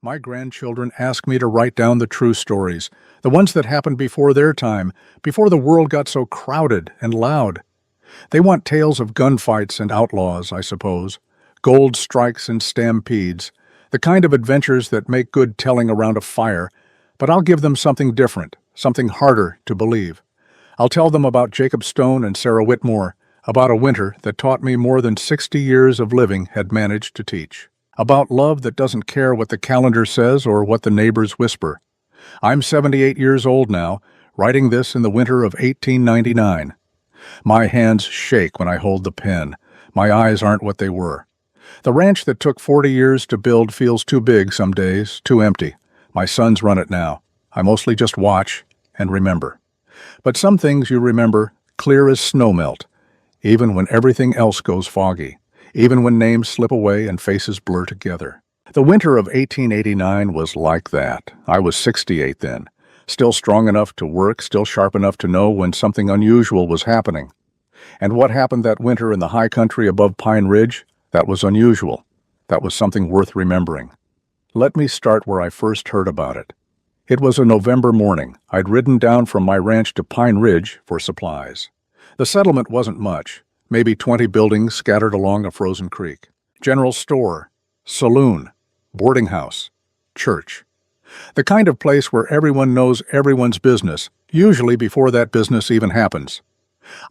My grandchildren ask me to write down the true stories, the ones that happened before their time, before the world got so crowded and loud. They want tales of gunfights and outlaws, I suppose, gold strikes and stampedes, the kind of adventures that make good telling around a fire, but I'll give them something different, something harder to believe. I'll tell them about Jacob Stone and Sarah Whitmore, about a winter that taught me more than 60 years of living had managed to teach. About love that doesn't care what the calendar says or what the neighbors whisper. I'm 78 years old now, writing this in the winter of 1899. My hands shake when I hold the pen. My eyes aren't what they were. The ranch that took 40 years to build feels too big some days, too empty. My sons run it now. I mostly just watch and remember. But some things you remember clear as snowmelt, even when everything else goes foggy, even when names slip away and faces blur together. The winter of 1889 was like that. I was 68 then, still strong enough to work, still sharp enough to know when something unusual was happening. And what happened that winter in the high country above Pine Ridge, that was unusual. That was something worth remembering. Let me start where I first heard about it. It was a November morning. I'd ridden down from my ranch to Pine Ridge for supplies. The settlement wasn't much, maybe 20 buildings scattered along a frozen creek. General store, saloon, boarding house, church. The kind of place where everyone knows everyone's business, usually before that business even happens.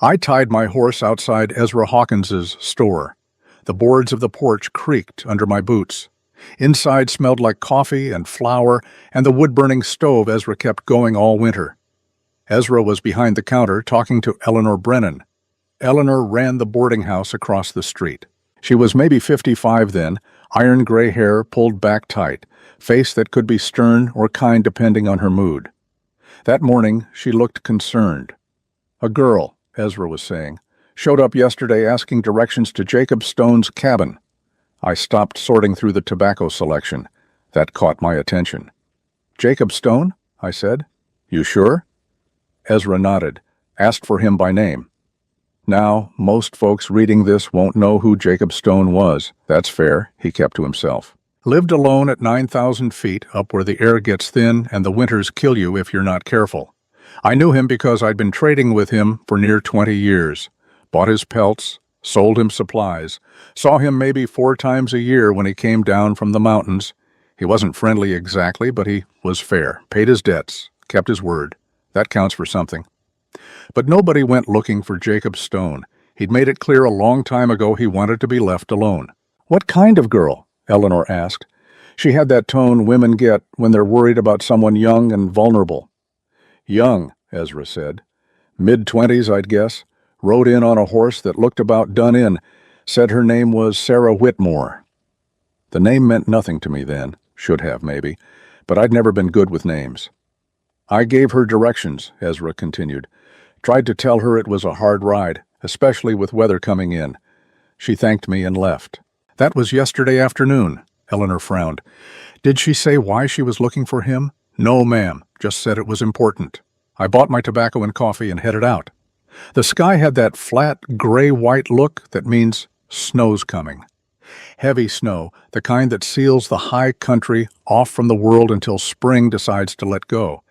I tied my horse outside Ezra Hawkins's store. The boards of the porch creaked under my boots. Inside smelled like coffee and flour and the wood-burning stove Ezra kept going all winter. Ezra was behind the counter talking to Eleanor Brennan. Eleanor ran the boarding house across the street. She was maybe 55 then, iron gray hair pulled back tight, face that could be stern or kind depending on her mood. That morning, she looked concerned. A girl, Ezra was saying, showed up yesterday asking directions to Jacob Stone's cabin. I stopped sorting through the tobacco selection. That caught my attention. Jacob Stone? I said. You sure? Ezra nodded, asked for him by name. Now, most folks reading this won't know who Jacob Stone was. That's fair, he kept to himself. Lived alone at 9,000 feet, up where the air gets thin and the winters kill you if you're not careful. I knew him because I'd been trading with him for near 20 years. Bought his pelts, sold him supplies, saw him maybe 4 times a year when he came down from the mountains. He wasn't friendly exactly, but he was fair, paid his debts, kept his word. That counts for something. But nobody went looking for Jacob Stone. He'd made it clear a long time ago he wanted to be left alone. What kind of girl? Eleanor asked. She had that tone women get when they're worried about someone young and vulnerable. Young, Ezra said. Mid-20s, I'd guess. Rode in on a horse that looked about done in. Said her name was Sarah Whitmore. The name meant nothing to me then. Should have, maybe. But I'd never been good with names. I gave her directions, Ezra continued. Tried to tell her it was a hard ride, especially with weather coming in. She thanked me and left. That was yesterday afternoon, Eleanor frowned. Did she say why she was looking for him? No, ma'am, just said it was important. I bought my tobacco and coffee and headed out. The sky had that flat, gray-white look that means snow's coming. Heavy snow, the kind that seals the high country off from the world until spring decides to let go.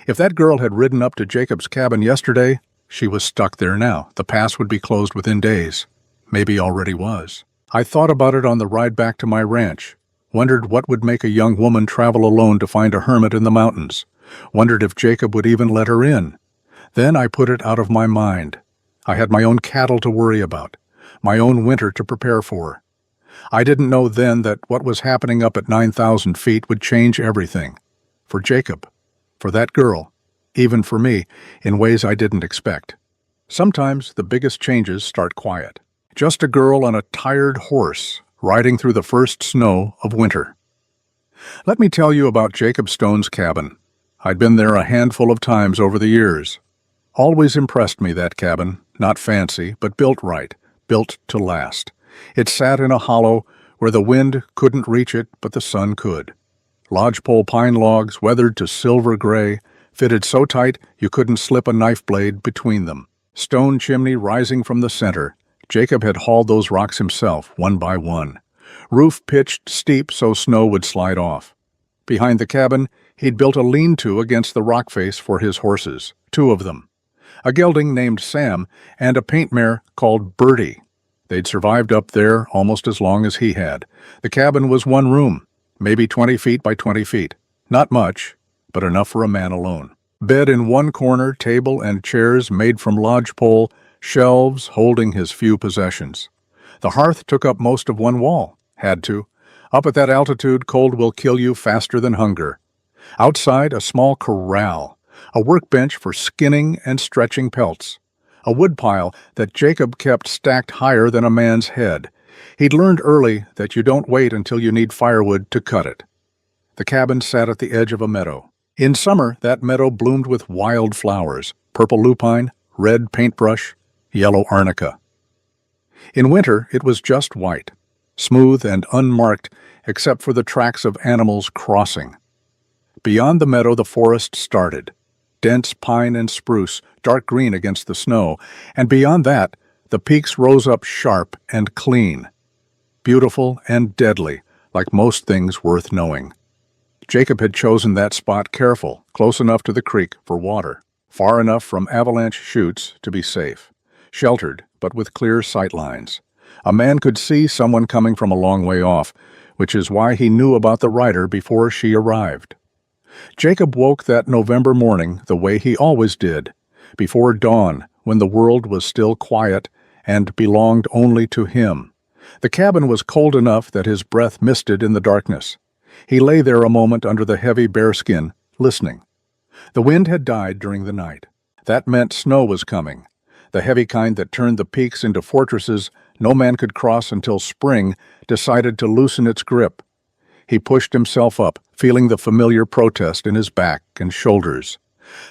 If that girl had ridden up to Jacob's cabin yesterday, she was stuck there now. The pass would be closed within days. Maybe already was. I thought about it on the ride back to my ranch. Wondered what would make a young woman travel alone to find a hermit in the mountains. Wondered if Jacob would even let her in. Then I put it out of my mind. I had my own cattle to worry about, my own winter to prepare for. I didn't know then that what was happening up at 9,000 feet would change everything. For Jacob, for that girl, even for me, in ways I didn't expect. Sometimes the biggest changes start quiet. Just a girl on a tired horse riding through the first snow of winter. Let me tell you about Jacob Stone's cabin. I'd been there a handful of times over the years. Always impressed me, that cabin. Not fancy, but built right, built to last. It sat in a hollow where the wind couldn't reach it, but the sun could. Lodgepole pine logs, weathered to silver gray, fitted so tight you couldn't slip a knife blade between them. Stone chimney rising from the center. Jacob had hauled those rocks himself, one by one. Roof pitched steep so snow would slide off. Behind the cabin, he'd built a lean-to against the rock face for his horses, 2 of them. A gelding named Sam and a paint mare called Bertie. They'd survived up there almost as long as he had. The cabin was 1 room, maybe 20 feet by 20 feet. Not much, but enough for a man alone. Bed in one corner, table and chairs made from lodgepole, shelves holding his few possessions. The hearth took up most of one wall. Had to. Up at that altitude, cold will kill you faster than hunger. Outside, a small corral, a workbench for skinning and stretching pelts, a woodpile that Jacob kept stacked higher than a man's head. He'd learned early that you don't wait until you need firewood to cut it. The cabin sat at the edge of a meadow. In summer, that meadow bloomed with wild flowers, purple lupine, red paintbrush, yellow arnica. In winter, it was just white, smooth and unmarked except for the tracks of animals crossing. Beyond the meadow, the forest started. Dense pine and spruce, dark green against the snow, and beyond that, the peaks rose up sharp and clean, beautiful and deadly, like most things worth knowing. Jacob had chosen that spot careful, close enough to the creek for water, far enough from avalanche chutes to be safe, sheltered but with clear sight lines. A man could see someone coming from a long way off, which is why he knew about the rider before she arrived. Jacob woke that November morning the way he always did, before dawn, when the world was still quiet and belonged only to him. The cabin was cold enough that his breath misted in the darkness. He lay there a moment under the heavy bearskin, listening. The wind had died during the night. That meant snow was coming, the heavy kind that turned the peaks into fortresses no man could cross until spring decided to loosen its grip. He pushed himself up, feeling the familiar protest in his back and shoulders.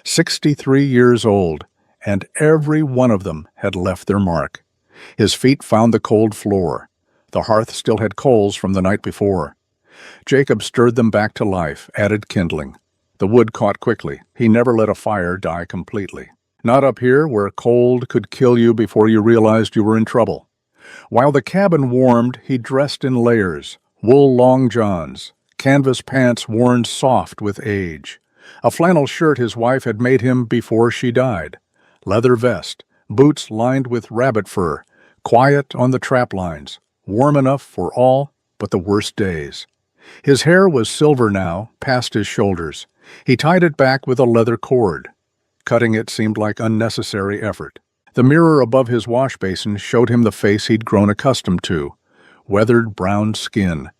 63 years old, and every one of them had left their mark. His feet found the cold floor. The hearth still had coals from the night before. Jacob stirred them back to life, added kindling. The wood caught quickly. He never let a fire die completely. Not up here, where cold could kill you before you realized you were in trouble. While the cabin warmed, he dressed in layers, wool long johns, canvas pants worn soft with age, a flannel shirt his wife had made him before she died, leather vest, boots lined with rabbit fur, quiet on the trap lines, warm enough for all but the worst days. His hair was silver now, past his shoulders. He tied it back with a leather cord. Cutting it seemed like unnecessary effort. The mirror above his wash basin showed him the face he'd grown accustomed to, weathered brown skin,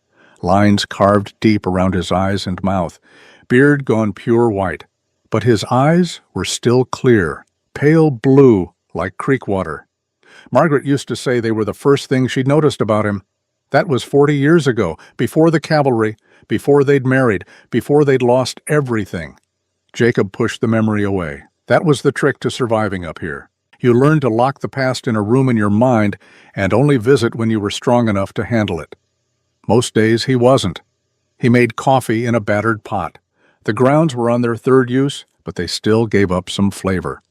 lines carved deep around his eyes and mouth, beard gone pure white. But his eyes were still clear, pale blue like creek water. Margaret used to say they were the first thing she'd noticed about him. That was 40 years ago, before the cavalry, before they'd married, before they'd lost everything. Jacob pushed the memory away. That was the trick to surviving up here. You learned to lock the past in a room in your mind and only visit when you were strong enough to handle it. Most days he wasn't. He made coffee in a battered pot. The grounds were on their third use, but they still gave up some flavor.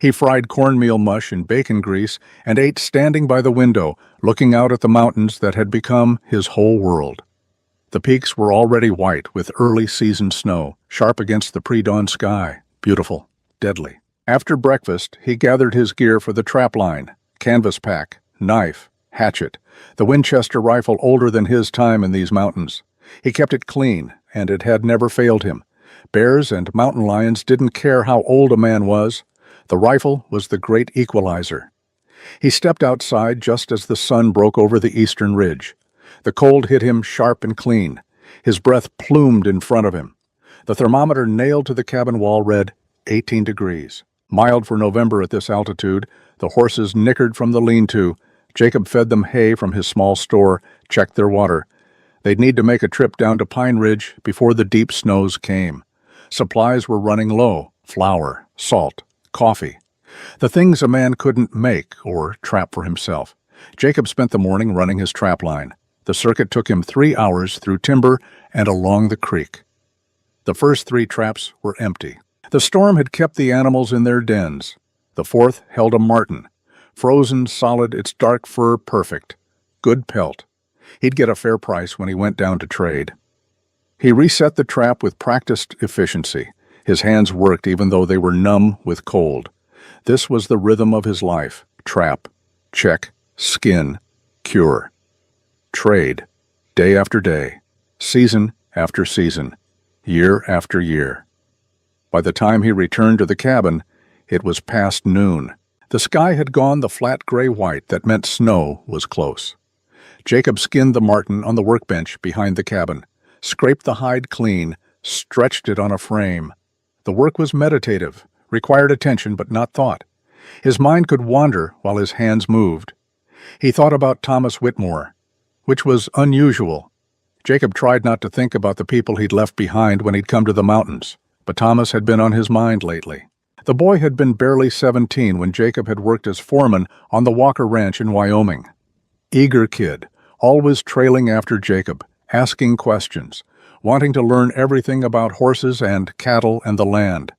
He fried cornmeal mush in bacon grease and ate standing by the window, looking out at the mountains that had become his whole world. The peaks were already white with early season snow, sharp against the pre-dawn sky, beautiful, deadly. After breakfast, he gathered his gear for the trap line, canvas pack, knife, hatchet, the Winchester rifle older than his time in these mountains. He kept it clean, and it had never failed him. Bears and mountain lions didn't care how old a man was. The rifle was the great equalizer. He stepped outside just as the sun broke over the eastern ridge. The cold hit him sharp and clean. His breath plumed in front of him. The thermometer nailed to the cabin wall read 18 degrees. Mild for November at this altitude, the horses nickered from the lean-to. Jacob fed them hay from his small store, checked their water. They'd need to make a trip down to Pine Ridge before the deep snows came. Supplies were running low: flour, salt, coffee. The things a man couldn't make or trap for himself. Jacob spent the morning running his trap line. The circuit took him 3 hours through timber and along the creek. The first 3 traps were empty. The storm had kept the animals in their dens. The fourth held a marten, frozen solid, its dark fur perfect. Good pelt. He'd get a fair price when he went down to trade. He reset the trap with practiced efficiency. His hands worked even though they were numb with cold. This was the rhythm of his life. Trap, check, skin, cure. Trade, day after day, season after season, year after year. By the time he returned to the cabin, it was past noon. The sky had gone the flat gray-white that meant snow was close. Jacob skinned the marten on the workbench behind the cabin, scraped the hide clean, stretched it on a frame. The work was meditative, required attention but not thought. His mind could wander while his hands moved. He thought about Thomas Whitmore, which was unusual. Jacob tried not to think about the people he'd left behind when he'd come to the mountains, but Thomas had been on his mind lately. The boy had been barely 17 when Jacob had worked as foreman on the Walker Ranch in Wyoming. Eager kid, always trailing after Jacob, asking questions, wanting to learn everything about horses and cattle and the land.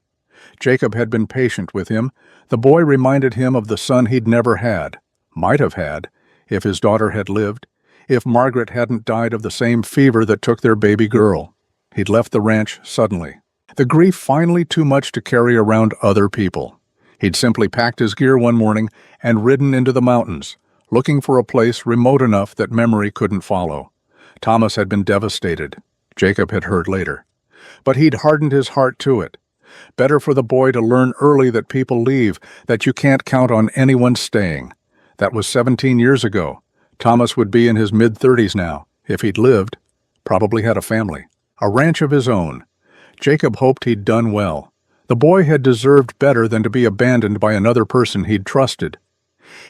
Jacob had been patient with him. The boy reminded him of the son he'd never had, might have had, if his daughter had lived, if Margaret hadn't died of the same fever that took their baby girl. He'd left the ranch suddenly. The grief finally too much to carry around other people. He'd simply packed his gear one morning and ridden into the mountains, looking for a place remote enough that memory couldn't follow. Thomas had been devastated, Jacob had heard later. But he'd hardened his heart to it. Better for the boy to learn early that people leave, that you can't count on anyone staying. That was 17 years ago. Thomas would be in his mid-30s now, if he'd lived, probably had a family, a ranch of his own. Jacob hoped he'd done well. The boy had deserved better than to be abandoned by another person he'd trusted.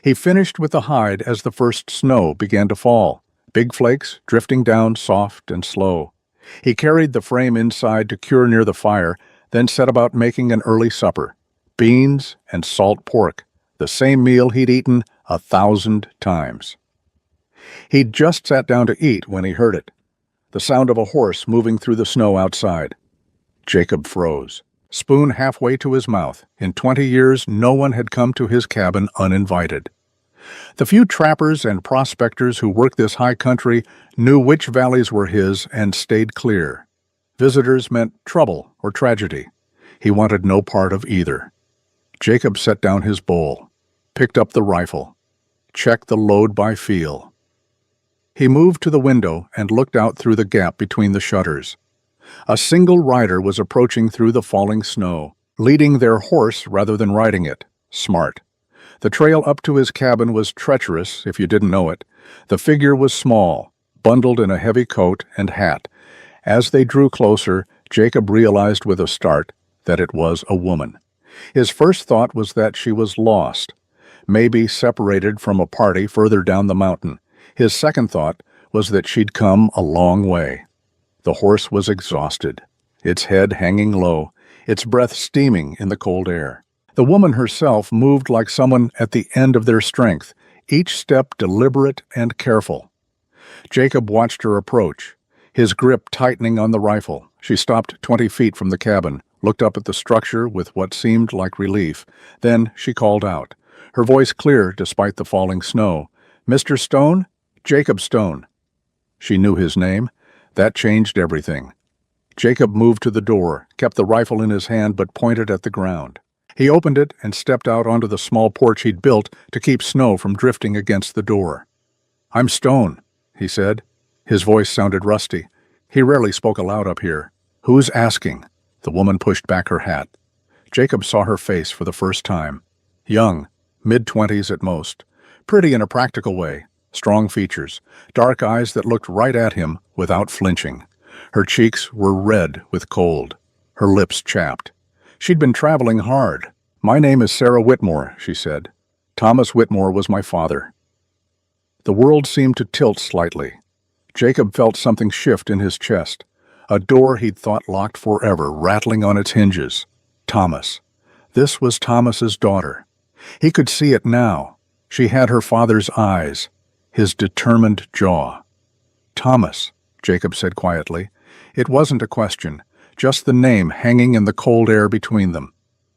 He finished with the hide as the first snow began to fall, big flakes drifting down soft and slow. He carried the frame inside to cure near the fire, then set about making an early supper. Beans and salt pork, the same meal he'd eaten 1,000 times. He'd just sat down to eat when he heard it, the sound of a horse moving through the snow outside. Jacob froze, spoon halfway to his mouth. In 20 years, no one had come to his cabin uninvited. The few trappers and prospectors who worked this high country knew which valleys were his and stayed clear. Visitors meant trouble or tragedy. He wanted no part of either. Jacob set down his bowl, picked up the rifle, checked the load by feel. He moved to the window and looked out through the gap between the shutters. A single rider was approaching through the falling snow, leading their horse rather than riding it. Smart. The trail up to his cabin was treacherous, if you didn't know it. The figure was small, bundled in a heavy coat and hat. As they drew closer, Jacob realized with a start that it was a woman. His first thought was that she was lost, maybe separated from a party further down the mountain. His second thought was that she'd come a long way. The horse was exhausted, its head hanging low, its breath steaming in the cold air. The woman herself moved like someone at the end of their strength, each step deliberate and careful. Jacob watched her approach, his grip tightening on the rifle. She stopped 20 feet from the cabin, looked up at the structure with what seemed like relief. Then she called out, her voice clear despite the falling snow. "Mr. Stone? Jacob Stone." She knew his name. That changed everything. Jacob moved to the door, kept the rifle in his hand but pointed at the ground. He opened it and stepped out onto the small porch he'd built to keep snow from drifting against the door. "I'm Stone," he said. His voice sounded rusty. He rarely spoke aloud up here. "Who's asking?" The woman pushed back her hat. Jacob saw her face for the first time. Young, mid-20s at most. Pretty in a practical way. Strong features, dark eyes that looked right at him without flinching. Her cheeks were red with cold, her lips chapped. She'd been traveling hard. "My name is Sarah Whitmore," she said. "Thomas Whitmore was my father." The world seemed to tilt slightly. Jacob felt something shift in his chest. A door he'd thought locked forever, rattling on its hinges. Thomas. This was Thomas's daughter. He could see it now. She had her father's eyes, his determined jaw. "Thomas," Jacob said quietly. It wasn't a question, just the name hanging in the cold air between them.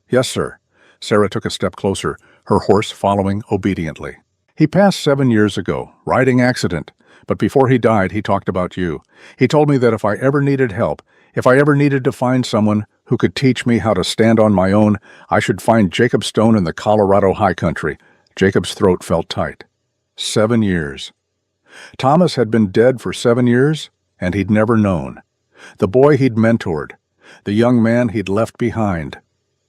"Yes, sir." Sarah took a step closer, her horse following obediently. He passed 7 years ago, riding accident, but before he died, he talked about you. He told me that if I ever needed help, if I ever needed to find someone who could teach me how to stand on my own, I should find Jacob Stone in the Colorado high country. Jacob's throat felt tight. 7 years. Thomas had been dead for 7 years, and he'd never known. The boy he'd mentored, the young man he'd left behind,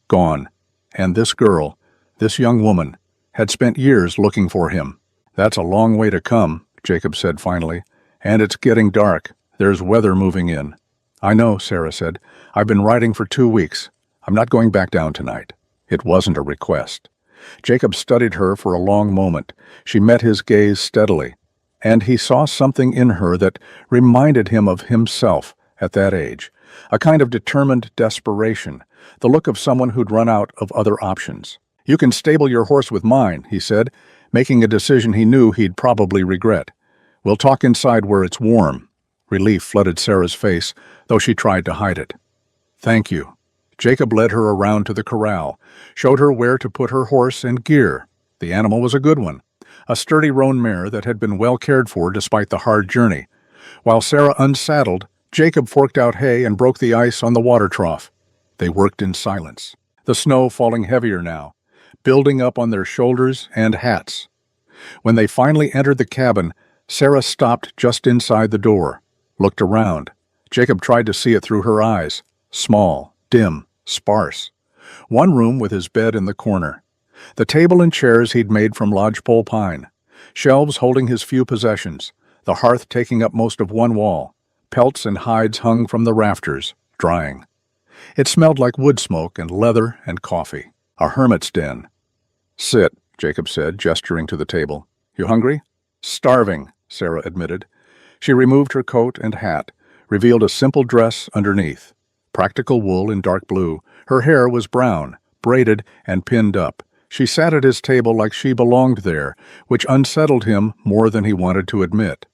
gone. And this girl, this young woman, had spent years looking for him. "That's a long way to come," Jacob said finally. "And it's getting dark. There's weather moving in." "I know," Sarah said. "I've been riding for 2 weeks. I'm not going back down tonight." It wasn't a request. Jacob studied her for a long moment. She met his gaze steadily, and he saw something in her that reminded him of himself at that age, a kind of determined desperation, the look of someone who'd run out of other options. "You can stable your horse with mine," he said, making a decision he knew he'd probably regret. "We'll talk inside where it's warm." Relief flooded Sarah's face, though she tried to hide it. "Thank you." Jacob led her around to the corral, showed her where to put her horse in gear. The animal was a good one, a sturdy roan mare that had been well cared for despite the hard journey. While Sarah unsaddled, Jacob forked out hay and broke the ice on the water trough. They worked in silence, the snow falling heavier now, building up on their shoulders and hats. When they finally entered the cabin, Sarah stopped just inside the door, looked around. Jacob tried to see it through her eyes, small, dim, sparse. One room with his bed in the corner. The table and chairs he'd made from lodgepole pine. Shelves holding his few possessions. The hearth taking up most of one wall. Pelts and hides hung from the rafters, drying. It smelled like wood smoke and leather and coffee. A hermit's den. "Sit," Jacob said, gesturing to the table. "You hungry?" "Starving," Sarah admitted. She removed her coat and hat, revealed a simple dress underneath. Practical wool in dark blue. Her hair was brown, braided and pinned up. She sat at his table like she belonged there, which unsettled him more than he wanted to admit.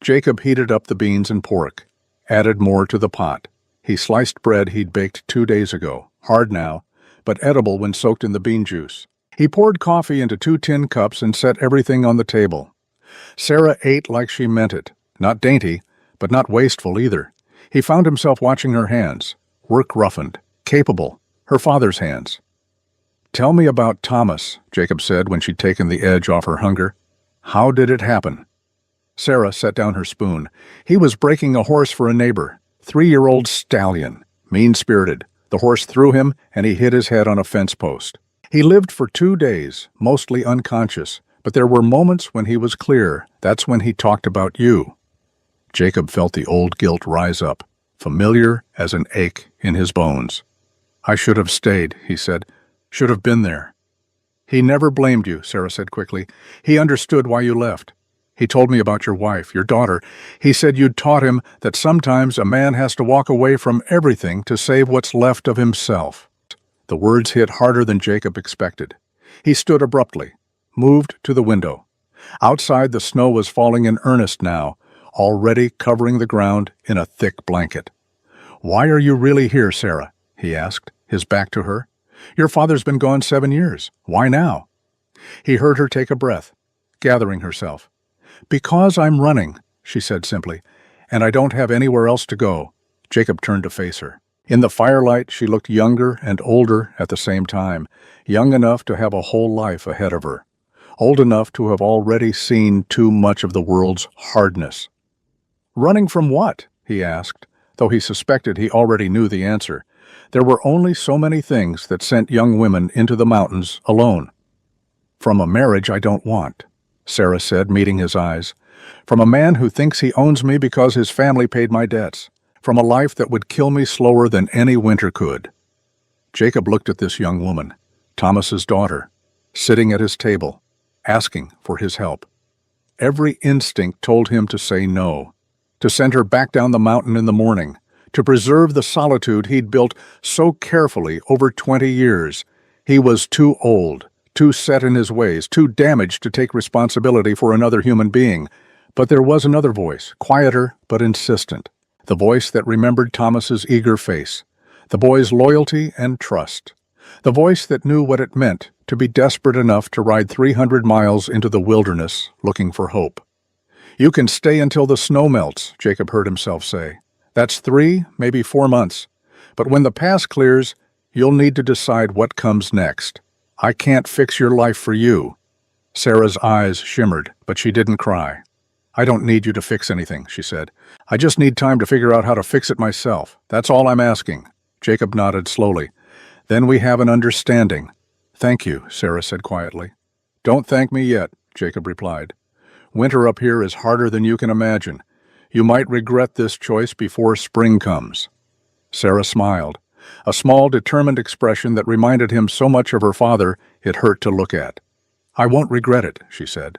Jacob heated up the beans and pork, added more to the pot. He sliced bread he'd baked 2 days ago, hard now, but edible when soaked in the bean juice. He poured coffee into 2 tin cups and set everything on the table. Sarah ate like she meant it, not dainty, but not wasteful either. He found himself watching her hands, work-roughened, capable, her father's hands. "Tell me about Thomas," Jacob said when she'd taken the edge off her hunger. "How did it happen?" Sarah set down her spoon. "He was breaking a horse for a neighbor, 3-year-old stallion, mean-spirited. The horse threw him, and he hit his head on a fence post. He lived for 2 days, mostly unconscious, but there were moments when he was clear. That's when he talked about you." Jacob felt the old guilt rise up, familiar as an ache in his bones. "I should have stayed," he said. "Should have been there." "He never blamed you," Sarah said quickly. "He understood why you left. He told me about your wife, your daughter. He said you'd taught him that sometimes a man has to walk away from everything to save what's left of himself." The words hit harder than Jacob expected. He stood abruptly, moved to the window. Outside, the snow was falling in earnest now, already covering the ground in a thick blanket. "Why are you really here, Sarah?" he asked, his back to her. "Your father's been gone 7 years. Why now?" He heard her take a breath, gathering herself. "Because I'm running," she said simply, "and I don't have anywhere else to go." Jacob turned to face her. In the firelight, she looked younger and older at the same time, young enough to have a whole life ahead of her, old enough to have already seen too much of the world's hardness. "Running from what?" he asked, though he suspected he already knew the answer. There were only so many things that sent young women into the mountains alone. "From a marriage I don't want," Sarah said, meeting his eyes. "From a man who thinks he owns me because his family paid my debts. From a life that would kill me slower than any winter could." Jacob looked at this young woman, Thomas's daughter, sitting at his table, asking for his help. Every instinct told him to say no, to send her back down the mountain in the morning, to preserve the solitude he'd built so carefully over 20 years. He was too old, too set in his ways, too damaged to take responsibility for another human being. But there was another voice, quieter but insistent. The voice that remembered Thomas's eager face, the boy's loyalty and trust, The voice that knew what it meant to be desperate enough to ride 300 miles into the wilderness looking for hope. "You can stay until the snow melts," Jacob heard himself say. "That's 3, maybe 4 months. But when the pass clears, you'll need to decide what comes next. I can't fix your life for you." Sarah's eyes shimmered, but she didn't cry. "I don't need you to fix anything," she said. "I just need time to figure out how to fix it myself. That's all I'm asking." Jacob nodded slowly. "Then we have an understanding." "Thank you," Sarah said quietly. "Don't thank me yet," Jacob replied. "Winter up here is harder than you can imagine. You might regret this choice before spring comes." Sarah smiled, a small, determined expression that reminded him so much of her father it hurt to look at. "I won't regret it," she said.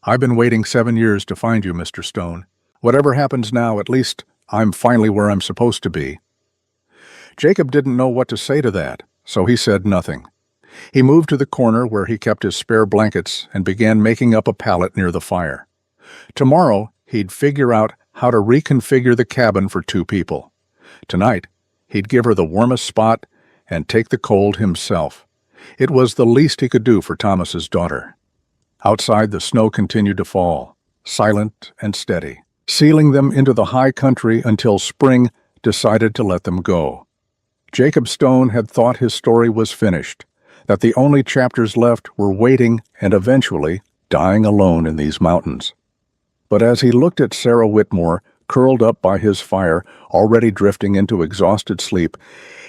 "I've been waiting 7 years to find you, Mr. Stone. Whatever happens now, at least I'm finally where I'm supposed to be." Jacob didn't know what to say to that, so he said nothing. He moved to the corner where he kept his spare blankets and began making up a pallet near the fire. Tomorrow, he'd figure out how to reconfigure the cabin for 2 people. Tonight, he'd give her the warmest spot and take the cold himself. It was the least he could do for Thomas's daughter. Outside, the snow continued to fall, silent and steady, sealing them into the high country until spring decided to let them go. Jacob Stone had thought his story was finished, that the only chapters left were waiting and eventually dying alone in these mountains. But as he looked at Sarah Whitmore, curled up by his fire, already drifting into exhausted sleep,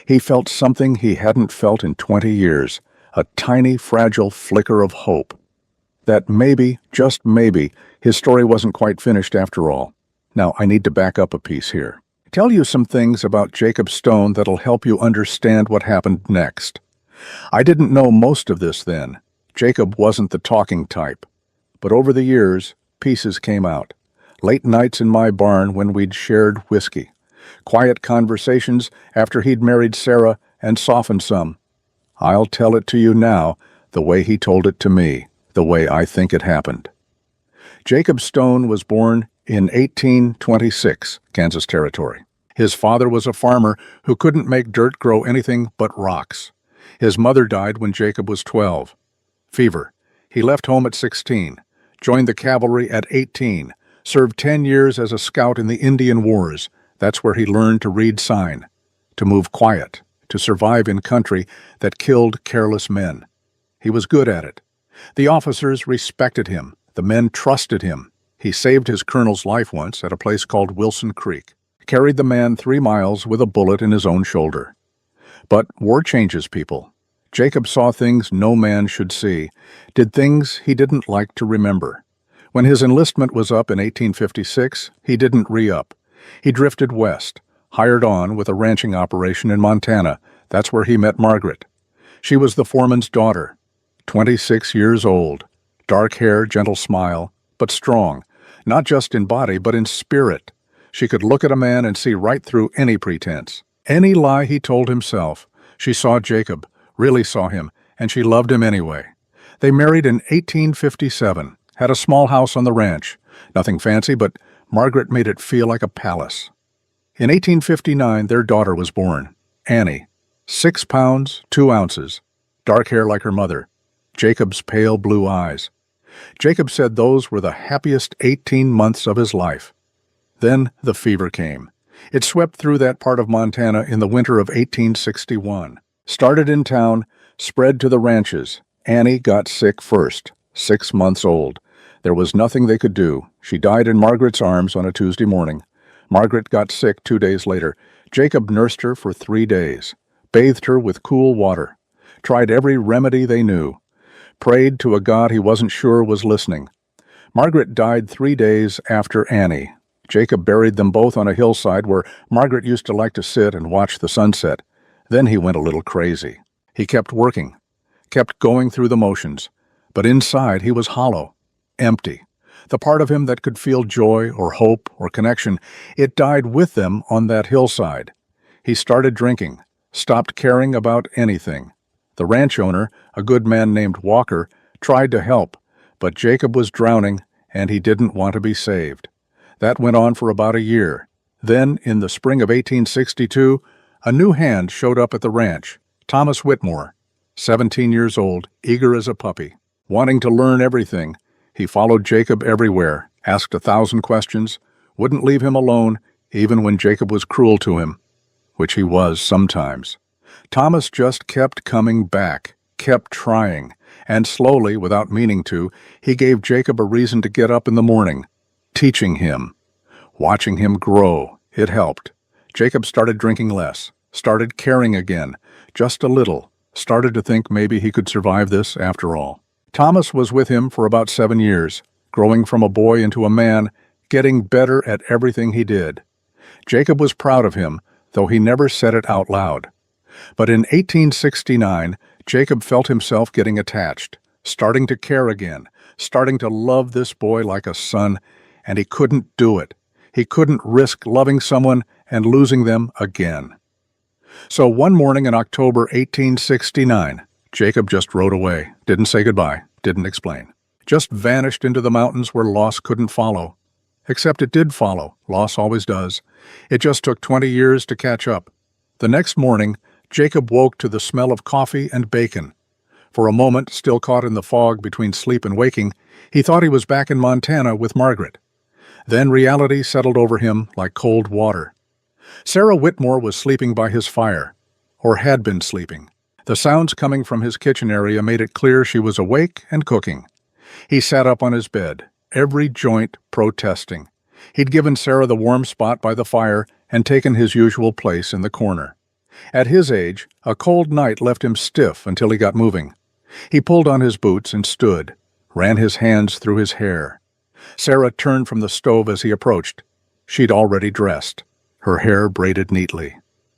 he felt something he hadn't felt in 20 years, a tiny, fragile flicker of hope. That maybe, just maybe, his story wasn't quite finished after all. Now, I need to back up a piece here. Tell you some things about Jacob Stone that'll help you understand what happened next. I didn't know most of this then. Jacob wasn't the talking type. But over the years, pieces came out. Late nights in my barn when we'd shared whiskey. Quiet conversations after he'd married Sarah and softened some. I'll tell it to you now, the way he told it to me, the way I think it happened. Jacob Stone was born in 1826, Kansas Territory. His father was a farmer who couldn't make dirt grow anything but rocks. His mother died when Jacob was 12. Fever. He left home at 16, joined the cavalry at 18, served 10 years as a scout in the Indian Wars. That's where he learned to read sign, to move quiet, to survive in country that killed careless men. He was good at it. The officers respected him. The men trusted him. He saved his colonel's life once at a place called Wilson Creek, carried the man 3 miles with a bullet in his own shoulder. But war changes people. Jacob saw things no man should see, did things he didn't like to remember. When his enlistment was up in 1856, he didn't re-up. He drifted west, hired on with a ranching operation in Montana. That's where he met Margaret. She was the foreman's daughter, 26 years old, dark hair, gentle smile, but strong, not just in body but in spirit. She could look at a man and see right through any pretense. Any lie he told himself. She saw Jacob, really saw him, and she loved him anyway. They married in 1857, had a small house on the ranch. Nothing fancy, but Margaret made it feel like a palace. In 1859, their daughter was born, Annie, 6 pounds, 2 ounces, dark hair like her mother, Jacob's pale blue eyes. Jacob said those were the happiest 18 months of his life. Then the fever came. It swept through that part of Montana in the winter of 1861. Started in town, spread to the ranches. Annie got sick first, 6 months old. There was nothing they could do. She died in Margaret's arms on a Tuesday morning. Margaret got sick 2 days later. Jacob nursed her for 3 days, bathed her with cool water, tried every remedy they knew, prayed to a God he wasn't sure was listening. Margaret died 3 days after Annie. Jacob buried them both on a hillside where Margaret used to like to sit and watch the sunset. Then he went a little crazy. He kept working, kept going through the motions, but inside he was hollow, empty. The part of him that could feel joy or hope or connection, it died with them on that hillside. He started drinking, stopped caring about anything. The ranch owner, a good man named Walker, tried to help, but Jacob was drowning and he didn't want to be saved. That went on for about a year. Then, in the spring of 1862, a new hand showed up at the ranch, Thomas Whitmore, 17 years old, eager as a puppy, wanting to learn everything. He followed Jacob everywhere, asked 1,000 questions, wouldn't leave him alone, even when Jacob was cruel to him, which he was sometimes. Thomas just kept coming back, kept trying, and slowly, without meaning to, he gave Jacob a reason to get up in the morning. Teaching him. Watching him grow. It helped. Jacob started drinking less, started caring again, just a little, started to think maybe he could survive this after all. Thomas was with him for about 7 years, growing from a boy into a man, getting better at everything he did. Jacob was proud of him, though he never said it out loud. But in 1869, Jacob felt himself getting attached, starting to care again, starting to love this boy like a son, and he couldn't do it. He couldn't risk loving someone and losing them again. So one morning in October 1869, Jacob just rode away, didn't say goodbye, didn't explain. Just vanished into the mountains where loss couldn't follow. Except it did follow, loss always does. It just took 20 years to catch up. The next morning, Jacob woke to the smell of coffee and bacon. For a moment, still caught in the fog between sleep and waking, he thought he was back in Montana with Margaret. Then reality settled over him like cold water. Sarah Whitmore was sleeping by his fire, or had been sleeping. The sounds coming from his kitchen area made it clear she was awake and cooking. He sat up on his bed, every joint protesting. He'd given Sarah the warm spot by the fire and taken his usual place in the corner. At his age, a cold night left him stiff until he got moving. He pulled on his boots and stood, ran his hands through his hair. Sarah turned from the stove as he approached. She'd already dressed, her hair braided neatly.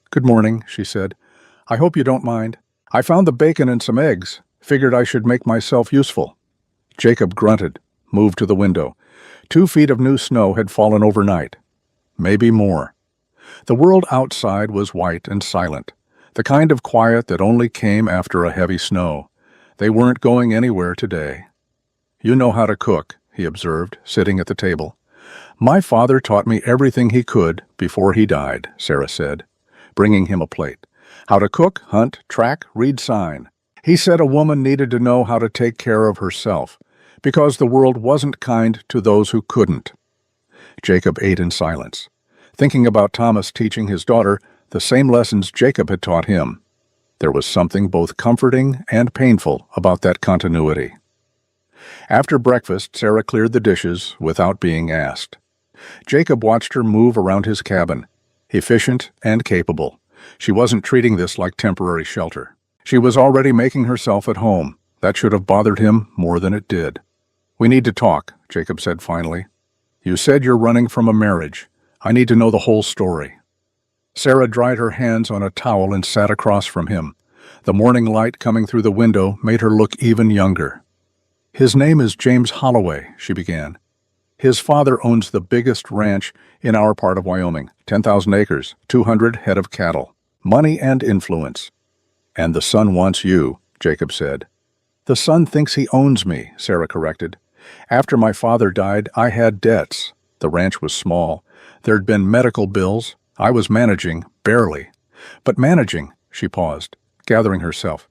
"Good morning," she said. "I hope you don't mind. I found the bacon and some eggs. Figured I should make myself useful." Jacob grunted, moved to the window. 2 feet of new snow had fallen overnight. Maybe more. The world outside was white and silent, the kind of quiet that only came after a heavy snow. They weren't going anywhere today. "You know how to cook," he observed, sitting at the table. "My father taught me everything he could before he died," Sarah said, bringing him a plate. "How to cook, hunt, track, read sign. He said a woman needed to know how to take care of herself, because the world wasn't kind to those who couldn't." Jacob ate in silence, thinking about Thomas teaching his daughter the same lessons Jacob had taught him. There was something both comforting and painful about that continuity. After breakfast, Sarah cleared the dishes without being asked. Jacob watched her move around his cabin, efficient and capable. She wasn't treating this like temporary shelter. She was already making herself at home. That should have bothered him more than it did. "We need to talk," Jacob said finally. "You said you're running from a marriage. I need to know the whole story." Sarah dried her hands on a towel and sat across from him. The morning light coming through the window made her look even younger. "His name is James Holloway," she began. "His father owns the biggest ranch in our part of Wyoming, 10,000 acres, 200 head of cattle. Money and influence." "And the son wants you," Jacob said. "The son thinks he owns me," Sarah corrected. "After my father died, I had debts. The ranch was small. There'd been medical bills. I was managing, barely. But managing," she paused, gathering herself.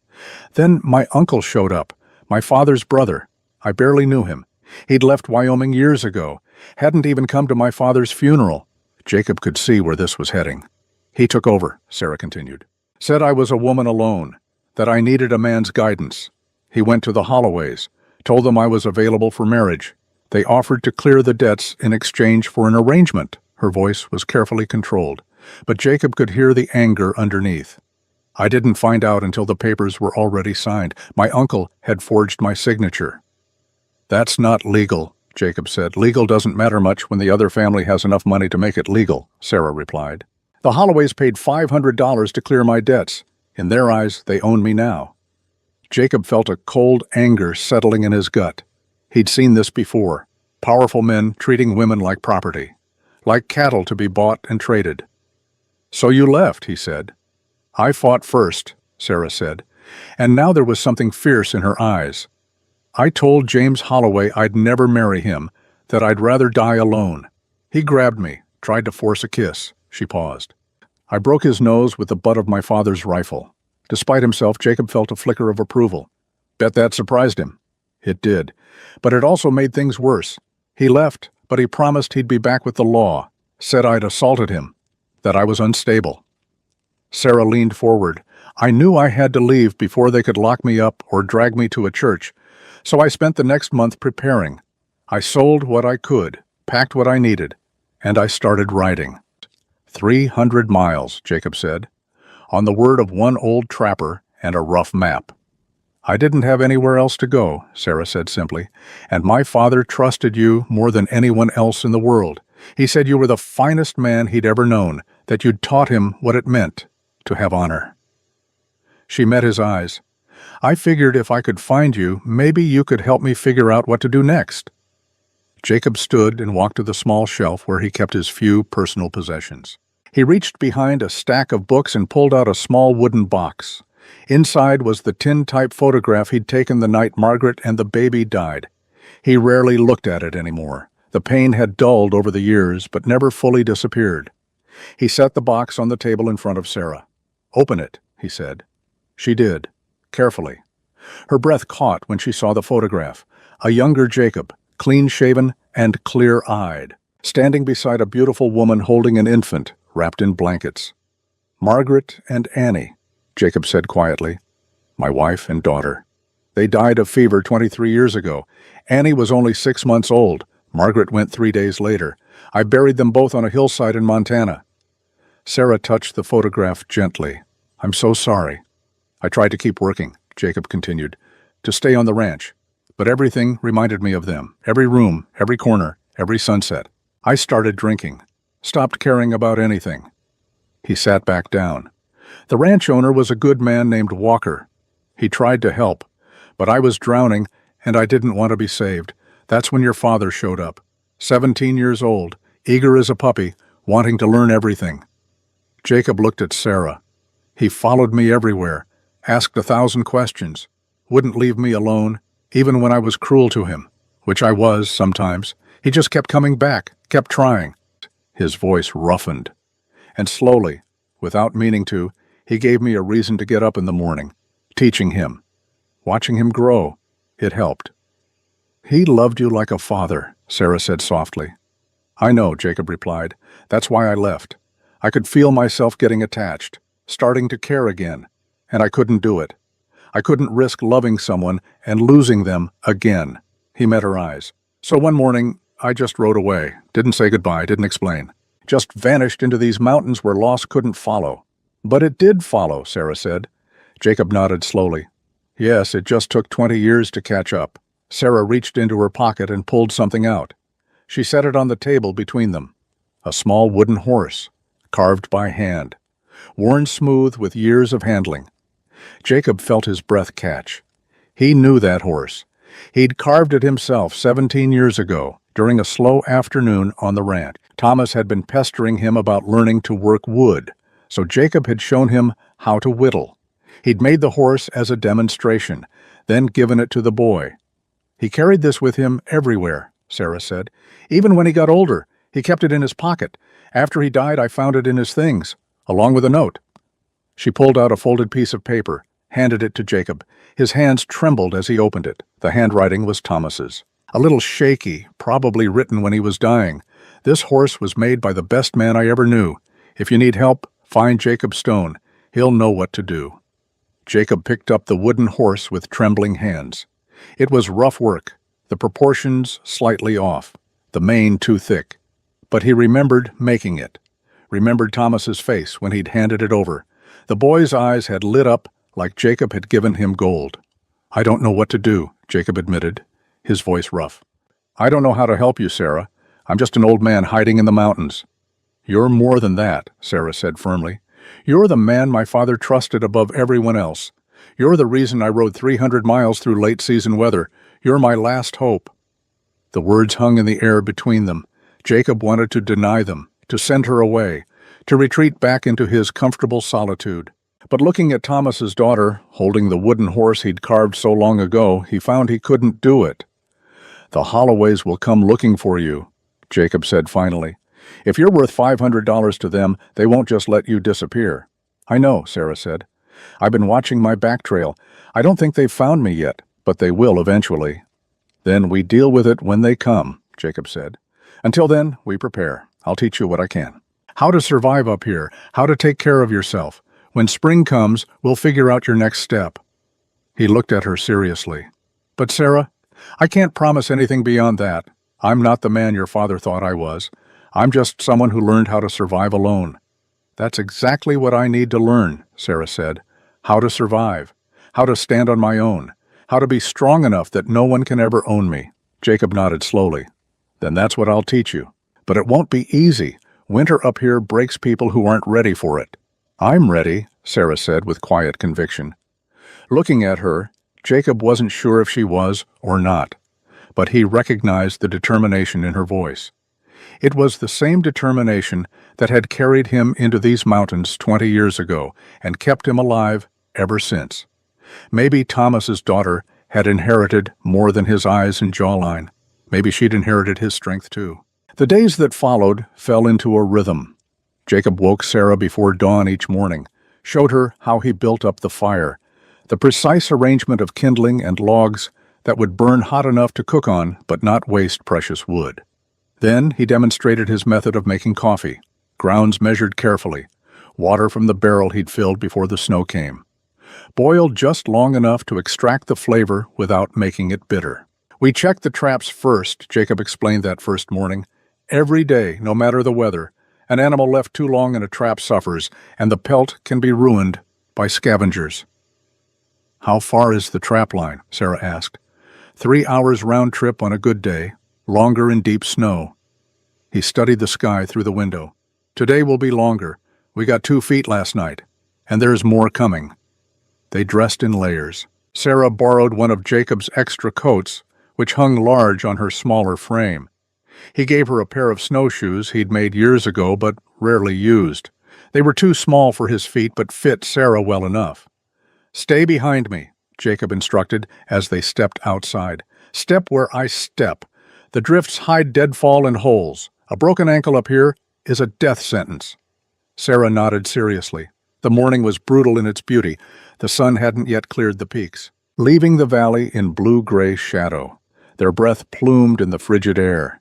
"Then my uncle showed up, my father's brother. I barely knew him. He'd left Wyoming years ago, hadn't even come to my father's funeral." Jacob could see where this was heading. "He took over," Sarah continued. "Said I was a woman alone, that I needed a man's guidance. He went to the Holloways, told them I was available for marriage. They offered to clear the debts in exchange for an arrangement." Her voice was carefully controlled, but Jacob could hear the anger underneath. "I didn't find out until the papers were already signed. My uncle had forged my signature." "That's not legal," Jacob said. "Legal doesn't matter much when the other family has enough money to make it legal," Sarah replied. "The Holloways paid $500 to clear my debts. In their eyes, they own me now." Jacob felt a cold anger settling in his gut. He'd seen this before. Powerful men treating women like property, like cattle to be bought and traded. "So you left," he said. "I fought first," Sarah said, and now there was something fierce in her eyes. "I told James Holloway I'd never marry him, that I'd rather die alone. He grabbed me, tried to force a kiss." She paused. "I broke his nose with the butt of my father's rifle. Despite himself, Jacob felt a flicker of approval. Bet that surprised him. It did. But it also made things worse. He left, but he promised he'd be back with the law. Said I'd assaulted him. That I was unstable. Sarah leaned forward. I knew I had to leave before they could lock me up or drag me to a church, so I spent the next month preparing. I sold what I could, packed what I needed, and I started writing. 300 miles, Jacob said, on the word of one old trapper and a rough map. I didn't have anywhere else to go, Sarah said simply, and my father trusted you more than anyone else in the world. He said you were the finest man he'd ever known, that you'd taught him what it meant to have honor. She met his eyes. I figured if I could find you, maybe you could help me figure out what to do next. Jacob stood and walked to the small shelf where he kept his few personal possessions. He reached behind a stack of books and pulled out a small wooden box. Inside was the tin-type photograph he'd taken the night Margaret and the baby died. He rarely looked at it anymore. The pain had dulled over the years, but never fully disappeared. He set the box on the table in front of Sarah. "Open it," he said. She did, carefully. Her breath caught when she saw the photograph. A younger Jacob, clean-shaven and clear-eyed, standing beside a beautiful woman holding an infant, wrapped in blankets. "Margaret and Annie," Jacob said quietly. "My wife and daughter. They died of fever 23 years ago. Annie was only 6 months old. Margaret went 3 days later. I buried them both on a hillside in Montana." Sarah touched the photograph gently. "I'm so sorry." "I tried to keep working," Jacob continued, "to stay on the ranch. But everything reminded me of them. Every room, every corner, every sunset. I started drinking. Stopped caring about anything." He sat back down. "The ranch owner was a good man named Walker. He tried to help, but I was drowning and I didn't want to be saved. That's when your father showed up. 17 years old, eager as a puppy, wanting to learn everything." Jacob looked at Sarah. "He followed me everywhere, asked 1,000 questions, wouldn't leave me alone, even when I was cruel to him, which I was sometimes. He just kept coming back, kept trying." His voice roughened. "And slowly, without meaning to, he gave me a reason to get up in the morning. Teaching him. Watching him grow. It helped." "He loved you like a father," Sarah said softly. "I know," Jacob replied. "That's why I left. I could feel myself getting attached, starting to care again, and I couldn't do it. I couldn't risk loving someone and losing them again." He met her eyes. "So one morning, I just rode away, didn't say goodbye, didn't explain. Just vanished into these mountains where loss couldn't follow." "But it did follow," Sarah said. Jacob nodded slowly. "Yes, it just took 20 years to catch up." Sarah reached into her pocket and pulled something out. She set it on the table between them. A small wooden horse, carved by hand, worn smooth with years of handling. Jacob felt his breath catch. He knew that horse. He'd carved it himself 17 years ago, during a slow afternoon on the ranch. Thomas had been pestering him about learning to work wood, so Jacob had shown him how to whittle. He'd made the horse as a demonstration, then given it to the boy. "He carried this with him everywhere," Sarah said. "Even when he got older, he kept it in his pocket. After he died, I found it in his things, along with a note." She pulled out a folded piece of paper, handed it to Jacob. His hands trembled as he opened it. The handwriting was Thomas's. A little shaky, probably written when he was dying. "This horse was made by the best man I ever knew. If you need help, find Jacob Stone. He'll know what to do." Jacob picked up the wooden horse with trembling hands. It was rough work, the proportions slightly off, the mane too thick. But he remembered making it, remembered Thomas's face when he'd handed it over. The boy's eyes had lit up like Jacob had given him gold. "I don't know what to do," Jacob admitted, his voice rough. "I don't know how to help you, Sarah. I'm just an old man hiding in the mountains." "You're more than that," Sarah said firmly. "You're the man my father trusted above everyone else. You're the reason I rode 300 miles through late-season weather. You're my last hope." The words hung in the air between them. Jacob wanted to deny them, to send her away, to retreat back into his comfortable solitude. But looking at Thomas's daughter, holding the wooden horse he'd carved so long ago, he found he couldn't do it. "The Holloways will come looking for you," Jacob said finally. "If you're worth $500 to them, they won't just let you disappear." "I know," Sarah said. I've been watching my back trail. I don't think they've found me yet, but they will eventually. Then we deal with it when they come, Jacob said. Until then, we prepare. I'll teach you what I can. How to survive up here, how to take care of yourself. When spring comes, we'll figure out your next step. He looked at her seriously. But Sarah, I can't promise anything beyond that. I'm not the man your father thought I was. I'm just someone who learned how to survive alone. That's exactly what I need to learn, Sarah said. How to survive. How to stand on my own. How to be strong enough that no one can ever own me. Jacob nodded slowly. Then that's what I'll teach you. But it won't be easy. Winter up here breaks people who aren't ready for it. I'm ready, Sarah said with quiet conviction. Looking at her, Jacob wasn't sure if she was or not, but he recognized the determination in her voice. It was the same determination that had carried him into these mountains 20 years ago and kept him alive ever since. Maybe Thomas's daughter had inherited more than his eyes and jawline. Maybe she'd inherited his strength too. The days that followed fell into a rhythm. Jacob woke Sarah before dawn each morning, showed her how he built up the fire, the precise arrangement of kindling and logs that would burn hot enough to cook on but not waste precious wood. Then he demonstrated his method of making coffee, grounds measured carefully, water from the barrel he'd filled before the snow came. Boiled just long enough to extract the flavor without making it bitter. We checked the traps first, Jacob explained that first morning. Every day, no matter the weather, an animal left too long in a trap suffers, and the pelt can be ruined by scavengers. How far is the trap line? Sarah asked. 3 hours round trip on a good day, longer in deep snow. He studied the sky through the window. Today will be longer. We got 2 feet last night, and there's more coming. They dressed in layers. Sarah borrowed one of Jacob's extra coats, which hung large on her smaller frame. He gave her a pair of snowshoes he'd made years ago but rarely used. They were too small for his feet but fit Sarah well enough. "Stay behind me," Jacob instructed as they stepped outside. "Step where I step. The drifts hide deadfall and holes. A broken ankle up here is a death sentence." Sarah nodded seriously. The morning was brutal in its beauty. The sun hadn't yet cleared the peaks, leaving the valley in blue-gray shadow. Their breath plumed in the frigid air.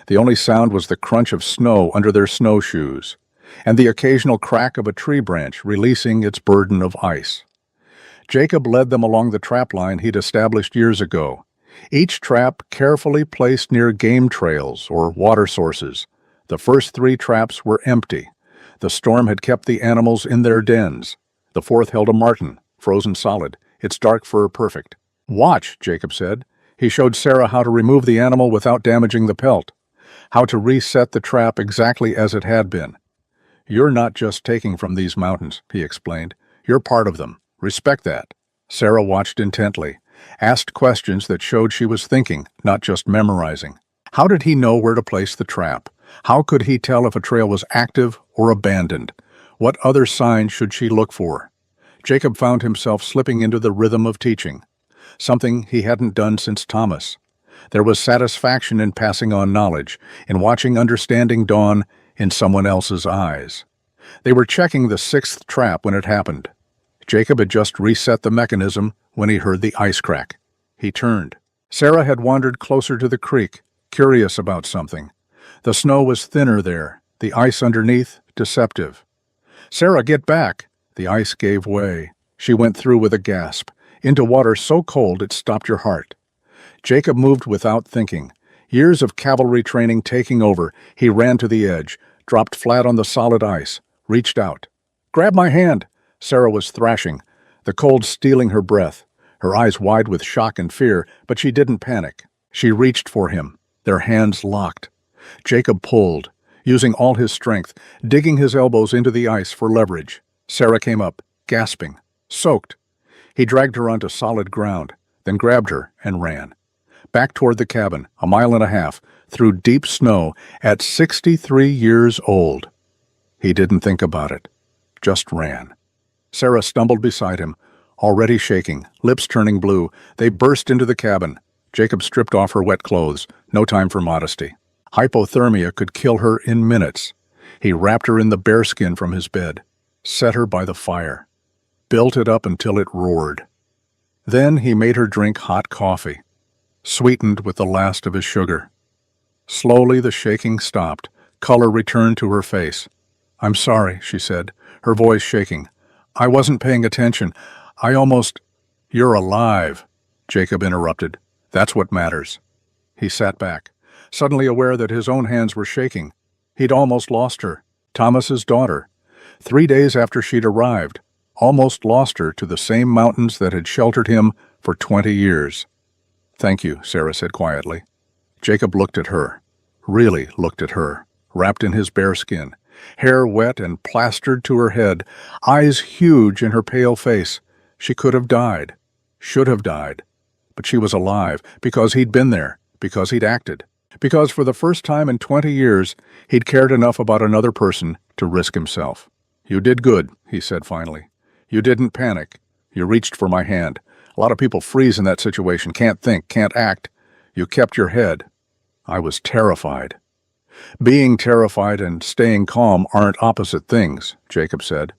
The only sound was the crunch of snow under their snowshoes, and the occasional crack of a tree branch releasing its burden of ice. Jacob led them along the trap line he'd established years ago, each trap carefully placed near game trails or water sources. The first 3 traps were empty. The storm had kept the animals in their dens. The 4th held a marten, frozen solid, its dark fur perfect. "Watch," Jacob said. He showed Sarah how to remove the animal without damaging the pelt, how to reset the trap exactly as it had been. "You're not just taking from these mountains," he explained. "You're part of them. Respect that." Sarah watched intently, asked questions that showed she was thinking, not just memorizing. How did he know where to place the trap? How could he tell if a trail was active or abandoned? What other signs should she look for? Jacob found himself slipping into the rhythm of teaching, something he hadn't done since Thomas. There was satisfaction in passing on knowledge, in watching understanding dawn in someone else's eyes. They were checking the 6th trap when it happened. Jacob had just reset the mechanism when he heard the ice crack. He turned. Sarah had wandered closer to the creek, curious about something. The snow was thinner there, the ice underneath deceptive. "Sarah, get back!" The ice gave way. She went through with a gasp, into water so cold it stopped your heart. Jacob moved without thinking. Years of cavalry training taking over, he ran to the edge, dropped flat on the solid ice, reached out. "Grab my hand!" Sarah was thrashing, the cold stealing her breath, her eyes wide with shock and fear, but she didn't panic. She reached for him, their hands locked. Jacob pulled, using all his strength, digging his elbows into the ice for leverage. Sarah came up, gasping, soaked. He dragged her onto solid ground, then grabbed her and ran. Back toward the cabin, 1.5 miles, through deep snow, at 63 years old. He didn't think about it, just ran. Sarah stumbled beside him, already shaking, lips turning blue. They burst into the cabin. Jacob stripped off her wet clothes, no time for modesty. Hypothermia could kill her in minutes. He wrapped her in the bearskin from his bed, set her by the fire. built it up until it roared. Then he made her drink hot coffee, sweetened with the last of his sugar. Slowly the shaking stopped. Color returned to her face. "I'm sorry," she said, her voice shaking. "I wasn't paying attention. I almost—" "You're alive," Jacob interrupted. "That's what matters." He sat back, suddenly aware that his own hands were shaking. He'd almost lost her, Thomas's daughter. 3 days after she'd arrived, almost lost her to the same mountains that had sheltered him for 20 years. "Thank you," Sarah said quietly. Jacob looked at her, really looked at her, wrapped in his bearskin, hair wet and plastered to her head, eyes huge in her pale face. She could have died, should have died, but she was alive because he'd been there, because he'd acted, because for the first time in 20 years he'd cared enough about another person to risk himself. "You did good," he said finally. "You didn't panic. You reached for my hand. A lot of people freeze in that situation, can't think, can't act. You kept your head. I was terrified." "Being terrified and staying calm aren't opposite things," Jacob said.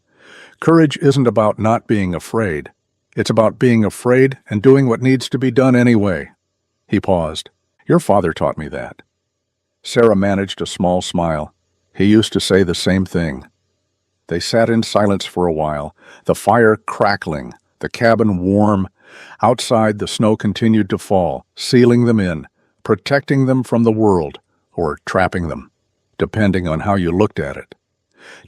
"Courage isn't about not being afraid. It's about being afraid and doing what needs to be done anyway." He paused. "Your father taught me that." Sarah managed a small smile. He used to say the same thing. They sat in silence for a while, the fire crackling, the cabin warm. Outside, the snow continued to fall, sealing them in, protecting them from the world, or trapping them, depending on how you looked at it.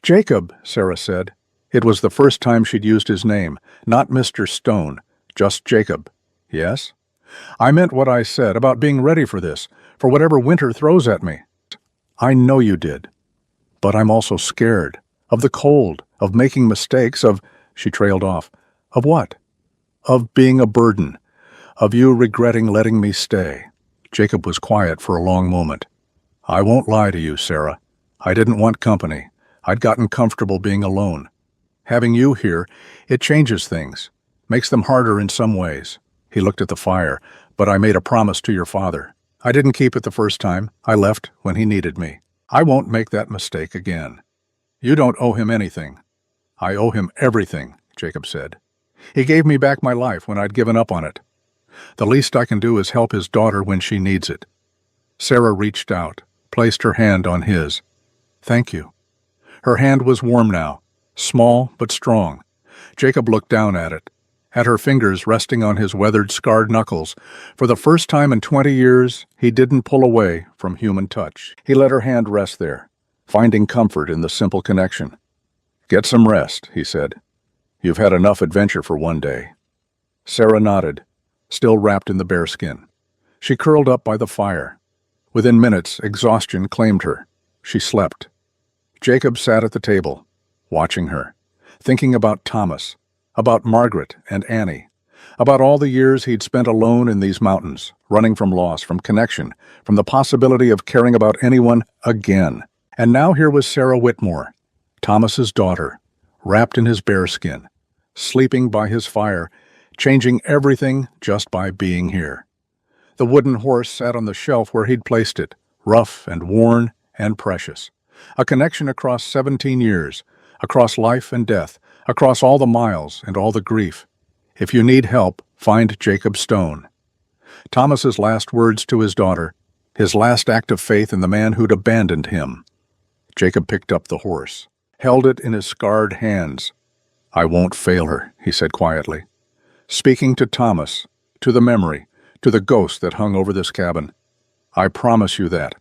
"Jacob," Sarah said. It was the first time she'd used his name, not Mr. Stone, just Jacob. "Yes?" "I meant what I said about being ready for this, for whatever winter throws at me." "I know you did. But I'm also scared. Of the cold, of making mistakes, of—" She trailed off. "Of what?" "Of being a burden. Of you regretting letting me stay." Jacob was quiet for a long moment. "I won't lie to you, Sarah. I didn't want company. I'd gotten comfortable being alone. Having you here, it changes things, makes them harder in some ways." He looked at the fire. "But I made a promise to your father. I didn't keep it the first time. I left when he needed me. I won't make that mistake again." "You don't owe him anything." "I owe him everything," Jacob said. "He gave me back my life when I'd given up on it. The least I can do is help his daughter when she needs it." Sarah reached out, placed her hand on his. "Thank you." Her hand was warm now, small but strong. Jacob looked down at her fingers resting on his weathered, scarred knuckles. For the first time in 20 years, he didn't pull away from human touch. He let her hand rest there, finding comfort in the simple connection. "Get some rest," he said. "You've had enough adventure for one day." Sarah nodded, still wrapped in the bearskin. She curled up by the fire. Within minutes, exhaustion claimed her. She slept. Jacob sat at the table, watching her, thinking about Thomas, about Margaret and Annie, about all the years he'd spent alone in these mountains, running from loss, from connection, from the possibility of caring about anyone again. And now here was Sarah Whitmore, Thomas's daughter, wrapped in his bearskin, sleeping by his fire, changing everything just by being here. The wooden horse sat on the shelf where he'd placed it, rough and worn and precious. A connection across 17 years, across life and death, across all the miles and all the grief. If you need help, find Jacob Stone. Thomas's last words to his daughter, his last act of faith in the man who'd abandoned him. Jacob picked up the horse, held it in his scarred hands. "I won't fail her," he said quietly, speaking to Thomas, to the memory, to the ghost that hung over this cabin. "I promise you that.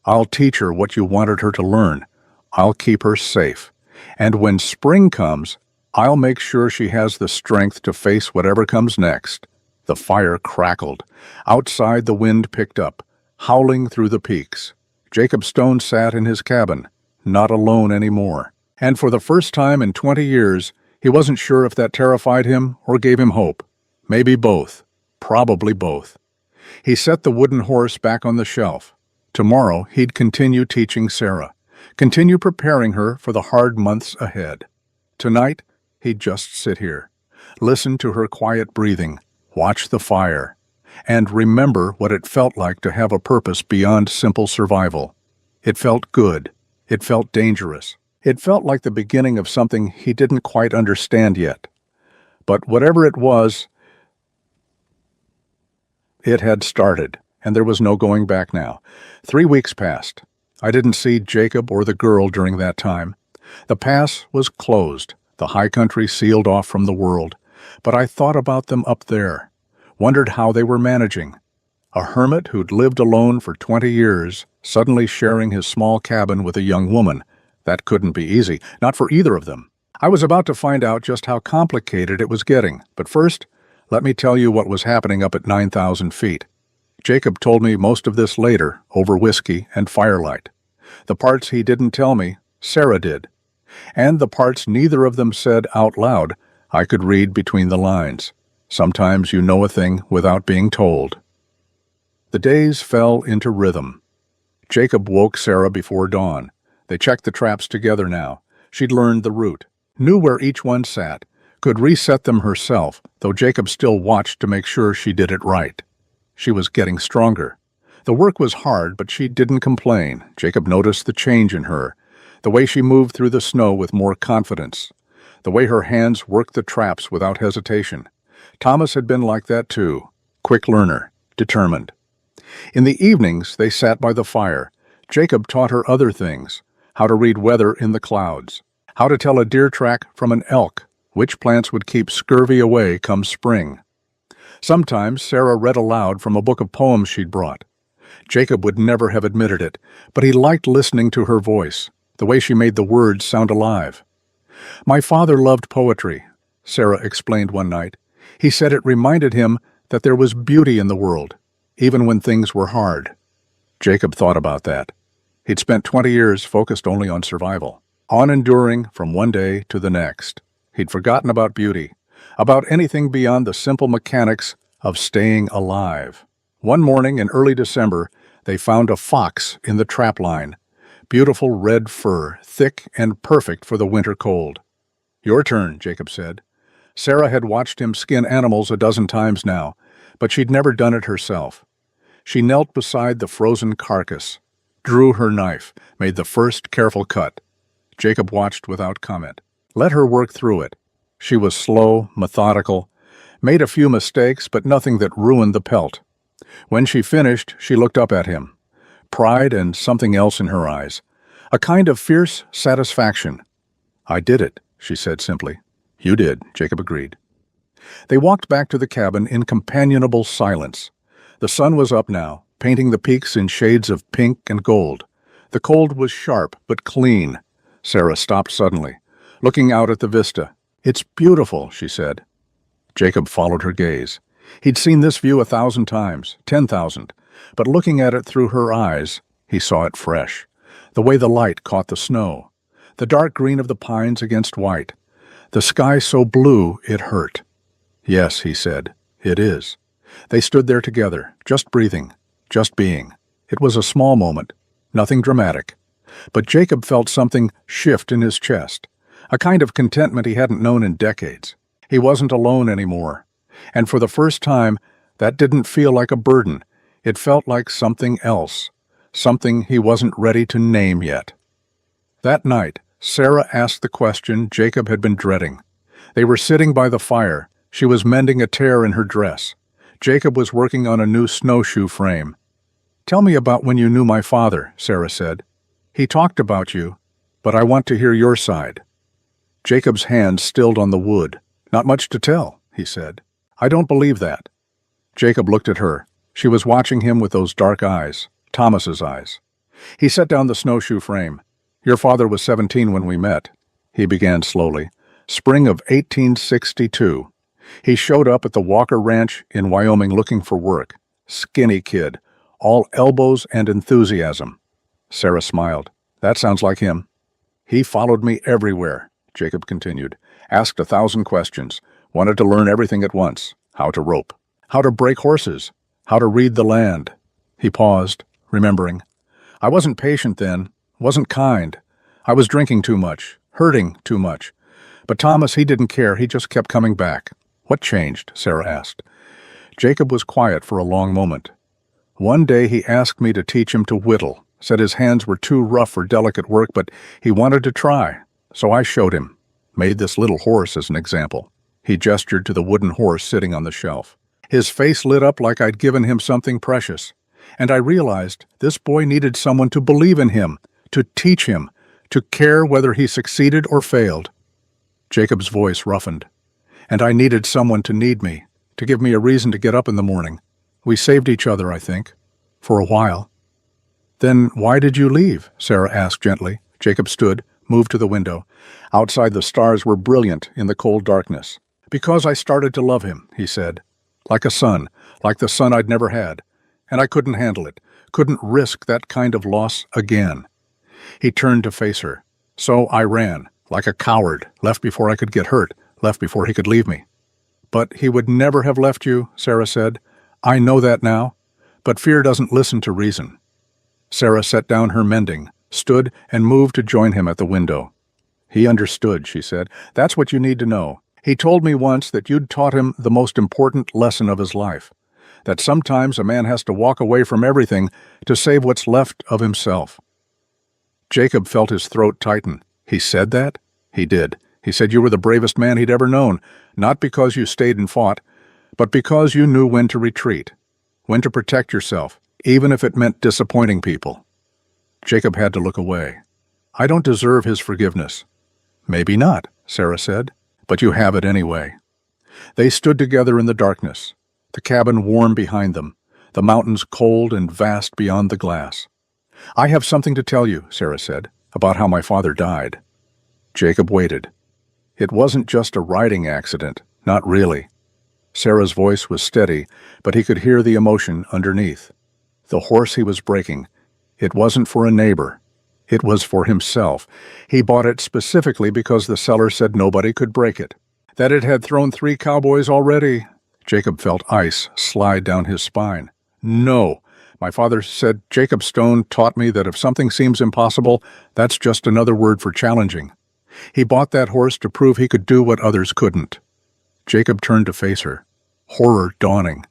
I'll teach her what you wanted her to learn. I'll keep her safe. And when spring comes, I'll make sure she has the strength to face whatever comes next." The fire crackled. Outside, the wind picked up, howling through the peaks. Jacob Stone sat in his cabin, not alone anymore. And for the first time in 20 years, he wasn't sure if that terrified him or gave him hope. Maybe both. Probably both. He set the wooden horse back on the shelf. Tomorrow, he'd continue teaching Sarah, continue preparing her for the hard months ahead. Tonight, he'd just sit here, listen to her quiet breathing, watch the fire, and remember what it felt like to have a purpose beyond simple survival. It felt good. It felt dangerous. It felt like the beginning of something he didn't quite understand yet. But whatever it was, it had started, and there was no going back now. 3 weeks passed. I didn't see Jacob or the girl during that time. The pass was closed, the high country sealed off from the world. But I thought about them up there, wondered how they were managing. A hermit who'd lived alone for 20 years, suddenly sharing his small cabin with a young woman. That couldn't be easy, not for either of them. I was about to find out just how complicated it was getting, but first, let me tell you what was happening up at 9,000 feet. Jacob told me most of this later, over whiskey and firelight. The parts he didn't tell me, Sarah did. And the parts neither of them said out loud, I could read between the lines. Sometimes you know a thing without being told. The days fell into rhythm. Jacob woke Sarah before dawn. They checked the traps together now. She'd learned the route, knew where each one sat, could reset them herself, though Jacob still watched to make sure she did it right. She was getting stronger. The work was hard, but she didn't complain. Jacob noticed the change in her, the way she moved through the snow with more confidence, the way her hands worked the traps without hesitation. Thomas had been like that too, quick learner, determined. In the evenings, they sat by the fire. Jacob taught her other things, how to read weather in the clouds, how to tell a deer track from an elk, which plants would keep scurvy away come spring. Sometimes Sarah read aloud from a book of poems she'd brought. Jacob would never have admitted it, but he liked listening to her voice, the way she made the words sound alive. My father loved poetry, Sarah explained one night. He said it reminded him that there was beauty in the world, even when things were hard. Jacob thought about that. He'd spent 20 years focused only on survival, on enduring from one day to the next. He'd forgotten about beauty, about anything beyond the simple mechanics of staying alive. One morning in early December, they found a fox in the trap line. Beautiful red fur, thick and perfect for the winter cold. Your turn, Jacob said. Sarah had watched him skin animals a dozen times now, but she'd never done it herself. She knelt beside the frozen carcass, drew her knife, made the first careful cut. Jacob watched without comment. Let her work through it. She was slow, methodical, made a few mistakes, but nothing that ruined the pelt. When she finished, she looked up at him. Pride and something else in her eyes. A kind of fierce satisfaction. I did it, she said simply. You did, Jacob agreed. They walked back to the cabin in companionable silence. The sun was up now, painting the peaks in shades of pink and gold. The cold was sharp but clean. Sarah stopped suddenly, looking out at the vista. It's beautiful, she said. Jacob followed her gaze. He'd seen this view 1,000 times, 10,000, but looking at it through her eyes, he saw it fresh. The way the light caught the snow, the dark green of the pines against white, the sky so blue it hurt. Yes, he said, it is. They stood there together, just breathing, just being. It was a small moment, nothing dramatic. But Jacob felt something shift in his chest, a kind of contentment he hadn't known in decades. He wasn't alone anymore. And for the first time, that didn't feel like a burden. It felt like something else, something he wasn't ready to name yet. That night, Sarah asked the question Jacob had been dreading. They were sitting by the fire. She was mending a tear in her dress. Jacob was working on a new snowshoe frame. Tell me about when you knew my father, Sarah said. He talked about you, but I want to hear your side. Jacob's hand stilled on the wood. Not much to tell, he said. I don't believe that. Jacob looked at her. She was watching him with those dark eyes, Thomas's eyes. He set down the snowshoe frame. Your father was 17 when we met, he began slowly. Spring of 1862. He showed up at the Walker Ranch in Wyoming looking for work. Skinny kid, all elbows and enthusiasm. Sarah smiled. That sounds like him. He followed me everywhere, Jacob continued. Asked 1,000 questions. Wanted to learn everything at once. How to rope. How to break horses. How to read the land. He paused, remembering. I wasn't patient then. Wasn't kind. I was drinking too much. Hurting too much. But Thomas, he didn't care. He just kept coming back. What changed? Sarah asked. Jacob was quiet for a long moment. One day he asked me to teach him to whittle. Said his hands were too rough for delicate work, but he wanted to try. So I showed him. Made this little horse as an example. He gestured to the wooden horse sitting on the shelf. His face lit up like I'd given him something precious, and I realized this boy needed someone to believe in him, to teach him, to care whether he succeeded or failed. Jacob's voice roughened. And I needed someone to need me, to give me a reason to get up in the morning. We saved each other, I think, for a while. Then why did you leave? Sarah asked gently. Jacob stood, moved to the window. Outside the stars were brilliant in the cold darkness. Because I started to love him, he said. Like a son, like the son I'd never had. And I couldn't handle it, couldn't risk that kind of loss again. He turned to face her. So I ran, like a coward, left before I could get hurt, left before he could leave me. But he would never have left you, Sarah said. I know that now, but fear doesn't listen to reason. Sarah set down her mending, stood, and moved to join him at the window. He understood, she said. That's what you need to know. He told me once that you'd taught him the most important lesson of his life, that sometimes a man has to walk away from everything to save what's left of himself. Jacob felt his throat tighten. He said that? He did. He said you were the bravest man he'd ever known, not because you stayed and fought, but because you knew when to retreat, when to protect yourself, even if it meant disappointing people. Jacob had to look away. I don't deserve his forgiveness. Maybe not, Sarah said, but you have it anyway. They stood together in the darkness, the cabin warm behind them, the mountains cold and vast beyond the glass. I have something to tell you, Sarah said, about how my father died. Jacob waited. It wasn't just a riding accident, not really. Sarah's voice was steady, but he could hear the emotion underneath. The horse he was breaking, it wasn't for a neighbor. It was for himself. He bought it specifically because the seller said nobody could break it. That it had thrown 3 cowboys already. Jacob felt ice slide down his spine. No. My father said Jacob Stone taught me that if something seems impossible, that's just another word for challenging. He bought that horse to prove he could do what others couldn't. Jacob turned to face her, horror dawning.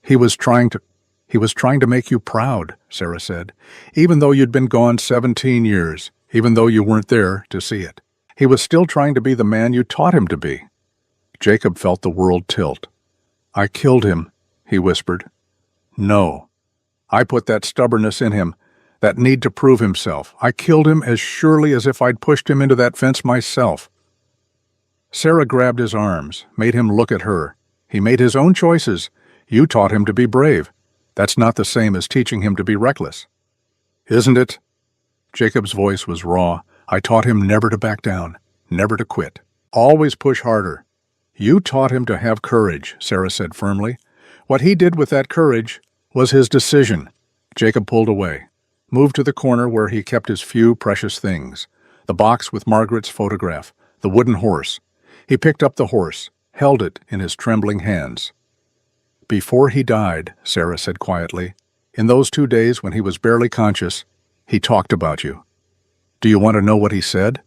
He was trying to make you proud, Sarah said, even though you'd been gone 17 years, even though you weren't there to see it. He was still trying to be the man you taught him to be. Jacob felt the world tilt. I killed him, he whispered. No. I put that stubbornness in him, that need to prove himself. I killed him as surely as if I'd pushed him into that fence myself. Sarah grabbed his arms, made him look at her. He made his own choices. You taught him to be brave. That's not the same as teaching him to be reckless. Isn't it? Jacob's voice was raw. I taught him never to back down, never to quit. Always push harder. You taught him to have courage, Sarah said firmly. What he did with that courage was his decision. Jacob pulled away, moved to the corner where he kept his few precious things. The box with Margaret's photograph, the wooden horse. He picked up the horse, held it in his trembling hands. Before he died, Sarah said quietly, in those 2 days when he was barely conscious, he talked about you. Do you want to know what he said?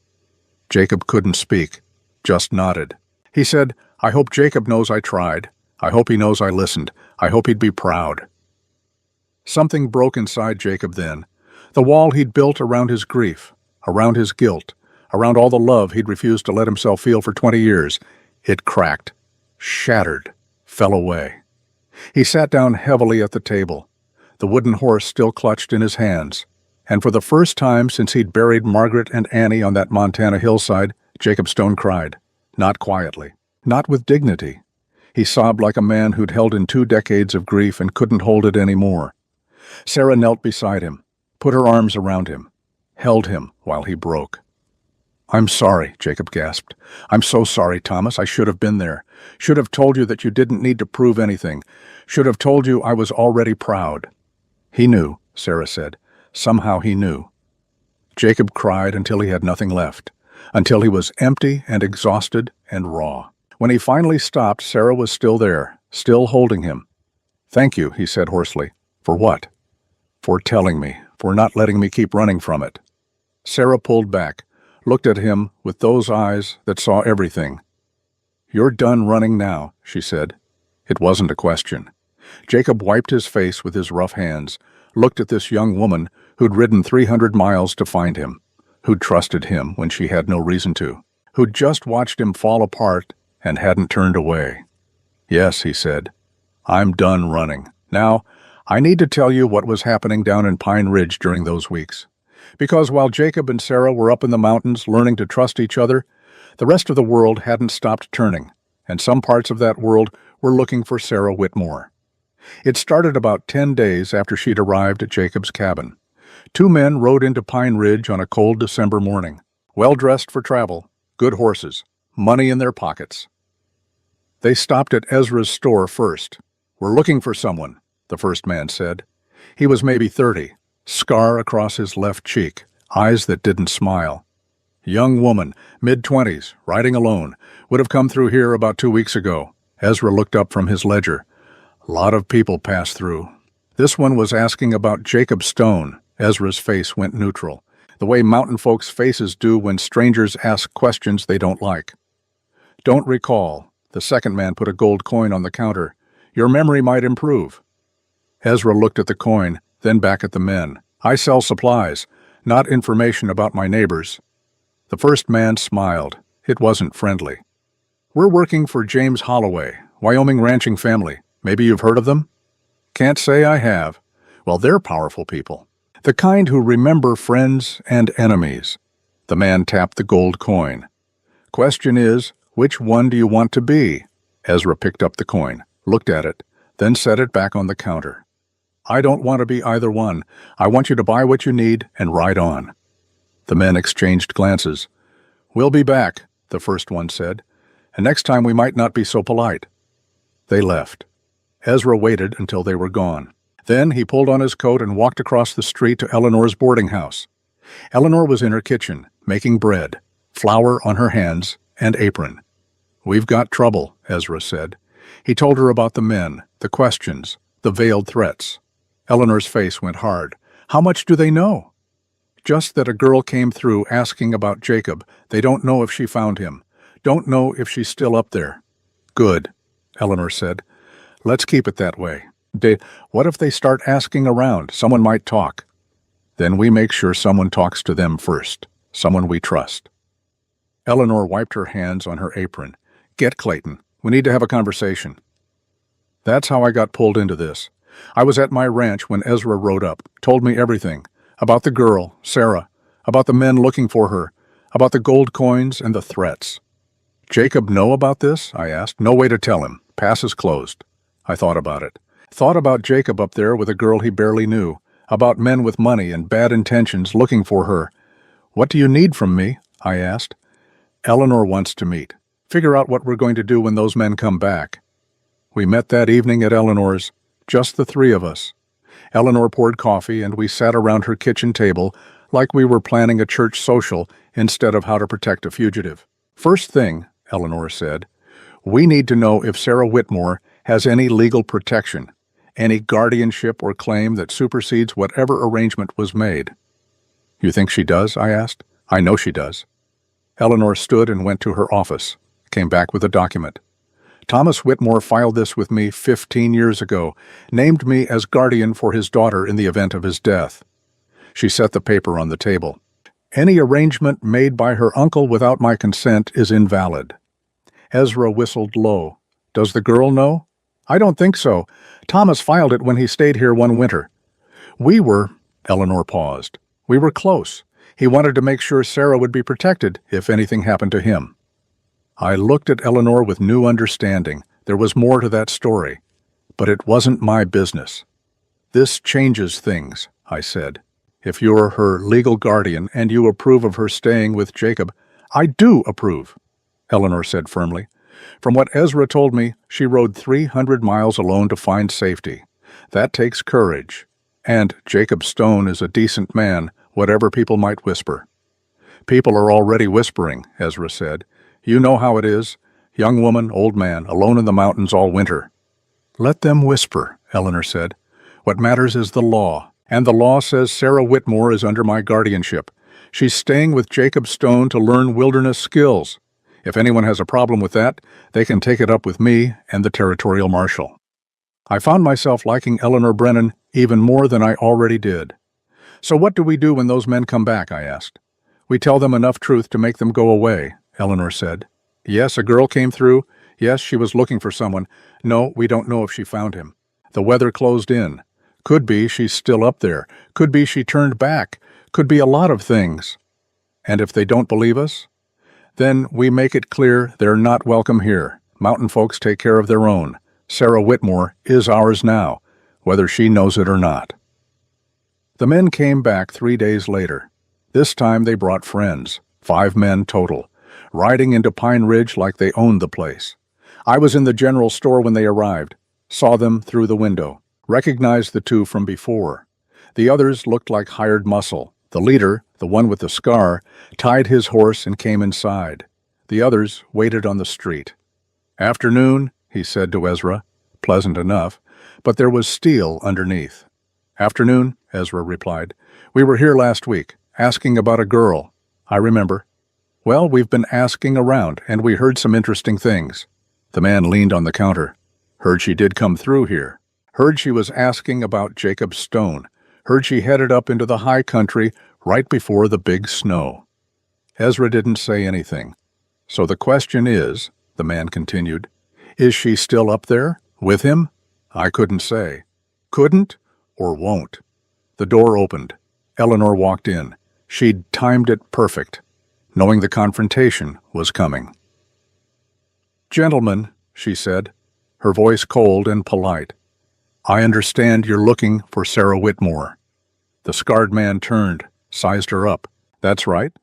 Jacob couldn't speak, just nodded. He said, I hope Jacob knows I tried. I hope he knows I listened. I hope he'd be proud. Something broke inside Jacob then. The wall he'd built around his grief, around his guilt, around all the love he'd refused to let himself feel for 20 years. It cracked, shattered, fell away. He sat down heavily at the table, the wooden horse still clutched in his hands. And for the first time since he'd buried Margaret and Annie on that Montana hillside, Jacob Stone cried. Not quietly, not with dignity. He sobbed like a man who'd held in 2 decades of grief and couldn't hold it anymore. Sarah knelt beside him, put her arms around him, held him while he broke. I'm sorry, Jacob gasped. I'm so sorry, Thomas. I should have been there. Should have told you that you didn't need to prove anything. Should have told you I was already proud. He knew, Sarah said. Somehow he knew. Jacob cried until he had nothing left, until he was empty and exhausted and raw. When he finally stopped, Sarah was still there, still holding him. Thank you, he said hoarsely. For what? For telling me, for not letting me keep running from it. Sarah pulled back, looked at him with those eyes that saw everything. You're done running now, she said. It wasn't a question. Jacob wiped his face with his rough hands, looked at this young woman who'd ridden 300 miles to find him, who'd trusted him when she had no reason to, who'd just watched him fall apart and hadn't turned away. "Yes," he said. "I'm done running. Now, I need to tell you what was happening down in Pine Ridge during those weeks. Because while Jacob and Sarah were up in the mountains learning to trust each other, the rest of the world hadn't stopped turning, and some parts of that world were looking for Sarah Whitmore. It started about 10 days after she'd arrived at Jacob's cabin. Two men rode into Pine Ridge on a cold December morning, well-dressed for travel, good horses, money in their pockets. They stopped at Ezra's store first. "We're looking for someone," the first man said. He was maybe 30, scar across his left cheek, eyes that didn't smile. "Young woman, mid-20s, riding alone, would have come through here about 2 weeks ago." Ezra looked up from his ledger. "A lot of people pass through." This one was asking about Jacob Stone. Ezra's face went neutral, the way mountain folks' faces do when strangers ask questions they don't like. "Don't recall." The second man put a gold coin on the counter. "Your memory might improve." Ezra looked at the coin, then back at the men. "I sell supplies, not information about my neighbors." The first man smiled. It wasn't friendly. "We're working for James Holloway, Wyoming ranching family. Maybe you've heard of them?" "Can't say I have." "Well, they're powerful people. The kind who remember friends and enemies." The man tapped the gold coin. "Question is, which one do you want to be?" Ezra picked up the coin, looked at it, then set it back on the counter. "I don't want to be either one. I want you to buy what you need and ride on." The men exchanged glances. "We'll be back," the first one said, "and next time we might not be so polite." They left. Ezra waited until they were gone. Then he pulled on his coat and walked across the street to Eleanor's boarding house. Eleanor was in her kitchen, making bread, flour on her hands, and apron. "We've got trouble," Ezra said. He told her about the men, the questions, the veiled threats. Eleanor's face went hard. "How much do they know?" "Just that a girl came through asking about Jacob. They don't know if she found him. Don't know if she's still up there." "Good," Eleanor said. "Let's keep it that way. What if they start asking around? Someone might talk." "Then we make sure someone talks to them first, someone we trust." Eleanor wiped her hands on her apron. "Get Clayton. We need to have a conversation." "That's how I got pulled into this. I was at my ranch when Ezra rode up, told me everything. About the girl, Sarah, about the men looking for her, about the gold coins and the threats." "Jacob know about this?" I asked. "No way to tell him. Pass is closed." I thought about it. Thought about Jacob up there with a girl he barely knew, about men with money and bad intentions looking for her. "What do you need from me?" I asked. "Eleanor wants to meet. Figure out what we're going to do when those men come back." We met that evening at Eleanor's, just the three of us. Eleanor poured coffee and we sat around her kitchen table like we were planning a church social instead of how to protect a fugitive. "First thing," Eleanor said, "we need to know if Sarah Whitmore has any legal protection, any guardianship or claim that supersedes whatever arrangement was made." "You think she does?" I asked. "I know she does." Eleanor stood and went to her office, came back with a document. "Thomas Whitmore filed this with me 15 years ago, named me as guardian for his daughter in the event of his death." She set the paper on the table. "Any arrangement made by her uncle without my consent is invalid." Ezra whistled low. "Does the girl know?" "I don't think so. Thomas filed it when he stayed here one winter." Eleanor paused. "We were close. He wanted to make sure Sarah would be protected if anything happened to him." I looked at Eleanor with new understanding. There was more to that story. But it wasn't my business. "This changes things," I said. "If you're her legal guardian and you approve of her staying with Jacob—" "I do approve," Eleanor said firmly. "From what Ezra told me, she rode 300 miles alone to find safety. That takes courage. And Jacob Stone is a decent man, whatever people might whisper." "People are already whispering," Ezra said. "You know how it is. Young woman, old man, alone in the mountains all winter." "Let them whisper," Eleanor said. "What matters is the law. And the law says Sarah Whitmore is under my guardianship. She's staying with Jacob Stone to learn wilderness skills. If anyone has a problem with that, they can take it up with me and the territorial marshal." I found myself liking Eleanor Brennan even more than I already did. "So what do we do when those men come back?" I asked. "We tell them enough truth to make them go away," Eleanor said. "Yes, a girl came through. Yes, she was looking for someone. No, we don't know if she found him. The weather closed in. Could be she's still up there. Could be she turned back. Could be a lot of things. And if they don't believe us, then we make it clear they're not welcome here. Mountain folks take care of their own. Sarah Whitmore is ours now, whether she knows it or not. The men came back 3 days later. This time they brought friends, 5 men total, riding into Pine Ridge like they owned the place. I was in the general store when they arrived, saw them through the window, recognized the 2 from before. The others looked like hired muscle. The leader, the one with the scar, tied his horse and came inside. The others waited on the street. "Afternoon," he said to Ezra. Pleasant enough, but there was steel underneath. "Afternoon," Ezra replied. "We were here last week, asking about a girl. I remember." "Well, we've been asking around, and we heard some interesting things." The man leaned on the counter. "Heard she did come through here. Heard she was asking about Jacob Stone. Heard she headed up into the high country right before the big snow." Ezra didn't say anything. "So the question is," the man continued, "is she still up there, with him?" I couldn't say. Couldn't or won't. The door opened. Eleanor walked in. She'd timed it perfect, knowing the confrontation was coming. "Gentlemen," she said, her voice cold and polite, "I understand you're looking for Sarah Whitmore." The scarred man turned, sized her up. "That's right.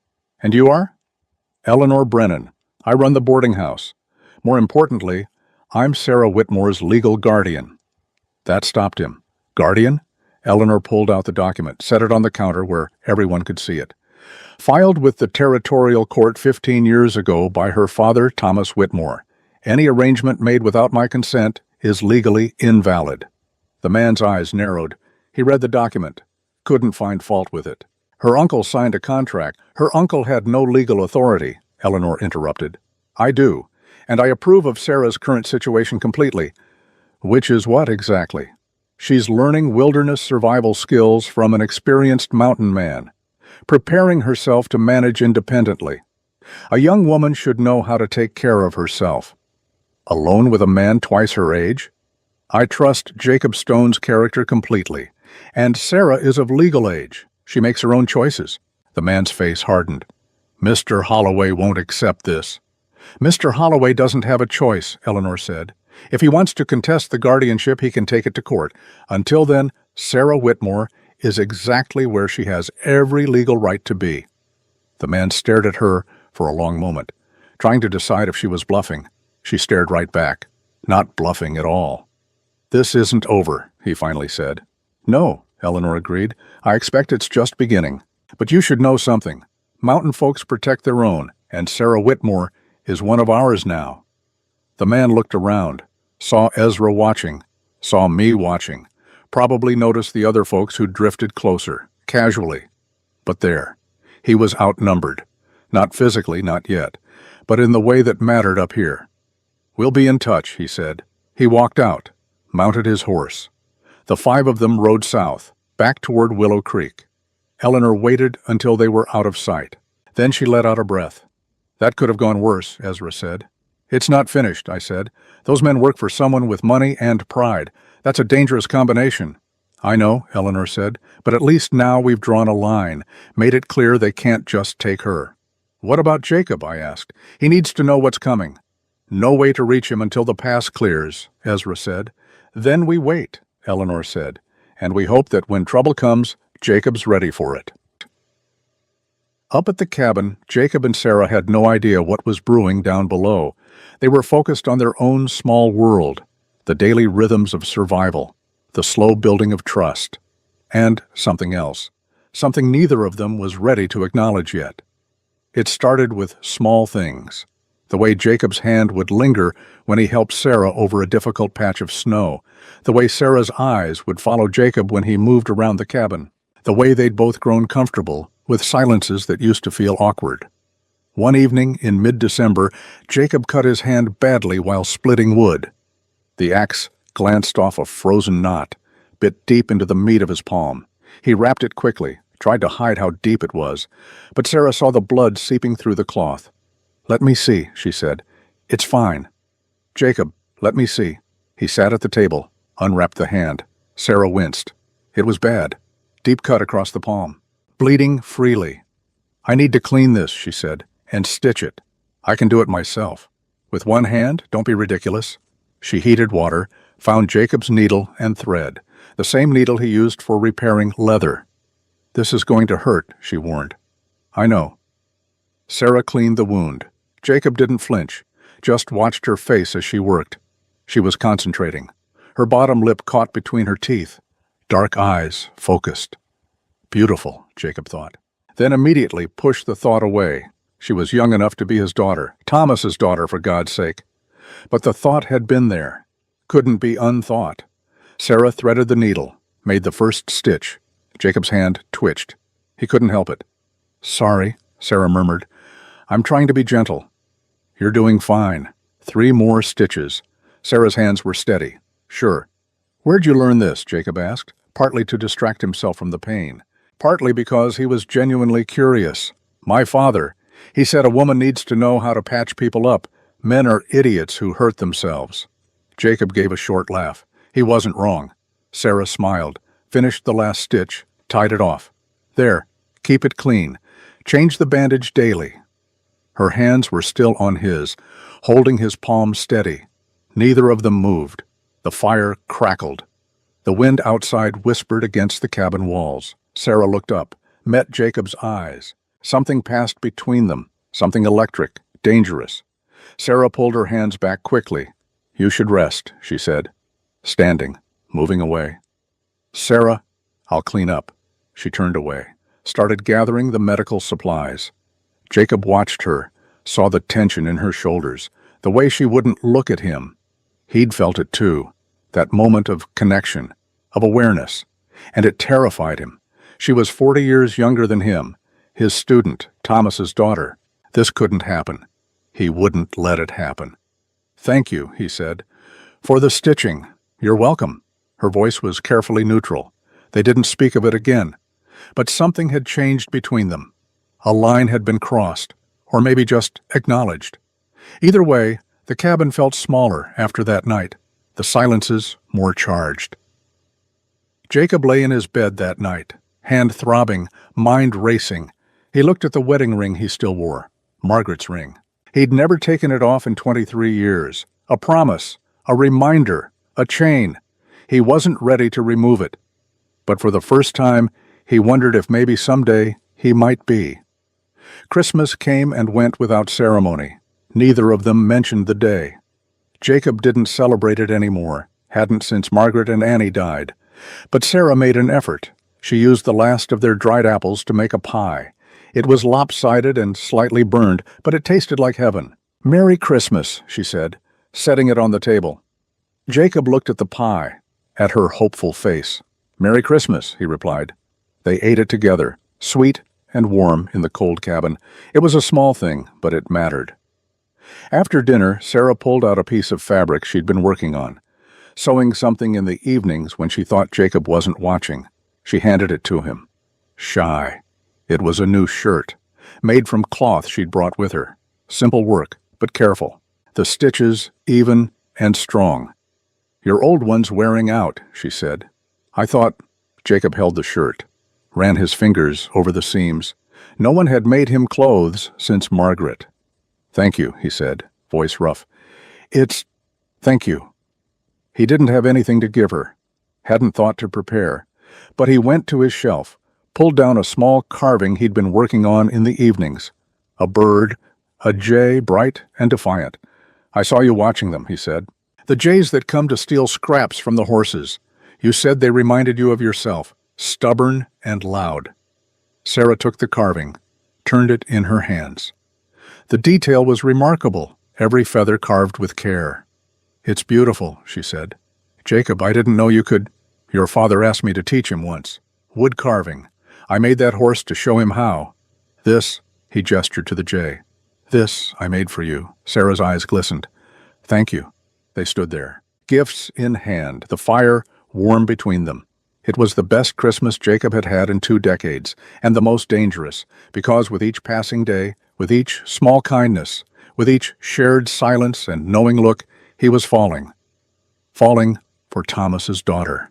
And you are?" "Eleanor Brennan. I run the boarding house. More importantly, I'm Sarah Whitmore's legal guardian." That stopped him. "Guardian?" Eleanor pulled out the document, set it on the counter where everyone could see it. "Filed with the Territorial Court 15 years ago by her father, Thomas Whitmore. Any arrangement made without my consent is legally invalid." The man's eyes narrowed. He read the document. Couldn't find fault with it. "Her uncle signed a contract. Her uncle had no legal authority," Eleanor interrupted. "I do, and I approve of Sarah's current situation completely." "Which is what exactly?" "She's learning wilderness survival skills from an experienced mountain man, preparing herself to manage independently. A young woman should know how to take care of herself." "Alone with a man twice her age?" "I trust Jacob Stone's character completely, and Sarah is of legal age. She makes her own choices." The man's face hardened. "Mr. Holloway won't accept this." "Mr. Holloway doesn't have a choice," Eleanor said. "If he wants to contest the guardianship, he can take it to court. Until then, Sarah Whitmore is exactly where she has every legal right to be." The man stared at her for a long moment, trying to decide if she was bluffing. She stared right back, not bluffing at all. "This isn't over," he finally said. "No," Eleanor agreed. "I expect it's just beginning. But you should know something. Mountain folks protect their own, and Sarah Whitmore is one of ours now." The man looked around, saw Ezra watching, saw me watching, probably noticed the other folks who drifted closer, casually. But there, he was outnumbered. Not physically, not yet, but in the way that mattered up here. "We'll be in touch," he said. He walked out, mounted his horse. The 5 of them rode south, back toward Willow Creek. Eleanor waited until they were out of sight. Then she let out a breath. "That could have gone worse," Ezra said. "It's not finished," I said. "Those men work for someone with money and pride. That's a dangerous combination." "I know," Eleanor said, "but at least now we've drawn a line, made it clear they can't just take her." "What about Jacob?" I asked. "He needs to know what's coming." "No way to reach him until the pass clears," Ezra said. "Then we wait," Eleanor said, "and we hope that when trouble comes, Jacob's ready for it." Up at the cabin, Jacob and Sarah had no idea what was brewing down below. They were focused on their own small world, the daily rhythms of survival, the slow building of trust, and something else, something neither of them was ready to acknowledge yet. It started with small things. The way Jacob's hand would linger when he helped Sarah over a difficult patch of snow, the way Sarah's eyes would follow Jacob when he moved around the cabin, the way they'd both grown comfortable with silences that used to feel awkward. One evening in mid-December, Jacob cut his hand badly while splitting wood. The axe glanced off a frozen knot, bit deep into the meat of his palm. He wrapped it quickly, tried to hide how deep it was, but Sarah saw the blood seeping through the cloth. "Let me see," she said. "It's fine." Jacob, let me see. He sat at the table, unwrapped the hand. Sarah winced. It was bad. Deep cut across the palm. Bleeding freely. I need to clean this, she said, and stitch it. I can do it myself. With one hand, don't be ridiculous. She heated water, found Jacob's needle and thread, the same needle he used for repairing leather. This is going to hurt, she warned. I know. Sarah cleaned the wound. Jacob didn't flinch, just watched her face as she worked. She was concentrating. Her bottom lip caught between her teeth. Dark eyes, focused. Beautiful, Jacob thought. Then immediately pushed the thought away. She was young enough to be his daughter, Thomas's daughter, for God's sake. But the thought had been there. Couldn't be unthought. Sarah threaded the needle, made the first stitch. Jacob's hand twitched. He couldn't help it. Sorry, Sarah murmured. I'm trying to be gentle. You're doing fine. 3 more stitches. Sarah's hands were steady. Sure. Where'd you learn this? Jacob asked, partly to distract himself from the pain, partly because he was genuinely curious. My father. He said a woman needs to know how to patch people up. Men are idiots who hurt themselves. Jacob gave a short laugh. He wasn't wrong. Sarah smiled, finished the last stitch, tied it off. There, keep it clean. Change the bandage daily. Her hands were still on his, holding his palm steady. Neither of them moved. The fire crackled. The wind outside whispered against the cabin walls. Sarah looked up, met Jacob's eyes. Something passed between them, something electric, dangerous. Sarah pulled her hands back quickly. You should rest, she said, standing, moving away. Sarah, I'll clean up. She turned away, started gathering the medical supplies. Jacob watched her, saw the tension in her shoulders, the way she wouldn't look at him. He'd felt it too, that moment of connection, of awareness, and it terrified him. She was 40 years younger than him, his student, Thomas's daughter. This couldn't happen. He wouldn't let it happen. Thank you, he said. For the stitching. You're welcome. Her voice was carefully neutral. They didn't speak of it again. But something had changed between them. A line had been crossed, or maybe just acknowledged. Either way, the cabin felt smaller after that night, the silences more charged. Jacob lay in his bed that night, hand throbbing, mind racing. He looked at the wedding ring he still wore, Margaret's ring. He'd never taken it off in 23 years. A promise, a reminder, a chain. He wasn't ready to remove it. But for the first time, he wondered if maybe someday he might be. Christmas came and went without ceremony. Neither of them mentioned the day. Jacob didn't celebrate it anymore, hadn't since Margaret and Annie died. But Sarah made an effort. She used the last of their dried apples to make a pie. It was lopsided and slightly burned, but it tasted like heaven. Merry Christmas, she said, setting it on the table. Jacob looked at the pie, at her hopeful face. Merry Christmas, he replied. They ate it together, sweet and warm in the cold cabin. It was a small thing, but it mattered. After dinner, Sarah pulled out a piece of fabric she'd been working on, sewing something in the evenings when she thought Jacob wasn't watching. She handed it to him. Shy. It was a new shirt, made from cloth she'd brought with her. Simple work, but careful. The stitches even and strong. Your old one's wearing out, she said. I thought. Jacob held the shirt, ran his fingers over the seams. No one had made him clothes since Margaret. Thank you, he said, voice rough. Thank you. He didn't have anything to give her, hadn't thought to prepare, but he went to his shelf, pulled down a small carving he'd been working on in the evenings. A bird, a jay, bright and defiant. I saw you watching them, he said. The jays that come to steal scraps from the horses. You said they reminded you of yourself, stubborn and loud. Sarah took the carving, turned it in her hands. The detail was remarkable, every feather carved with care. It's beautiful, she said. Jacob, I didn't know you could. Your father asked me to teach him once. Wood carving. I made that horse to show him how. This, he gestured to the jay. This I made for you. Sarah's eyes glistened. Thank you. They stood there, gifts in hand, the fire warm between them. It was the best Christmas Jacob had had in 2 decades, and the most dangerous, because with each passing day, with each small kindness, with each shared silence and knowing look, He was falling. Falling for Thomas's daughter.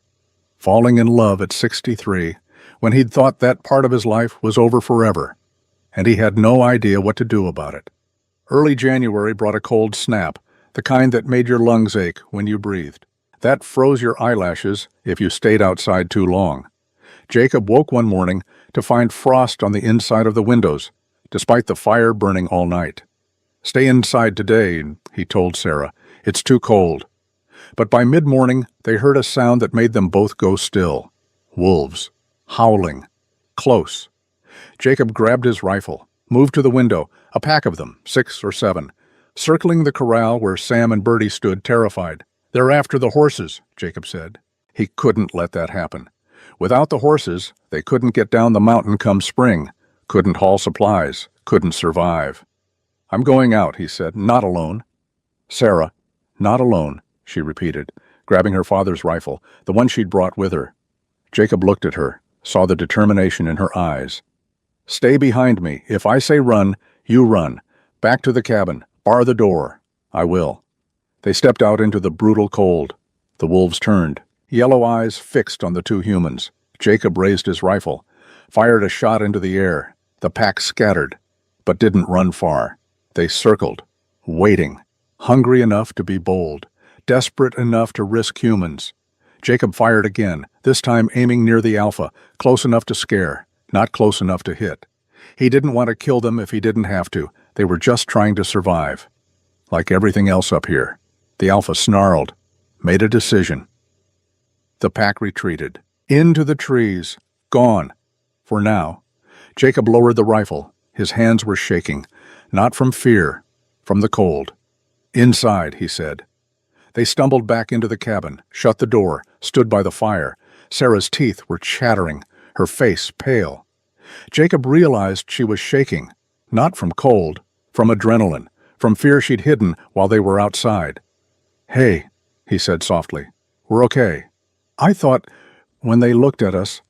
Falling in love at 63, when he'd thought that part of his life was over forever, and he had no idea what to do about it. Early January brought a cold snap, the kind that made your lungs ache when you breathed. That froze your eyelashes if you stayed outside too long. Jacob woke one morning to find frost on the inside of the windows, despite the fire burning all night. "Stay inside today," he told Sarah. "It's too cold." But by mid-morning, they heard a sound that made them both go still. Wolves. Howling. Close. Jacob grabbed his rifle, moved to the window, a pack of them, 6 or 7, circling the corral where Sam and Bertie stood terrified. "They're after the horses," Jacob said. He couldn't let that happen. Without the horses, they couldn't get down the mountain come spring, couldn't haul supplies, couldn't survive. "I'm going out," he said, "not alone." "Sarah, not alone," she repeated, grabbing her father's rifle, the one she'd brought with her. Jacob looked at her, saw the determination in her eyes. "Stay behind me. If I say run, you run. Back to the cabin. Bar the door." "I will." They stepped out into the brutal cold. The wolves turned, yellow eyes fixed on the two humans. Jacob raised his rifle, fired a shot into the air. The pack scattered, but didn't run far. They circled, waiting, hungry enough to be bold, desperate enough to risk humans. Jacob fired again, this time aiming near the alpha, close enough to scare, not close enough to hit. He didn't want to kill them if he didn't have to. They were just trying to survive. Like everything else up here, the alpha snarled, made a decision. The pack retreated, into the trees, gone. For now. Jacob lowered the rifle. His hands were shaking, not from fear, from the cold. "Inside," he said. They stumbled back into the cabin, shut the door, stood by the fire. Sarah's teeth were chattering, her face pale. Jacob realized she was shaking, not from cold, from adrenaline, from fear she'd hidden while they were outside. "Hey," he said softly, "we're okay. I thought, when they looked at us,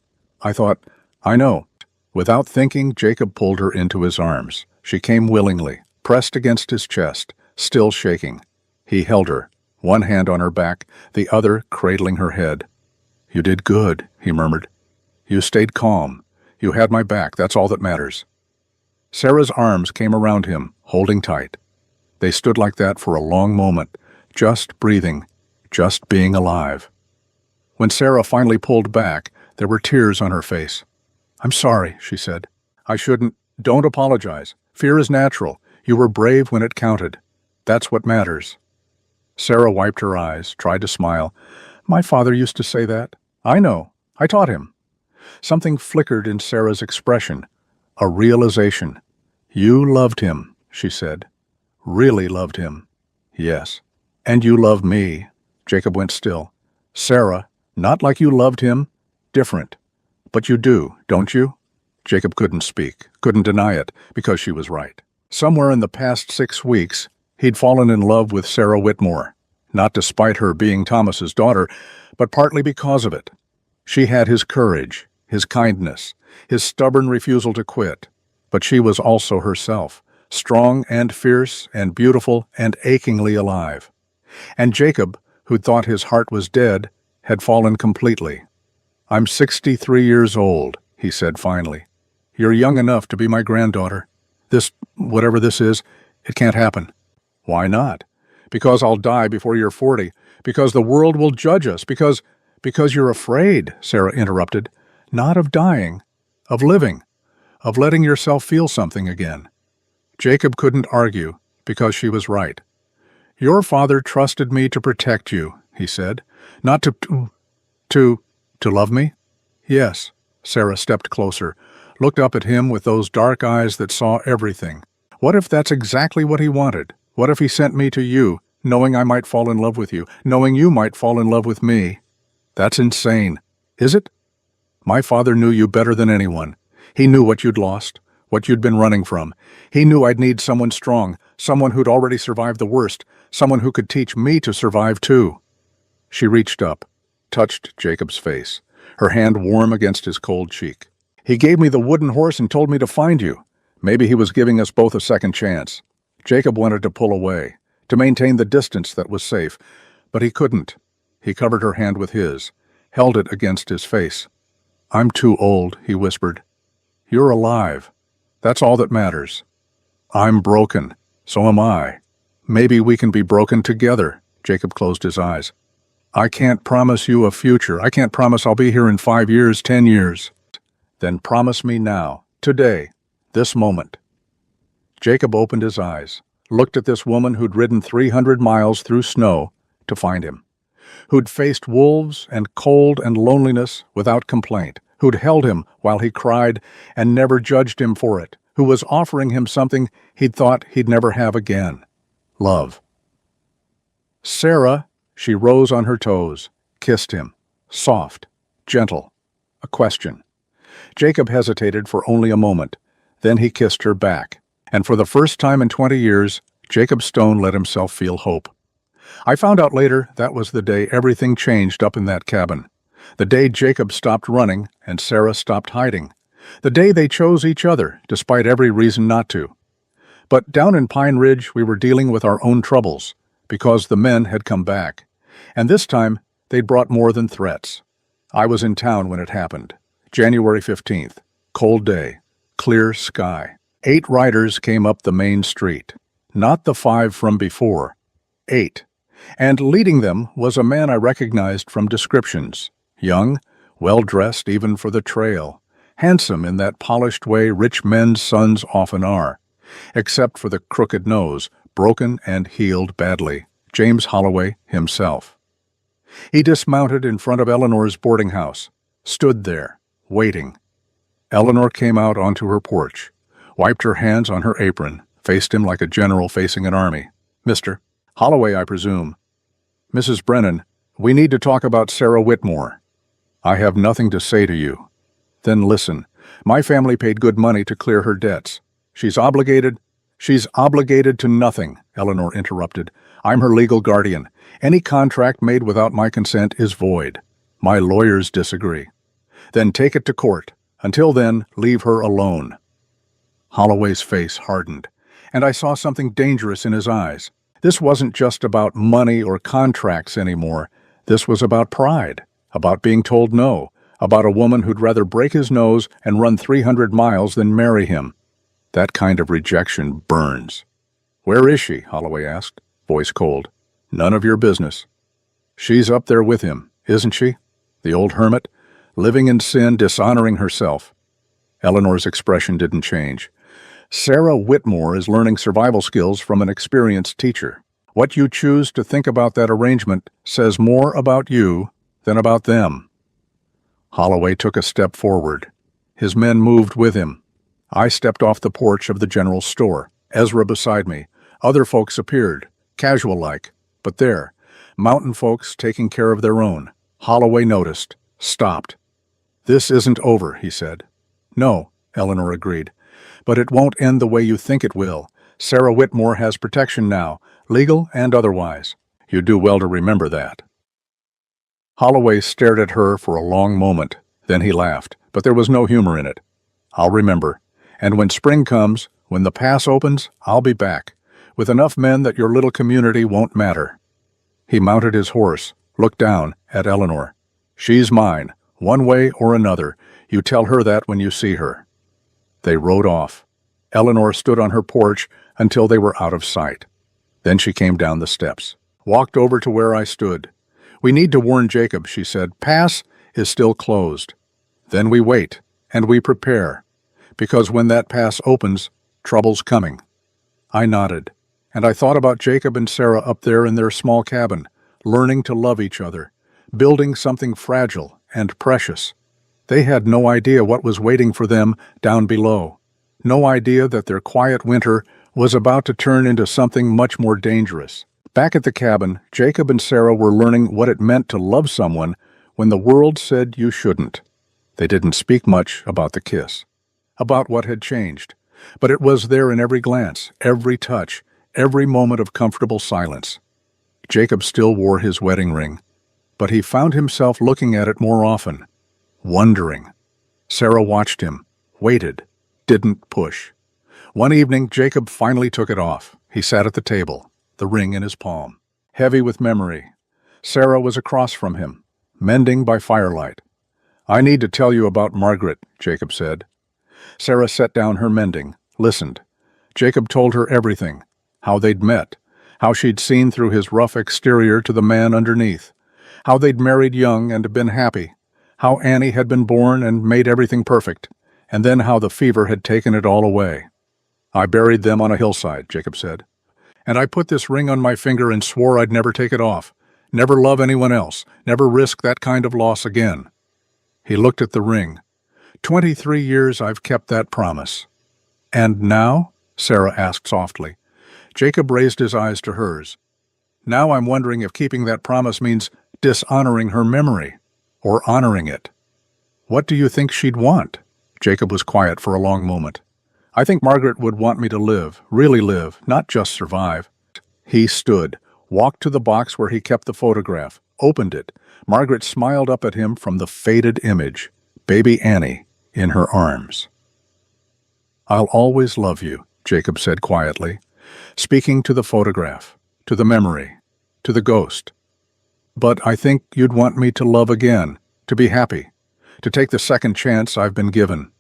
I thought, I know." Without thinking, Jacob pulled her into his arms. She came willingly, pressed against his chest, still shaking. He held her, one hand on her back, the other cradling her head. "You did good," he murmured. "You stayed calm. You had my back, that's all that matters." Sarah's arms came around him, holding tight. They stood like that for a long moment, just breathing, just being alive. When Sarah finally pulled back, there were tears on her face. "I'm sorry," she said. "I shouldn't. Don't apologize. Fear is natural. You were brave when it counted. That's what matters." Sarah wiped her eyes, tried to smile. "My father used to say that. I know. I taught him." Something flickered in Sarah's expression, a realization. "You loved him," she said. "Really loved him." "Yes. And you love me." Jacob went still. "Sarah, not like you loved him. Different. But you do, don't you?" Jacob couldn't speak, couldn't deny it, because she was right. Somewhere in the past 6 weeks, he'd fallen in love with Sarah Whitmore, not despite her being Thomas's daughter, but partly because of it. She had his courage, his kindness, his stubborn refusal to quit, but she was also herself, strong and fierce and beautiful and achingly alive. And Jacob, who'd thought his heart was dead, had fallen completely. "I'm 63 years old," he said finally. "You're young enough to be my granddaughter. Whatever this is, it can't happen." "Why not?" "Because I'll die before you're 40, because the world will judge us, because you're afraid," Sarah interrupted. "Not of dying, of living, of letting yourself feel something again." Jacob couldn't argue, because she was right. "Your father trusted me to protect you," he said. "Not to love me?" "Yes." Sarah stepped closer, looked up at him with those dark eyes that saw everything. "What if that's exactly what he wanted? What if he sent me to you, knowing I might fall in love with you, knowing you might fall in love with me?" "That's insane." "Is it?" "My father knew you better than anyone. He knew what you'd lost, what you'd been running from. He knew I'd need someone strong, someone who'd already survived the worst, someone who could teach me to survive too." She reached up, touched Jacob's face, her hand warm against his cold cheek. "He gave me the wooden horse and told me to find you. Maybe he was giving us both a second chance." Jacob wanted to pull away, to maintain the distance that was safe, but he couldn't. He covered her hand with his, held it against his face. "I'm too old," he whispered. "You're alive. That's all that matters. I'm broken. So am I. Maybe we can be broken together." Jacob closed his eyes. "I can't promise you a future. I can't promise I'll be here in 5 years, 10 years. Then promise me now, today, this moment." Jacob opened his eyes, looked at this woman who'd ridden 300 miles through snow to find him, who'd faced wolves and cold and loneliness without complaint, who'd held him while he cried and never judged him for it, who was offering him something he'd thought he'd never have again: love. "Sarah," she rose on her toes, kissed him, soft, gentle, a question. Jacob hesitated for only a moment. Then he kissed her back, and for the first time in 20 years, Jacob Stone let himself feel hope. I found out later that was the day everything changed up in that cabin. The day Jacob stopped running and Sarah stopped hiding. The day they chose each other, despite every reason not to. But down in Pine Ridge, we were dealing with our own troubles, because the men had come back. And this time, they'd brought more than threats. I was in town when it happened. January 15th, cold day, clear sky. 8 riders came up the main street. Not the 5 from before. 8. And leading them was a man I recognized from descriptions. Young, well-dressed even for the trail. Handsome in that polished way rich men's sons often are. Except for the crooked nose, broken and healed badly. James Holloway himself. He dismounted in front of Eleanor's boarding house. Stood there, waiting. Eleanor came out onto her porch, wiped her hands on her apron, faced him like a general facing an army. "Mr. Holloway, I presume." "Mrs. Brennan, we need to talk about Sarah Whitmore." "I have nothing to say to you." "Then listen. My family paid good money to clear her debts. She's obligated to nothing," Eleanor interrupted. "I'm her legal guardian. Any contract made without my consent is void. My lawyers disagree." "Then take it to court. Until then, leave her alone." Holloway's face hardened, and I saw something dangerous in his eyes. This wasn't just about money or contracts anymore. This was about pride, about being told no, about a woman who'd rather break his nose and run 300 miles than marry him. That kind of rejection burns. "Where is she?" Holloway asked, voice cold. "None of your business." "She's up there with him, isn't she? The old hermit, living in sin, dishonoring herself." Eleanor's expression didn't change. "Sarah Whitmore is learning survival skills from an experienced teacher. What you choose to think about that arrangement says more about you than about them." Holloway took a step forward. His men moved with him. I stepped off the porch of the general store, Ezra beside me. Other folks appeared, casual-like, but there, mountain folks taking care of their own. Holloway noticed, stopped. "This isn't over," he said. "No," Eleanor agreed. "But it won't end the way you think it will. Sarah Whitmore has protection now, legal and otherwise. You do well to remember that." Holloway stared at her for a long moment. Then he laughed, but there was no humor in it. "I'll remember. And when spring comes, when the pass opens, I'll be back, with enough men that your little community won't matter." He mounted his horse, looked down at Eleanor. "She's mine, one way or another. You tell her that when you see her." They rode off. Eleanor stood on her porch until they were out of sight. Then she came down the steps, walked over to where I stood. "We need to warn Jacob," she said. "Pass is still closed." Then we wait, and we prepare, because when that pass opens, trouble's coming. I nodded, and I thought about Jacob and Sarah up there in their small cabin, learning to love each other, building something fragile and precious. They had no idea what was waiting for them down below, no idea that their quiet winter was about to turn into something much more dangerous. Back at the cabin, Jacob and Sarah were learning what it meant to love someone when the world said you shouldn't. They didn't speak much about the kiss, about what had changed, but it was there in every glance, every touch, every moment of comfortable silence. Jacob still wore his wedding ring, but he found himself looking at it more often, wondering. Sarah watched him, waited, didn't push. One evening, Jacob finally took it off. He sat at the table, the ring in his palm. Heavy with memory, Sarah was across from him, mending by firelight. "I need to tell you about Margaret," Jacob said. Sarah set down her mending, listened. Jacob told her everything, how they'd met, how she'd seen through his rough exterior to the man underneath, how they'd married young and been happy, how Annie had been born and made everything perfect, and then how the fever had taken it all away. "I buried them on a hillside," Jacob said. "And I put this ring on my finger and swore I'd never take it off, never love anyone else, never risk that kind of loss again." He looked at the ring. 23 years I've kept that promise." "And now?" Sarah asked softly. Jacob raised his eyes to hers. "Now I'm wondering if keeping that promise means dishonoring her memory, or honoring it." "What do you think she'd want?" Jacob was quiet for a long moment. "I think Margaret would want me to live, really live, not just survive." He stood, walked to the box where he kept the photograph, opened it. Margaret smiled up at him from the faded image, baby Annie in her arms. "I'll always love you," Jacob said quietly, speaking to the photograph, to the memory, to the ghost. "But I think you'd want me to love again, to be happy, to take the second chance I've been given."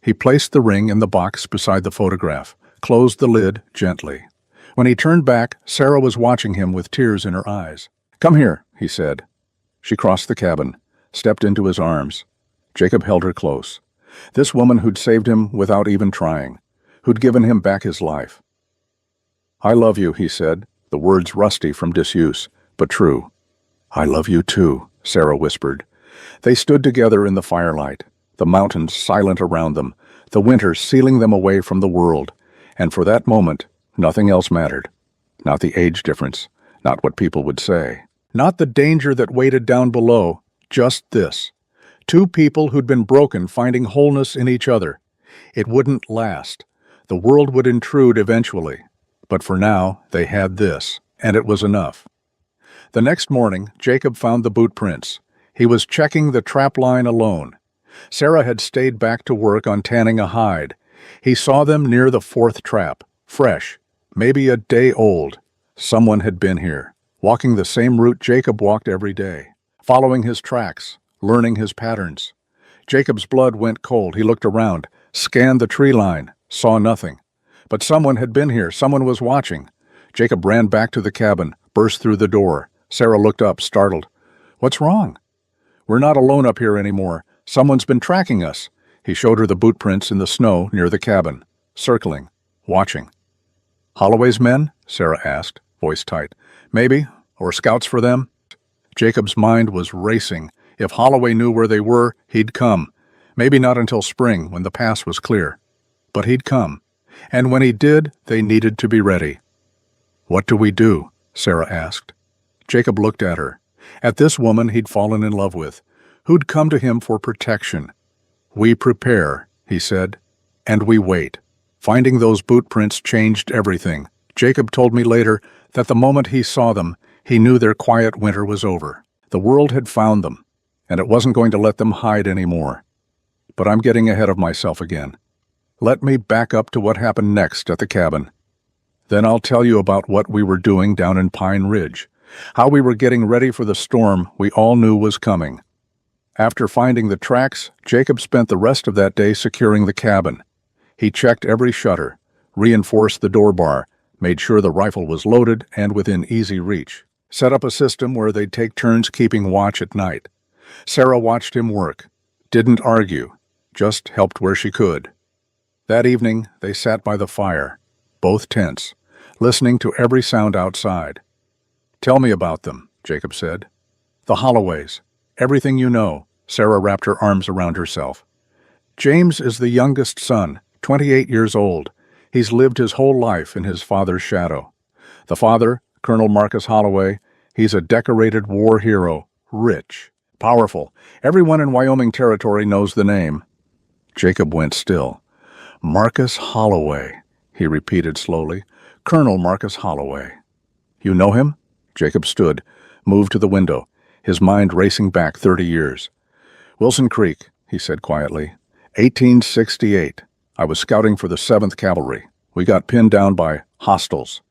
He placed the ring in the box beside the photograph, closed the lid gently. When he turned back, Sarah was watching him with tears in her eyes. "Come here," he said. She crossed the cabin, stepped into his arms. Jacob held her close. This woman who'd saved him without even trying, who'd given him back his life. "I love you," he said, the words rusty from disuse, but true. "I love you too," Sarah whispered. They stood together in the firelight, the mountains silent around them, the winter sealing them away from the world, and for that moment, nothing else mattered. Not the age difference, not what people would say, not the danger that waited down below, just this. Two people who'd been broken finding wholeness in each other. It wouldn't last. The world would intrude eventually. But for now, they had this, and it was enough. The next morning, Jacob found the boot prints. He was checking the trap line alone. Sarah had stayed back to work on tanning a hide. He saw them near the fourth trap, fresh, maybe a day old. Someone had been here, walking the same route Jacob walked every day, following his tracks, learning his patterns. Jacob's blood went cold. He looked around, scanned the tree line, saw nothing. But someone had been here. Someone was watching. Jacob ran back to the cabin, burst through the door. Sarah looked up, startled. "What's wrong?" "We're not alone up here anymore. Someone's been tracking us." He showed her the boot prints in the snow near the cabin, circling, watching. "Holloway's men?" Sarah asked, voice tight. "Maybe, or scouts for them?" Jacob's mind was racing. If Holloway knew where they were, he'd come. Maybe not until spring, when the pass was clear. But he'd come. And when he did, they needed to be ready. "What do we do?" Sarah asked. Jacob looked at her, at this woman he'd fallen in love with, who'd come to him for protection. "We prepare," he said, "and we wait." Finding those boot prints changed everything. Jacob told me later that the moment he saw them, he knew their quiet winter was over. The world had found them, and it wasn't going to let them hide anymore. But I'm getting ahead of myself again. Let me back up to what happened next at the cabin. Then I'll tell you about what we were doing down in Pine Ridge, how we were getting ready for the storm we all knew was coming. After finding the tracks, Jacob spent the rest of that day securing the cabin. He checked every shutter, reinforced the door bar, made sure the rifle was loaded and within easy reach, set up a system where they'd take turns keeping watch at night. Sarah watched him work, didn't argue, just helped where she could. That evening, they sat by the fire, both tense, listening to every sound outside. "Tell me about them," Jacob said. "The Holloways. Everything you know." Sarah wrapped her arms around herself. "James is the youngest son, 28 years old. He's lived his whole life in his father's shadow. The father, Colonel Marcus Holloway, he's a decorated war hero, rich, powerful. Everyone in Wyoming Territory knows the name." Jacob went still. "Marcus Holloway," he repeated slowly. "Colonel Marcus Holloway." "You know him?" Jacob stood, moved to the window, his mind racing back 30 years. "Wilson Creek," he said quietly. 1868. I was scouting for the 7th Cavalry. We got pinned down by hostiles.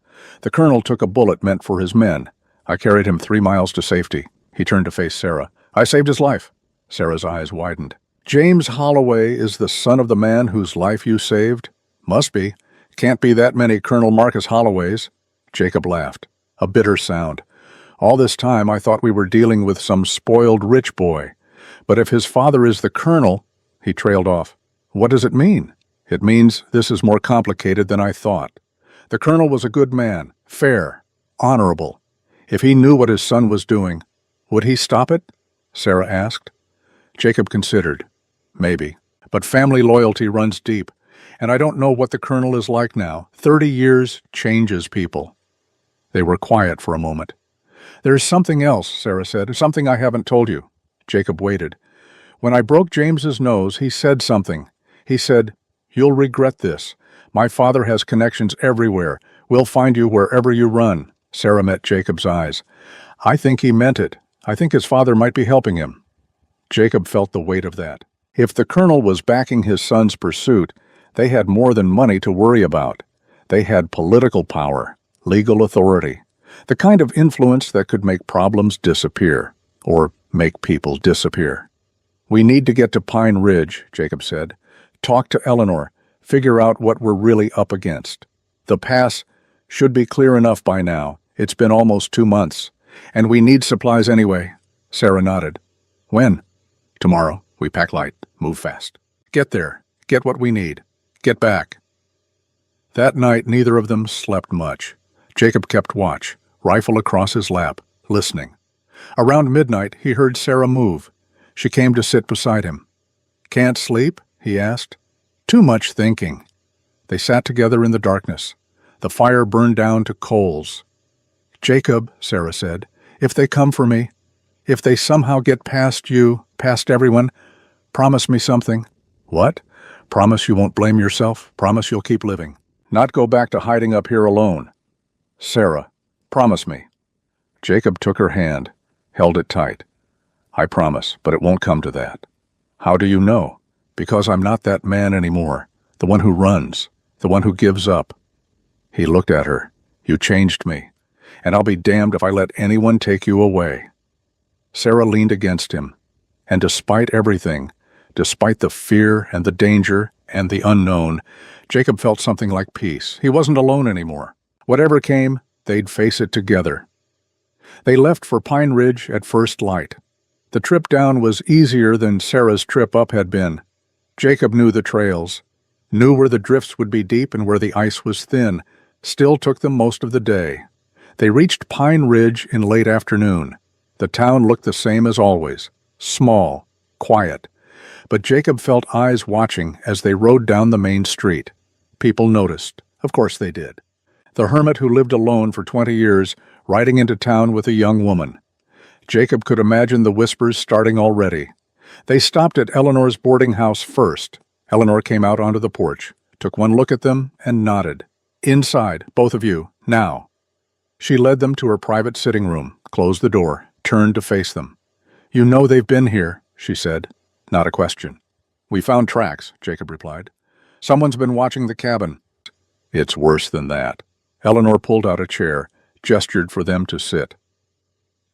The colonel took a bullet meant for his men. I carried him 3 miles to safety. He turned to face Sarah. I saved his life. Sarah's eyes widened. James Holloway is the son of the man whose life you saved? Must be. Can't be that many Colonel Marcus Holloways. Jacob laughed. A bitter sound. All this time I thought we were dealing with some spoiled rich boy. But if his father is the colonel, he trailed off. What does it mean? It means this is more complicated than I thought. The colonel was a good man, fair, honorable. If he knew what his son was doing, would he stop it? Sarah asked. Jacob considered. Maybe. But family loyalty runs deep, and I don't know what the colonel is like now. 30 years changes people. They were quiet for a moment. There's something else, Sarah said, something I haven't told you. Jacob waited. When I broke James's nose, he said something. He said, "You'll regret this. My father has connections everywhere. We'll find you wherever you run." Sarah met Jacob's eyes. I think he meant it. I think his father might be helping him. Jacob felt the weight of that. If the colonel was backing his son's pursuit, they had more than money to worry about. They had political power, legal authority, the kind of influence that could make problems disappear, or make people disappear. We need to get to Pine Ridge, Jacob said. Talk to Eleanor, figure out what we're really up against. The pass should be clear enough by now. It's been almost 2 months. And we need supplies anyway. Sarah nodded. When? Tomorrow. We pack light. Move fast. Get there. Get what we need. Get back. That night, neither of them slept much. Jacob kept watch, rifle across his lap, listening. Around midnight, he heard Sarah move. She came to sit beside him. Can't sleep? He asked. Too much thinking. They sat together in the darkness. The fire burned down to coals. Jacob, Sarah said, if they come for me, if they somehow get past you, past everyone, promise me something. What? Promise you won't blame yourself? Promise you'll keep living? Not go back to hiding up here alone? Sarah, promise me. Jacob took her hand, held it tight. I promise, but it won't come to that. How do you know? Because I'm not that man anymore, the one who runs, the one who gives up. He looked at her. You changed me, and I'll be damned if I let anyone take you away. Sarah leaned against him, and despite everything, despite the fear and the danger and the unknown, Jacob felt something like peace. He wasn't alone anymore. Whatever came, they'd face it together. They left for Pine Ridge at first light. The trip down was easier than Sarah's trip up had been. Jacob knew the trails, knew where the drifts would be deep and where the ice was thin, still took them most of the day. They reached Pine Ridge in late afternoon. The town looked the same as always, small, quiet. But Jacob felt eyes watching as they rode down the main street. People noticed. Of course they did. The hermit who lived alone for 20 years riding into town with a young woman. Jacob could imagine the whispers starting already. They stopped at Eleanor's boarding house first. Eleanor came out onto the porch, took one look at them, and nodded. Inside, both of you, now. She led them to her private sitting room, closed the door, turned to face them. You know they've been here, she said. Not a question. We found tracks, Jacob replied. Someone's been watching the cabin. It's worse than that. Eleanor pulled out a chair, gestured for them to sit.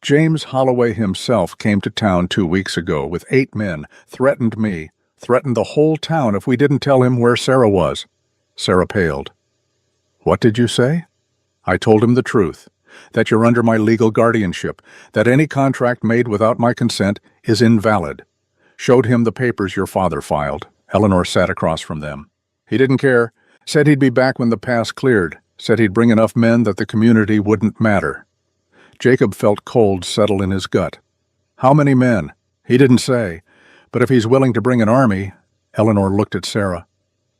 James Holloway himself came to town 2 weeks ago with 8 men, threatened me, threatened the whole town if we didn't tell him where Sarah was. Sarah paled. What did you say? I told him the truth, that you're under my legal guardianship, that any contract made without my consent is invalid. Showed him the papers your father filed. Eleanor sat across from them. He didn't care, said he'd be back when the pass cleared, said he'd bring enough men that the community wouldn't matter. Jacob felt cold settle in his gut. How many men? He didn't say, but if he's willing to bring an army... Eleanor looked at Sarah.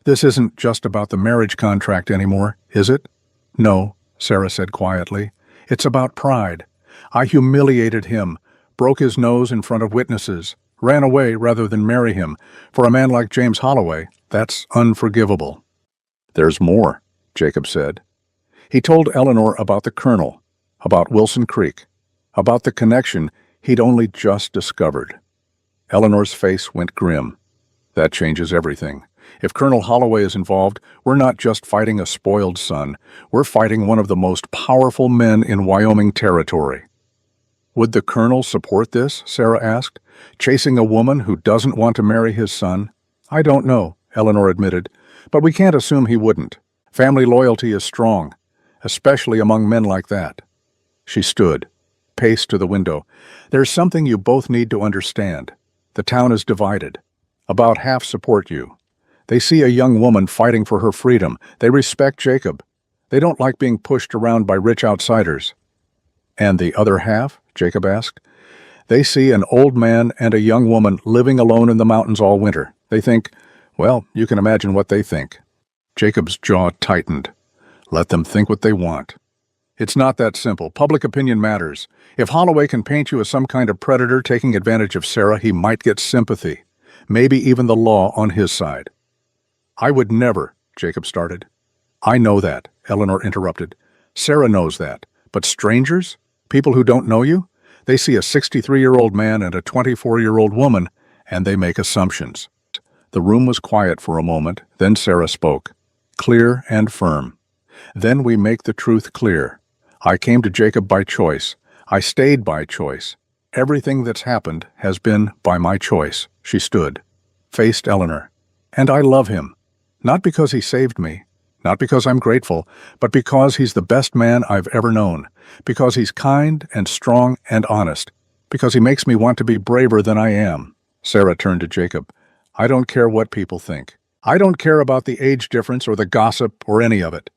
This isn't just about the marriage contract anymore, is it? No, Sarah said quietly. It's about pride. I humiliated him, broke his nose in front of witnesses, ran away rather than marry him. For a man like James Holloway, that's unforgivable. There's more, Jacob said. He told Eleanor about the colonel, about Wilson Creek, about the connection he'd only just discovered. Eleanor's face went grim. That changes everything. If Colonel Holloway is involved, we're not just fighting a spoiled son. We're fighting one of the most powerful men in Wyoming territory. Would the colonel support this? Sarah asked. Chasing a woman who doesn't want to marry his son? I don't know, Eleanor admitted, but we can't assume he wouldn't. Family loyalty is strong, especially among men like that. She stood, paced to the window. There's something you both need to understand. The town is divided. About half support you. They see a young woman fighting for her freedom. They respect Jacob. They don't like being pushed around by rich outsiders. And the other half? Jacob asked. They see an old man and a young woman living alone in the mountains all winter. They think, well, you can imagine what they think. Jacob's jaw tightened. Let them think what they want. It's not that simple. Public opinion matters. If Holloway can paint you as some kind of predator taking advantage of Sarah, he might get sympathy. Maybe even the law on his side. I would never, Jacob started. I know that, Eleanor interrupted. Sarah knows that. But strangers? People who don't know you? They see a 63-year-old man and a 24-year-old woman, and they make assumptions. The room was quiet for a moment, then Sarah spoke, clear and firm. Then we make the truth clear. I came to Jacob by choice. I stayed by choice. Everything that's happened has been by my choice. She stood, faced Eleanor. And I love him. Not because he saved me, not because I'm grateful, but because he's the best man I've ever known. Because he's kind and strong and honest. Because he makes me want to be braver than I am. Sarah turned to Jacob. I don't care what people think. I don't care about the age difference or the gossip or any of it.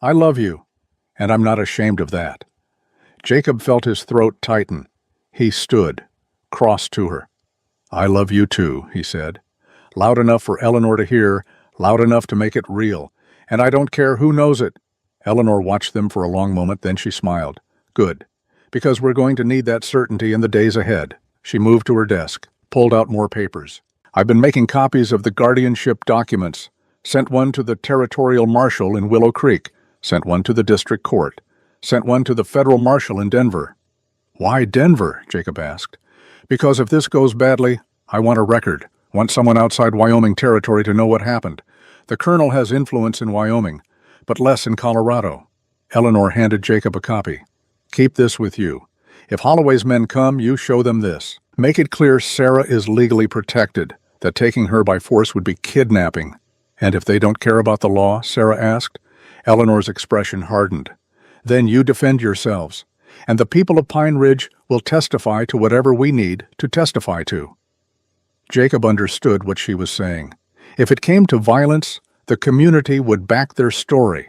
I love you, and I'm not ashamed of that. Jacob felt his throat tighten. He stood, crossed to her. I love you too, he said. Loud enough for Eleanor to hear, loud enough to make it real. And I don't care who knows it. Eleanor watched them for a long moment, then she smiled. Good, because we're going to need that certainty in the days ahead. She moved to her desk, pulled out more papers. I've been making copies of the guardianship documents. Sent one to the territorial marshal in Willow Creek. Sent one to the district court. Sent one to the federal marshal in Denver. Why Denver? Jacob asked. Because if this goes badly, I want a record. Want someone outside Wyoming territory to know what happened. The colonel has influence in Wyoming, but less in Colorado. Eleanor handed Jacob a copy. Keep this with you. If Holloway's men come, you show them this. Make it clear Sarah is legally protected, that taking her by force would be kidnapping. And if they don't care about the law? Sarah asked. Eleanor's expression hardened. Then you defend yourselves, and the people of Pine Ridge will testify to whatever we need to testify to. Jacob understood what she was saying. If it came to violence, the community would back their story,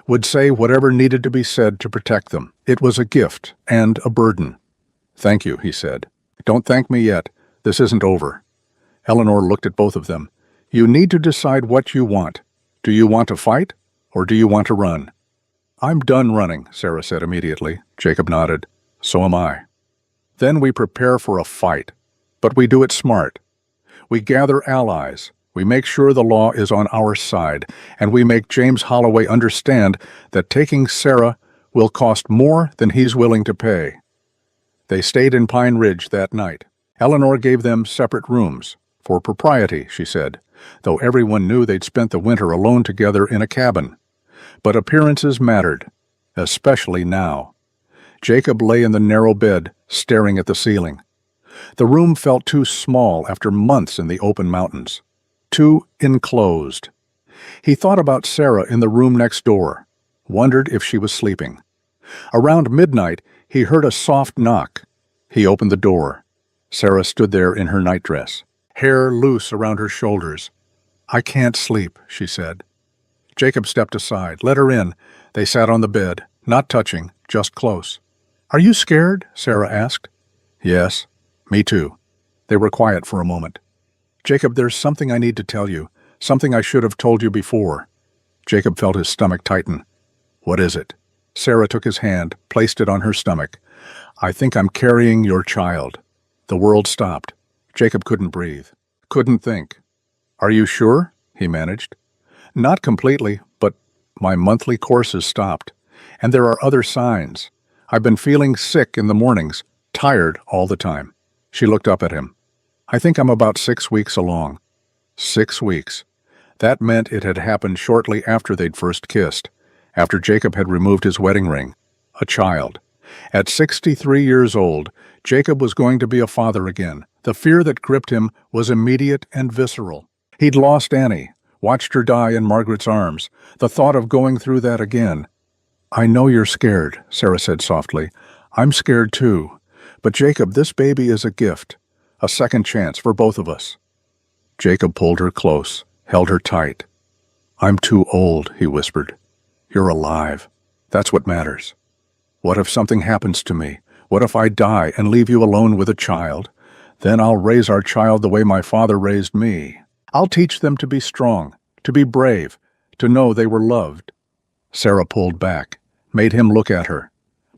would say whatever needed to be said to protect them. It was a gift and a burden. Thank you, he said. Don't thank me yet. This isn't over. Eleanor looked at both of them. You need to decide what you want. Do you want to fight, or do you want to run? I'm done running, Sarah said immediately. Jacob nodded. So am I. Then we prepare for a fight, but we do it smart. We gather allies. We make sure the law is on our side, and we make James Holloway understand that taking Sarah will cost more than he's willing to pay. They stayed in Pine Ridge that night. Eleanor gave them separate rooms, for propriety, she said, though everyone knew they'd spent the winter alone together in a cabin. But appearances mattered, especially now. Jacob lay in the narrow bed, staring at the ceiling. The room felt too small after months in the open mountains. Too enclosed. He thought about Sarah in the room next door, wondered if she was sleeping. Around midnight, he heard a soft knock. He opened the door. Sarah stood there in her nightdress, hair loose around her shoulders. I can't sleep, she said. Jacob stepped aside, let her in. They sat on the bed, not touching, just close. Are you scared? Sarah asked. Yes, me too. They were quiet for a moment. Jacob, there's something I need to tell you, something I should have told you before. Jacob felt his stomach tighten. What is it? Sarah took his hand, placed it on her stomach. I think I'm carrying your child. The world stopped. Jacob couldn't breathe, couldn't think. Are you sure? He managed. Not completely, but my monthly courses stopped. And there are other signs. I've been feeling sick in the mornings, tired all the time. She looked up at him. I think I'm about 6 weeks along. 6 weeks. That meant it had happened shortly after they'd first kissed, after Jacob had removed his wedding ring. A child. At 63 years old, Jacob was going to be a father again. The fear that gripped him was immediate and visceral. He'd lost Annie, watched her die in Margaret's arms. The thought of going through that again. "I know you're scared," Sarah said softly. "I'm scared too. But Jacob, this baby is a gift, a second chance for both of us." Jacob pulled her close, held her tight. "I'm too old," he whispered. "You're alive. That's what matters. What if something happens to me? What if I die and leave you alone with a child? Then I'll raise our child the way my father raised me. I'll teach them to be strong, to be brave, to know they were loved." Sarah pulled back, made him look at her.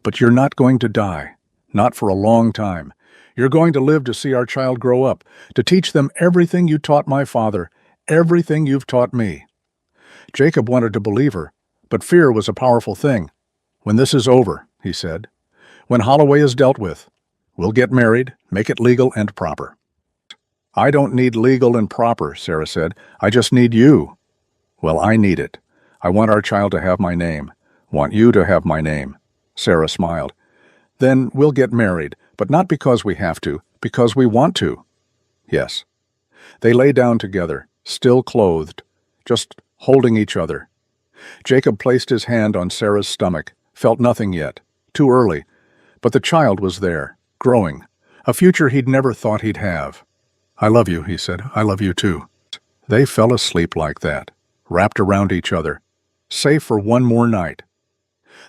"But you're not going to die. Not for a long time. You're going to live to see our child grow up, to teach them everything you taught my father, everything you've taught me." Jacob wanted to believe her, but fear was a powerful thing. "When this is over," he said, "when Holloway is dealt with, we'll get married, make it legal and proper." "I don't need legal and proper," Sarah said. "I just need you." "Well, I need it. I want our child to have my name. Want you to have my name." Sarah smiled. "Then we'll get married, but not because we have to, because we want to." "Yes." They lay down together, still clothed, just holding each other. Jacob placed his hand on Sarah's stomach, felt nothing yet, too early, but the child was there, growing, a future he'd never thought he'd have. "I love you," he said. "I love you too." They fell asleep like that, wrapped around each other, safe for one more night.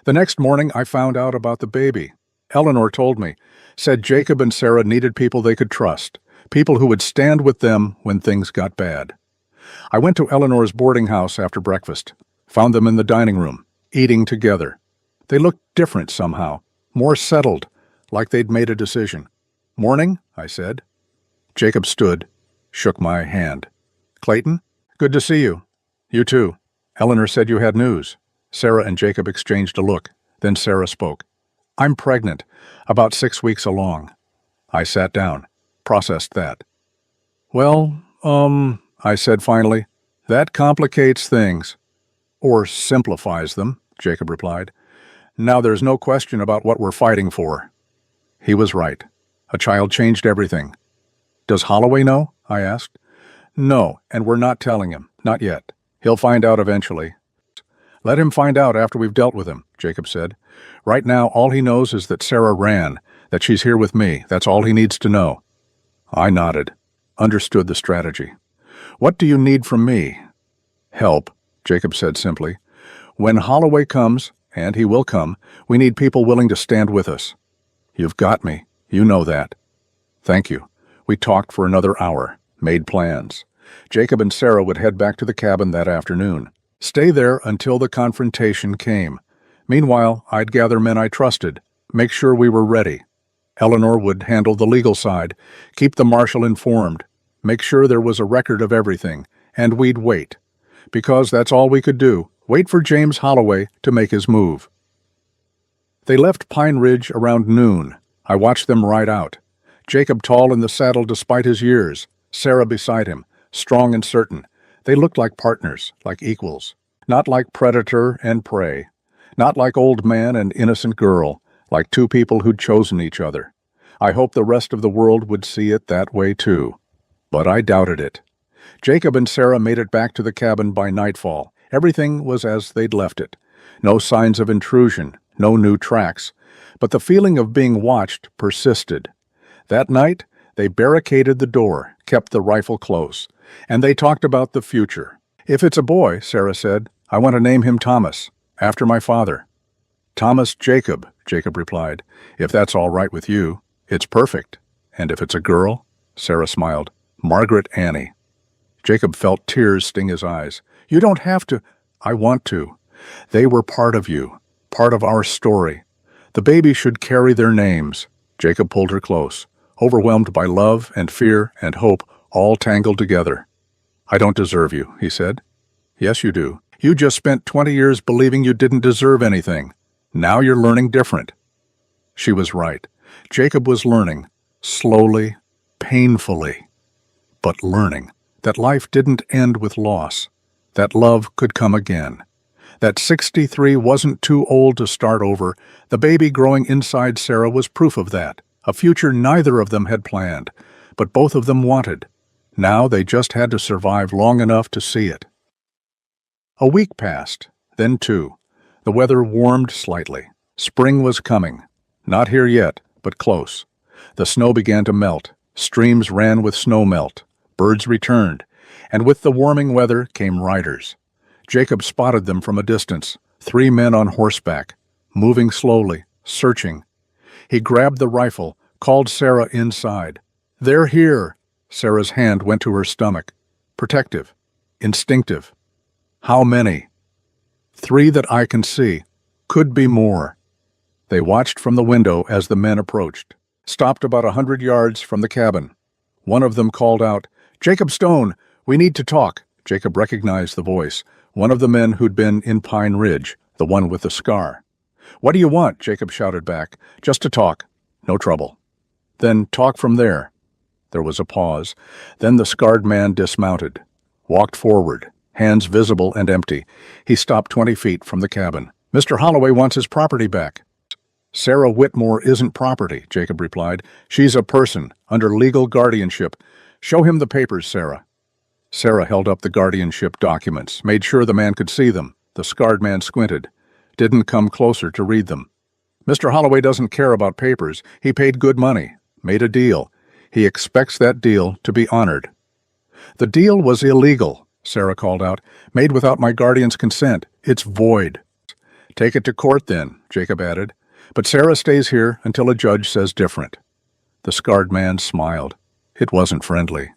The next morning I found out about the baby. Eleanor told me, said Jacob and Sarah needed people they could trust, people who would stand with them when things got bad. I went to Eleanor's boarding house after breakfast, found them in the dining room, eating together. They looked different somehow, more settled, like they'd made a decision. "Morning," I said. Jacob stood, shook my hand. "Clayton, good to see you." "You too. Eleanor said you had news." Sarah and Jacob exchanged a look. Then Sarah spoke. "I'm pregnant, about 6 weeks along." I sat down, processed that. "Well, I said finally, that complicates things." "Or simplifies them," Jacob replied. "Now there's no question about what we're fighting for." He was right. A child changed everything. "Does Holloway know?" I asked. "No, and we're not telling him, not yet. He'll find out eventually." "Let him find out after we've dealt with him," Jacob said. "Right now, all he knows is that Sarah ran, that she's here with me. That's all he needs to know." I nodded, understood the strategy. "What do you need from me?" "Help," Jacob said simply. "When Holloway comes, and he will come, we need people willing to stand with us." "You've got me. You know that." "Thank you." We talked for another hour, made plans. Jacob and Sarah would head back to the cabin that afternoon. Stay there until the confrontation came. Meanwhile, I'd gather men I trusted, make sure we were ready. Eleanor would handle the legal side, keep the marshal informed, make sure there was a record of everything, and we'd wait. Because that's all we could do, wait for James Holloway to make his move. They left Pine Ridge around noon. I watched them ride out. Jacob tall in the saddle despite his years, Sarah beside him, strong and certain. They looked like partners, like equals, not like predator and prey, not like old man and innocent girl, like two people who'd chosen each other. I hoped the rest of the world would see it that way too. But I doubted it. Jacob and Sarah made it back to the cabin by nightfall. Everything was as they'd left it. No signs of intrusion, no new tracks. But the feeling of being watched persisted. That night, they barricaded the door, kept the rifle close, and they talked about the future. "If it's a boy," Sarah said, "I want to name him Thomas, after my father." "Thomas Jacob," Jacob replied. "If that's all right with you, it's perfect. And if it's a girl," Sarah smiled, "Margaret Annie." Jacob felt tears sting his eyes. "You don't have to." "I want to. They were part of you, part of our story. The baby should carry their names." Jacob pulled her close, overwhelmed by love and fear and hope, all tangled together. "I don't deserve you," he said. "Yes, you do. You just spent 20 years believing you didn't deserve anything. Now you're learning different." She was right. Jacob was learning, slowly, painfully, but learning that life didn't end with loss. That love could come again. That 63 wasn't too old to start over. The baby growing inside Sarah was proof of that, a future neither of them had planned, but both of them wanted. Now they just had to survive long enough to see it. A week passed, then two. The weather warmed slightly. Spring was coming. Not here yet, but close. The snow began to melt. Streams ran with snow melt. Birds returned. And with the warming weather came riders. Jacob spotted them from a distance, 3 men on horseback, moving slowly, searching. He grabbed the rifle, called Sarah inside. "They're here." Sarah's hand went to her stomach. Protective. Instinctive. "How many?" "3 that I can see. Could be more." They watched from the window as the men approached, stopped about 100 yards from the cabin. One of them called out, "Jacob Stone, we need to talk." Jacob recognized the voice, one of the men who'd been in Pine Ridge, the one with the scar. "What do you want?" Jacob shouted back. "Just to talk. No trouble." "Then talk from there." There was a pause. Then the scarred man dismounted, walked forward, hands visible and empty. He stopped 20 feet from the cabin. "Mr. Holloway wants his property back." "Sarah Whitmore isn't property," Jacob replied. "She's a person, under legal guardianship. Show him the papers, Sarah." Sarah held up the guardianship documents, made sure the man could see them. The scarred man squinted, didn't come closer to read them. "Mr. Holloway doesn't care about papers. He paid good money, made a deal. He expects that deal to be honored." "The deal was illegal," Sarah called out. "Made without my guardian's consent. It's void." "Take it to court then," Jacob added. "But Sarah stays here until a judge says different." The scarred man smiled. It wasn't friendly.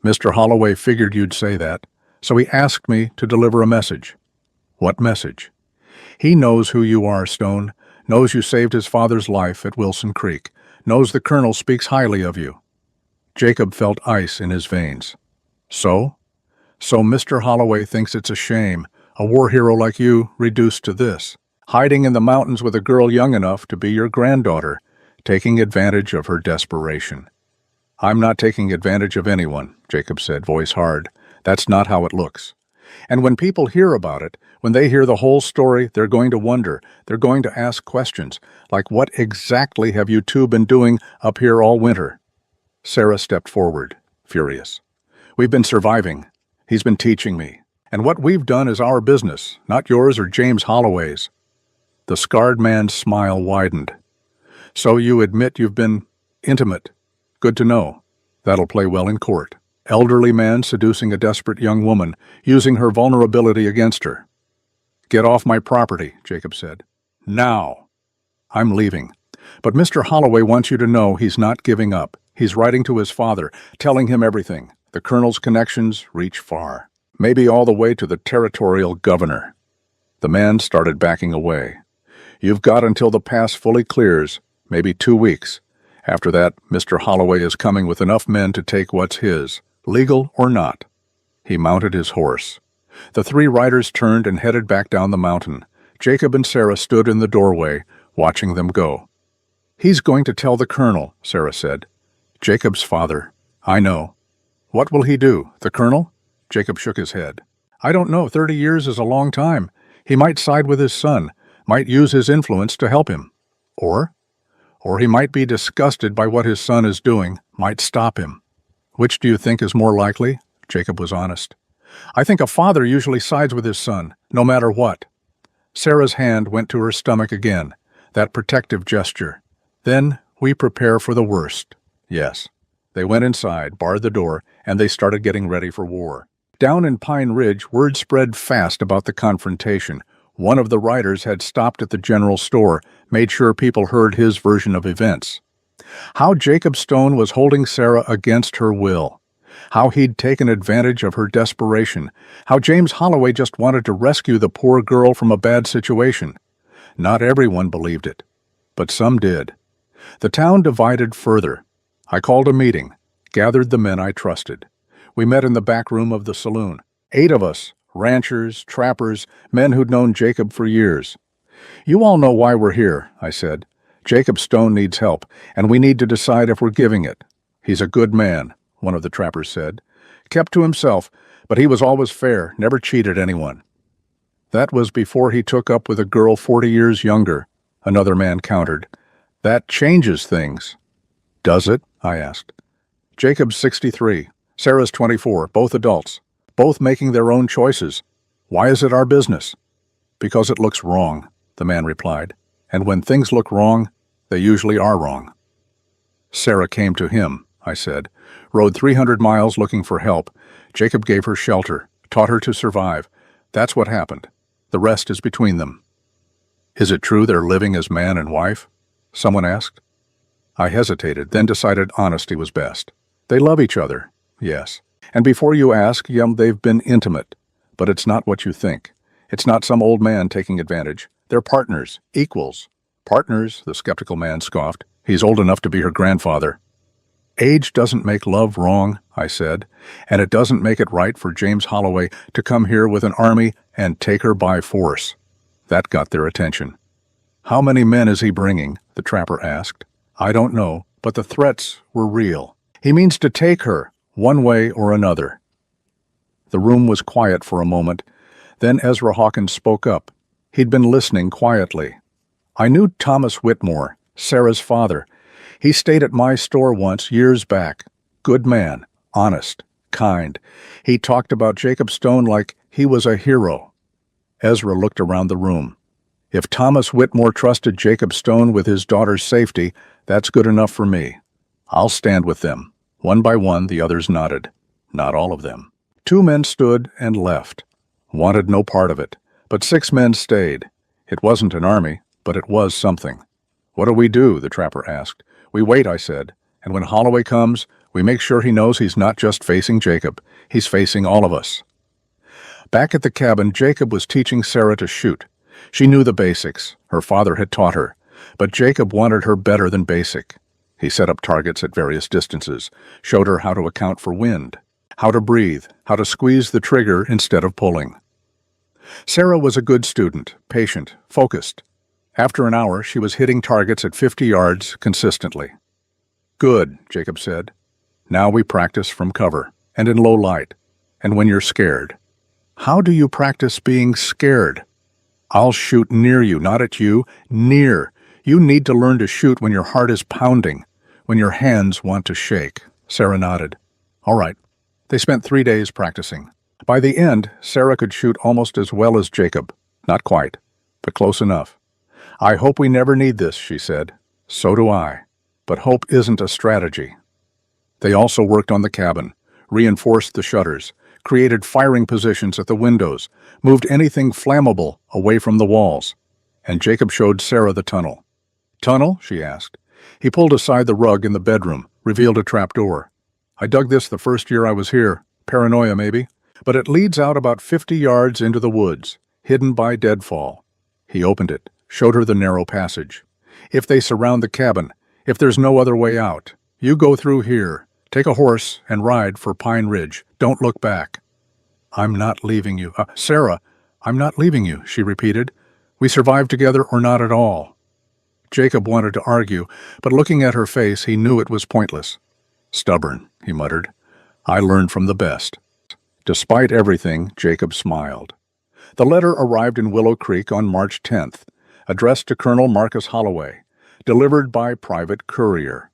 "Mr. Holloway figured you'd say that, so he asked me to deliver a message." "What message?" "He knows who you are, Stone, knows you saved his father's life at Wilson Creek, knows the colonel speaks highly of you." Jacob felt ice in his veins. "So? So Mr. Holloway thinks it's a shame, a war hero like you reduced to this, hiding in the mountains with a girl young enough to be your granddaughter, taking advantage of her desperation." "I'm not taking advantage of anyone," Jacob said, voice hard. "That's not how it looks. And when people hear about it, when they hear the whole story, they're going to wonder, they're going to ask questions, like what exactly have you two been doing up here all winter?" Sarah stepped forward, furious. "We've been surviving. He's been teaching me. And what we've done is our business, not yours or James Holloway's." The scarred man's smile widened. "So you admit you've been intimate. Good to know. That'll play well in court. Elderly man seducing a desperate young woman, using her vulnerability against her." "Get off my property," Jacob said. "Now." "I'm leaving. But Mr. Holloway wants you to know he's not giving up. He's writing to his father, telling him everything. The colonel's connections reach far. Maybe all the way to the territorial governor." The man started backing away. "You've got until the pass fully clears, maybe 2 weeks. After that, Mr. Holloway is coming with enough men to take what's his, legal or not." He mounted his horse. The 3 riders turned and headed back down the mountain. Jacob and Sarah stood in the doorway, watching them go. "He's going to tell the colonel," Sarah said. "Jacob's father. I know." "What will he do, the colonel?" Jacob shook his head. "I don't know. 30 years is a long time. He might side with his son, might use his influence to help him. Or he might be disgusted by what his son is doing, might stop him." "Which do you think is more likely?" Jacob was honest. "I think a father usually sides with his son, no matter what." Sarah's hand went to her stomach again, that protective gesture. "Then we prepare for the worst." "Yes." They went inside, barred the door, and they started getting ready for war. Down in Pine Ridge, word spread fast about the confrontation. One of the riders had stopped at the general store, made sure people heard his version of events. How Jacob Stone was holding Sarah against her will. How he'd taken advantage of her desperation. How James Holloway just wanted to rescue the poor girl from a bad situation. Not everyone believed it, but some did. The town divided further. I called a meeting, gathered the men I trusted. We met in the back room of the saloon. 8 of us, ranchers, trappers, men who'd known Jacob for years. "You all know why we're here," I said. "Jacob Stone needs help, and we need to decide if we're giving it." "He's a good man," one of the trappers said. Kept to himself, but he was always fair, never cheated anyone. That was before he took up with a girl 40 years younger, another man countered. That changes things. Does it? I asked. Jacob's 63, Sarah's 24, both adults, both making their own choices. Why is it our business? Because it looks wrong, the man replied. And when things look wrong, they usually are wrong. Sarah came to him, I said, rode 300 miles looking for help. Jacob gave her shelter, taught her to survive. That's what happened. The rest is between them. Is it true they're living as man and wife? Someone asked. I hesitated, then decided honesty was best. They love each other, yes. And before you ask, they've been intimate. But it's not what you think. It's not some old man taking advantage. They're partners, equals. Partners, the skeptical man scoffed. He's old enough to be her grandfather. Age doesn't make love wrong, I said, and it doesn't make it right for James Holloway to come here with an army and take her by force. That got their attention. How many men is he bringing? The trapper asked. I don't know, but the threats were real. He means to take her, one way or another. The room was quiet for a moment. Then Ezra Hawkins spoke up. He'd been listening quietly. I knew Thomas Whitmore, Sarah's father. He stayed at my store once, years back. Good man, honest, kind. He talked about Jacob Stone like he was a hero. Ezra looked around the room. If Thomas Whitmore trusted Jacob Stone with his daughter's safety, that's good enough for me. I'll stand with them. One by one, the others nodded. Not all of them. 2 men stood and left. Wanted no part of it. But 6 men stayed. It wasn't an army, but it was something. What do we do? The trapper asked. We wait, I said, and when Holloway comes, we make sure he knows he's not just facing Jacob. He's facing all of us. Back at the cabin, Jacob was teaching Sarah to shoot. She knew the basics. Her father had taught her. But Jacob wanted her better than basic. He set up targets at various distances, showed her how to account for wind, how to breathe, how to squeeze the trigger instead of pulling. Sarah was a good student, patient, focused. After an hour, she was hitting targets at 50 yards consistently. Good, Jacob said. Now we practice from cover, and in low light, and when you're scared. How do you practice being scared? I'll shoot near you, not at you, near. You need to learn to shoot when your heart is pounding, when your hands want to shake. Sarah nodded. All right. They spent 3 days practicing. By the end, Sarah could shoot almost as well as Jacob. Not quite, but close enough. I hope we never need this, she said. So do I. But hope isn't a strategy. They also worked on the cabin, reinforced the shutters, created firing positions at the windows, moved anything flammable away from the walls. And Jacob showed Sarah the tunnel. Tunnel? She asked. He pulled aside the rug in the bedroom, revealed a trapdoor. I dug this the first year I was here. Paranoia, maybe. But it leads out about 50 yards into the woods, hidden by deadfall. He opened it, showed her the narrow passage. If they surround the cabin, if there's no other way out, you go through here. Take a horse and ride for Pine Ridge. Don't look back. I'm not leaving you. Sarah, I'm not leaving you, she repeated. We survive together or not at all. Jacob wanted to argue, but looking at her face, he knew it was pointless. Stubborn, he muttered. I learned from the best. Despite everything, Jacob smiled. The letter arrived in Willow Creek on March 10th, addressed to Colonel Marcus Holloway, delivered by private courier.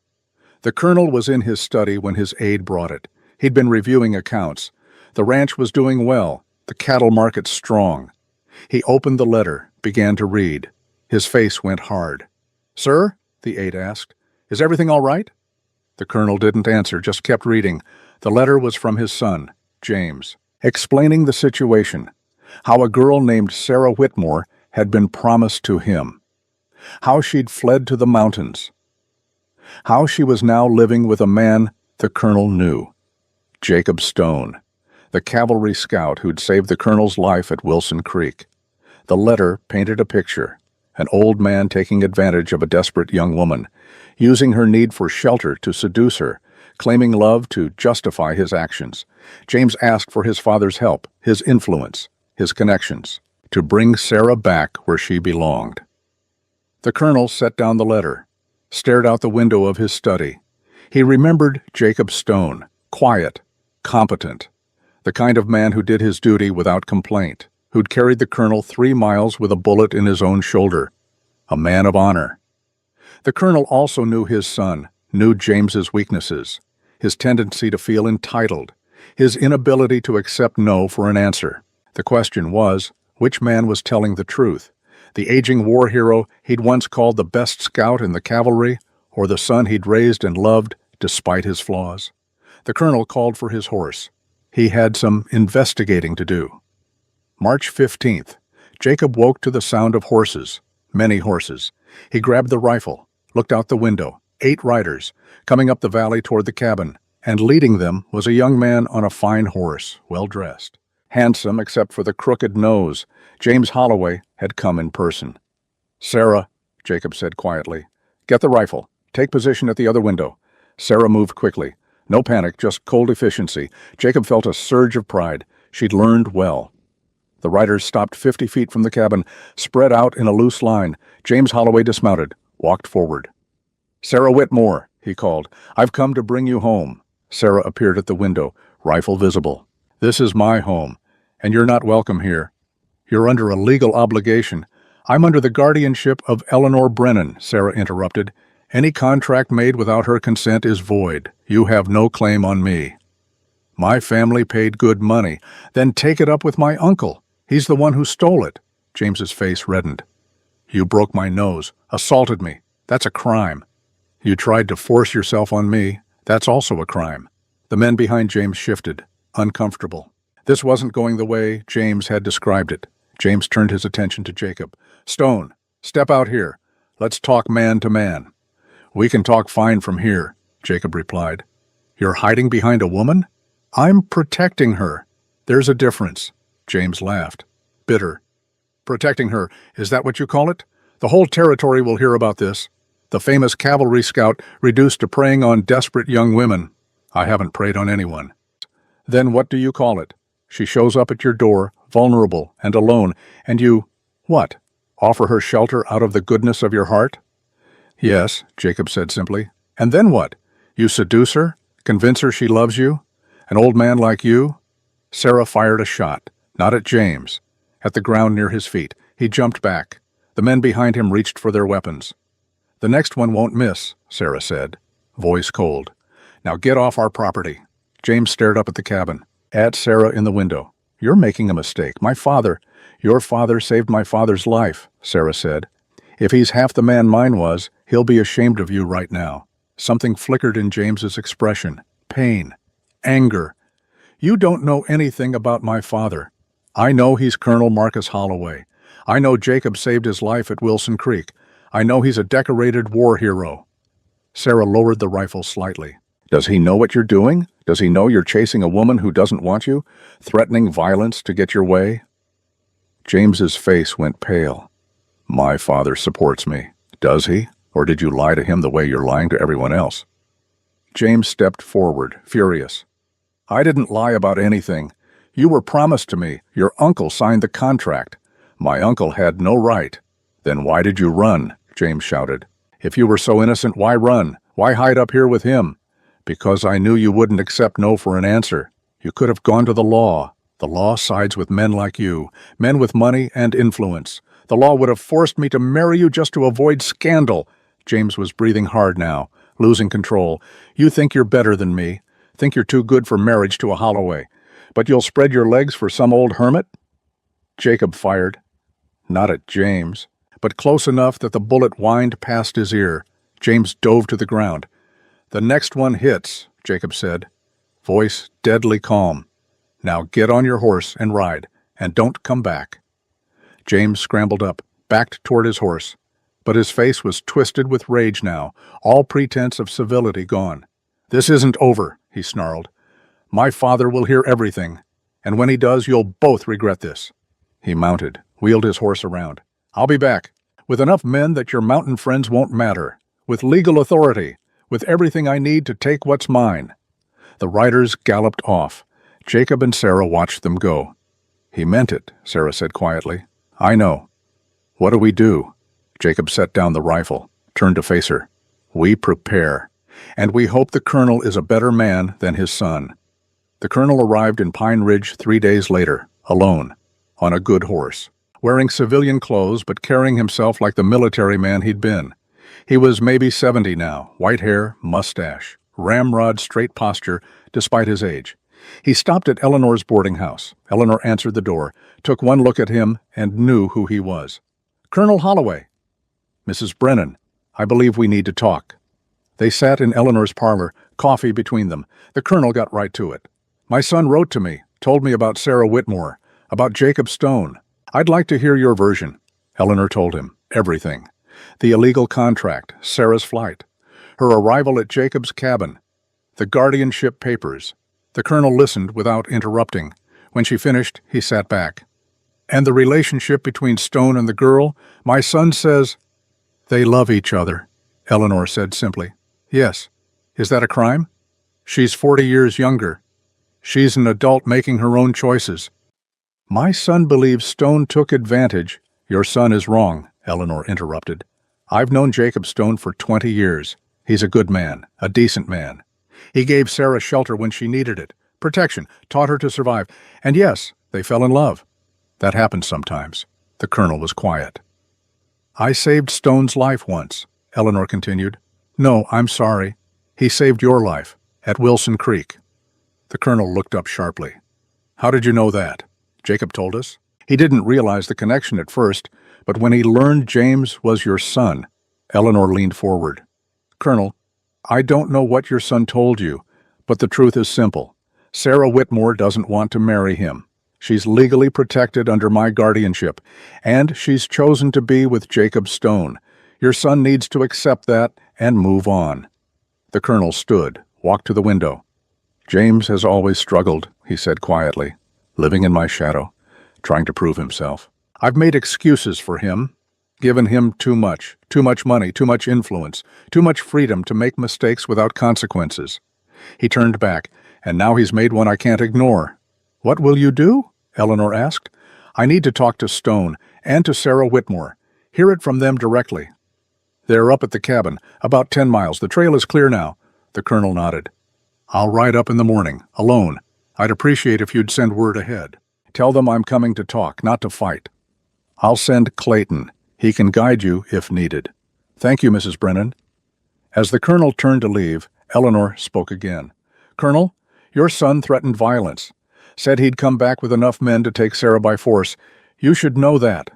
The colonel was in his study when his aide brought it. He'd been reviewing accounts. The ranch was doing well, the cattle market strong. He opened the letter, began to read. His face went hard. Sir, the aide asked, is everything all right? The colonel didn't answer, just kept reading. The letter was from his son, James, explaining the situation, how a girl named Sarah Whitmore had been promised to him, how she'd fled to the mountains, how she was now living with a man the colonel knew, Jacob Stone, the cavalry scout who'd saved the colonel's life at Wilson Creek. The letter painted a picture, an old man taking advantage of a desperate young woman, using her need for shelter to seduce her, claiming love to justify his actions. James asked for his father's help, his influence, his connections, to bring Sarah back where she belonged. The colonel set down the letter, stared out the window of his study. He remembered Jacob Stone, quiet, Competent. The kind of man who did his duty without complaint, who'd carried the colonel 3 miles with a bullet in his own shoulder. A man of honor. The colonel also knew his son, knew James's weaknesses, his tendency to feel entitled, his inability to accept no for an answer. The question was, which man was telling the truth? The aging war hero he'd once called the best scout in the cavalry, or the son he'd raised and loved despite his flaws? The colonel called for his horse. He had some investigating to do. March 15th. Jacob woke to the sound of horses, many horses. He grabbed the rifle, looked out the window. 8 riders, coming up the valley toward the cabin, and leading them was a young man on a fine horse, well-dressed. Handsome except for the crooked nose, James Holloway had come in person. "Sarah," Jacob said quietly, "get the rifle. Take position at the other window." Sarah moved quickly. No panic, just cold efficiency. Jacob felt a surge of pride. She'd learned well. The riders stopped 50 feet from the cabin, spread out in a loose line. James Holloway dismounted, walked forward. "Sarah Whitmore," he called, "I've come to bring you home." Sarah appeared at the window, rifle visible. "This is my home, and you're not welcome here. You're under a legal obligation." "I'm under the guardianship of Eleanor Brennan," Sarah interrupted. "Any contract made without her consent is void. You have no claim on me." "My family paid good money. Then take it up with my uncle. He's the one who stole it." James's face reddened. "You broke my nose, assaulted me. That's a crime. You tried to force yourself on me. That's also a crime." The men behind James shifted, uncomfortable. This wasn't going the way James had described it. James turned his attention to Jacob. "Stone, step out here. Let's talk man to man." "We can talk fine from here," Jacob replied. "You're hiding behind a woman?" "I'm protecting her." "There's a difference." James laughed, bitter. "Protecting her, is that what you call it? The whole territory will hear about this. The famous cavalry scout reduced to preying on desperate young women. I haven't preyed on anyone." "Then what do you call it? She shows up at your door, vulnerable and alone, and you, what, offer her shelter out of the goodness of your heart?" "Yes," Jacob said simply. "And then what? You seduce her? Convince her she loves you? An old man like you?" Sarah fired a shot, not at James, at the ground near his feet. He jumped back. The men behind him reached for their weapons. "The next one won't miss," Sarah said, voice cold. "Now get off our property." James stared up at the cabin, at Sarah in the window. "You're making a mistake. Your father saved my father's life," Sarah said. "If he's half the man mine was, he'll be ashamed of you right now." Something flickered in James's expression. Pain. Anger. "You don't know anything about my father. I know he's Colonel Marcus Holloway. I know Jacob saved his life at Wilson Creek. I know he's a decorated war hero." Sarah lowered the rifle slightly. "Does he know what you're doing? Does he know you're chasing a woman who doesn't want you, threatening violence to get your way?" James's face went pale. "My father supports me. Does he? Or did you lie to him the way you're lying to everyone else?" James stepped forward, furious. "I didn't lie about anything. You were promised to me. Your uncle signed the contract. My uncle had no right." "Then why did you run?" James shouted. "If you were so innocent, why run? Why hide up here with him?" "Because I knew you wouldn't accept no for an answer. You could have gone to the law. The law sides with men like you, men with money and influence. The law would have forced me to marry you just to avoid scandal." James was breathing hard now, losing control. "You think you're better than me, think you're too good for marriage to a Holloway, but you'll spread your legs for some old hermit?" Jacob fired, not at James, but close enough that the bullet whined past his ear. James dove to the ground. "The next one hits," Jacob said, voice deadly calm. "Now get on your horse and ride, and don't come back." James scrambled up, backed toward his horse, but his face was twisted with rage now, all pretense of civility gone. "This isn't over," he snarled. "My father will hear everything, and when he does, you'll both regret this." He mounted, wheeled his horse around. "I'll be back, with enough men that your mountain friends won't matter, with legal authority, with everything I need to take what's mine." The riders galloped off. Jacob and Sarah watched them go. "He meant it," Sarah said quietly. "I know." "What do we do?" Jacob set down the rifle, turned to face her. "We prepare, and we hope the colonel is a better man than his son." The colonel arrived in Pine Ridge 3 days later, alone, on a good horse, wearing civilian clothes but carrying himself like the military man he'd been. He was maybe 70 now, white hair, mustache, ramrod straight posture despite his age. He stopped at Eleanor's boarding house. Eleanor answered the door, took one look at him, and knew who he was. "Colonel Holloway." "Mrs. Brennan, I believe we need to talk." They sat in Eleanor's parlor, coffee between them. The colonel got right to it. "My son wrote to me, told me about Sarah Whitmore, about Jacob Stone. I'd like to hear your version." Eleanor told him everything. The illegal contract, Sarah's flight, her arrival at Jacob's cabin, the guardianship papers. The colonel listened without interrupting. When she finished, he sat back. "And the relationship between Stone and the girl? My son says—" "They love each other," Eleanor said simply. "Yes. Is that a crime? She's 40 years younger. She's an adult making her own choices." "My son believes Stone took advantage." "Your son is wrong," Eleanor interrupted. "I've known Jacob Stone for 20 years. He's a good man, a decent man. He gave Sarah shelter when she needed it, protection, taught her to survive. And yes, they fell in love. That happens sometimes." The colonel was quiet. "I saved Stone's life once," Eleanor continued. "No, I'm sorry. He saved your life, at Wilson Creek." The colonel looked up sharply. "How did you know that?" "Jacob told us." "He didn't realize the connection at first, but when he learned James was your son—" Eleanor leaned forward. "Colonel, I don't know what your son told you, but the truth is simple. Sarah Whitmore doesn't want to marry him. She's legally protected under my guardianship, and she's chosen to be with Jacob Stone. Your son needs to accept that and move on." The colonel stood, walked to the window. "James has always struggled," he said quietly, "living in my shadow, trying to prove himself. I've made excuses for him, given him too much money, too much influence, too much freedom to make mistakes without consequences." He turned back, "And now he's made one I can't ignore." "What will you do?" Eleanor asked. "I need to talk to Stone and to Sarah Whitmore. Hear it from them directly." "They're up at the cabin, about 10 miles. The trail is clear now." The colonel nodded. "I'll ride up in the morning, alone. I'd appreciate if you'd send word ahead. Tell them I'm coming to talk, not to fight. I'll send Clayton. He can guide you if needed." "Thank you, Mrs. Brennan." As the colonel turned to leave, Eleanor spoke again. "Colonel, your son threatened violence. Said he'd come back with enough men to take Sarah by force. You should know that."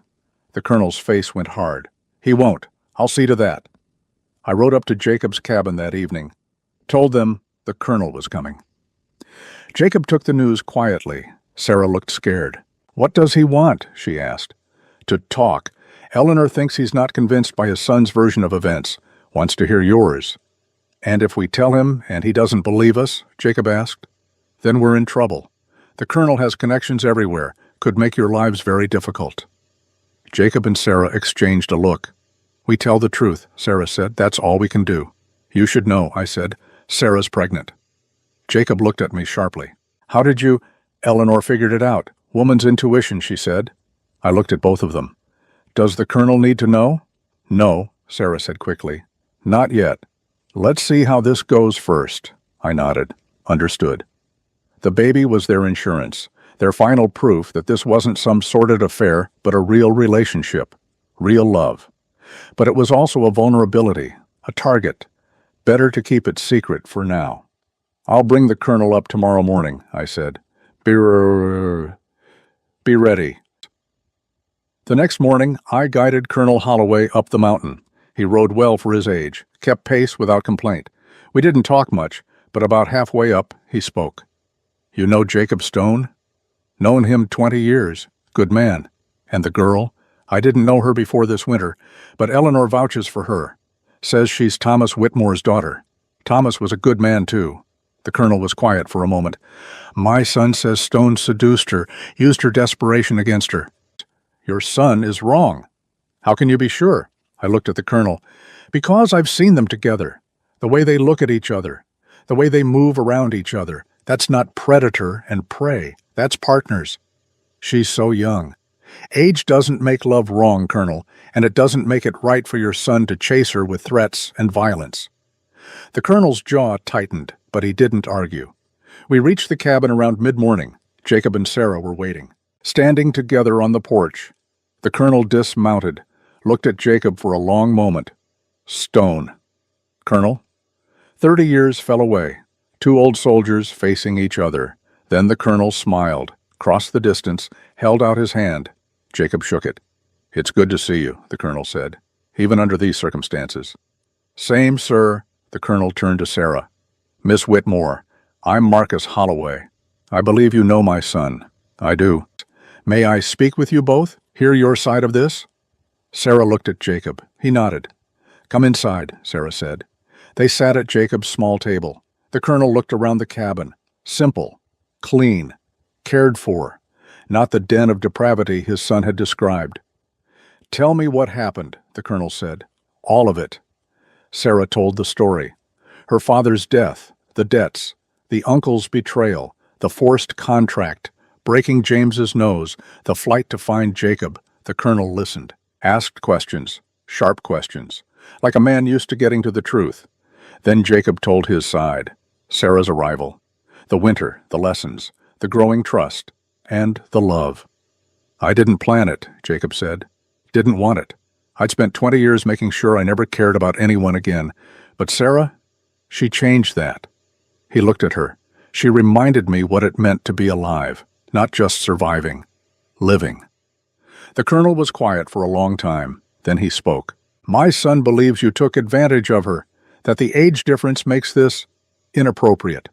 The colonel's face went hard. "He won't. I'll see to that." I rode up to Jacob's cabin that evening. Told them the colonel was coming. Jacob took the news quietly. Sarah looked scared. "What does he want?" she asked. "To talk. Eleanor thinks he's not convinced by his son's version of events. Wants to hear yours." "And if we tell him and he doesn't believe us?" Jacob asked. "Then we're in trouble. The colonel has connections everywhere. Could make your lives very difficult." Jacob and Sarah exchanged a look. "We tell the truth," Sarah said. "That's all we can do." "You should know," I said. "Sarah's pregnant." Jacob looked at me sharply. "How did you—" "Eleanor figured it out. Woman's intuition," she said. I looked at both of them. "Does the colonel need to know?" "No," Sarah said quickly. "Not yet. Let's see how this goes first." I nodded. Understood. The baby was their insurance, their final proof that this wasn't some sordid affair, but a real relationship, real love. But it was also a vulnerability, a target. Better to keep it secret for now. "I'll bring the colonel up tomorrow morning," I said. Be ready." The next morning, I guided Colonel Holloway up the mountain. He rode well for his age, kept pace without complaint. We didn't talk much, but about halfway up, he spoke. "You know Jacob Stone?" "Known him 20 years. Good man. And the girl? I didn't know her before this winter, but Eleanor vouches for her. Says she's Thomas Whitmore's daughter. Thomas was a good man, too." The colonel was quiet for a moment. "My son says Stone seduced her, used her desperation against her." "Your son is wrong." "How can you be sure?" I looked at the colonel. "Because I've seen them together. The way they look at each other. The way they move around each other. That's not predator and prey. That's partners." "She's so young." "Age doesn't make love wrong, Colonel, and it doesn't make it right for your son to chase her with threats and violence." The colonel's jaw tightened, but he didn't argue. We reached the cabin around mid-morning. Jacob and Sarah were waiting. Standing together on the porch, the colonel dismounted, looked at Jacob for a long moment. Stone. Colonel? 30 years fell away, 2 old soldiers facing each other. Then the colonel smiled, crossed the distance, held out his hand. Jacob shook it. It's good to see you, the colonel said, even under these circumstances. Same, sir. The colonel turned to Sarah. Miss Whitmore, I'm Marcus Holloway. I believe you know my son. I do. May I speak with you both? Hear your side of this? Sarah looked at Jacob. He nodded. Come inside, Sarah said. They sat at Jacob's small table. The colonel looked around the cabin. Simple, clean, cared for. Not the den of depravity his son had described. Tell me what happened, the colonel said. All of it. Sarah told the story. Her father's death, the debts, the uncle's betrayal, the forced contract, breaking James's nose, the flight to find Jacob. The colonel listened, asked questions, sharp questions, like a man used to getting to the truth. Then Jacob told his side. Sarah's arrival, the winter, the lessons, the growing trust, and the love. I didn't plan it, Jacob said. Didn't want it. I'd spent 20 years making sure I never cared about anyone again. But Sarah, she changed that. He looked at her. She reminded me what it meant to be alive, not just surviving, living. The colonel was quiet for a long time. Then he spoke. My son believes you took advantage of her, that the age difference makes this inappropriate.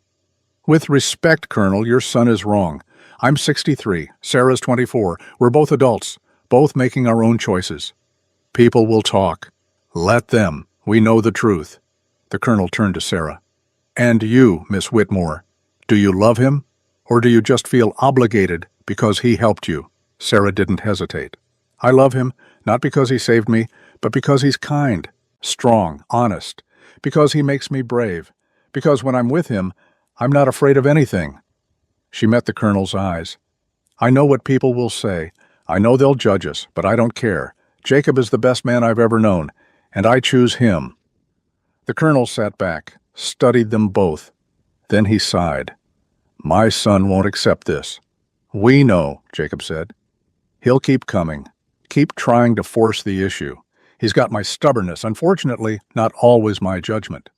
With respect, Colonel, your son is wrong. I'm 63, Sarah's 24. We're both adults, both making our own choices. People will talk. Let them. We know the truth. The colonel turned to Sarah. And you, Miss Whitmore, do you love him, or do you just feel obligated because he helped you? Sarah didn't hesitate. I love him, not because he saved me, but because he's kind, strong, honest, because he makes me brave, because when I'm with him, I'm not afraid of anything. She met the colonel's eyes. I know what people will say. I know they'll judge us, but I don't care. Jacob is the best man I've ever known, and I choose him. The colonel sat back, studied them both. Then he sighed. My son won't accept this. We know, Jacob said. He'll keep coming, keep trying to force the issue. He's got my stubbornness, unfortunately, not always my judgment.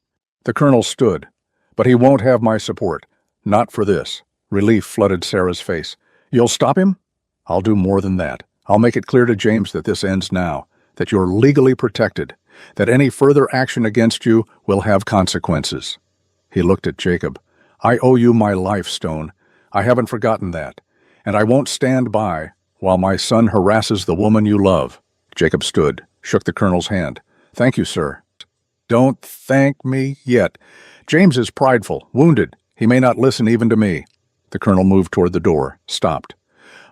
The colonel stood. But he won't have my support. Not for this. Relief flooded Sarah's face. You'll stop him? I'll do more than that. I'll make it clear to James that this ends now, that you're legally protected, that any further action against you will have consequences. He looked at Jacob. I owe you my life, Stone. I haven't forgotten that. And I won't stand by while my son harasses the woman you love. Jacob stood, shook the colonel's hand. Thank you, sir. Don't thank me yet. James is prideful, wounded. He may not listen even to me. The colonel moved toward the door, stopped.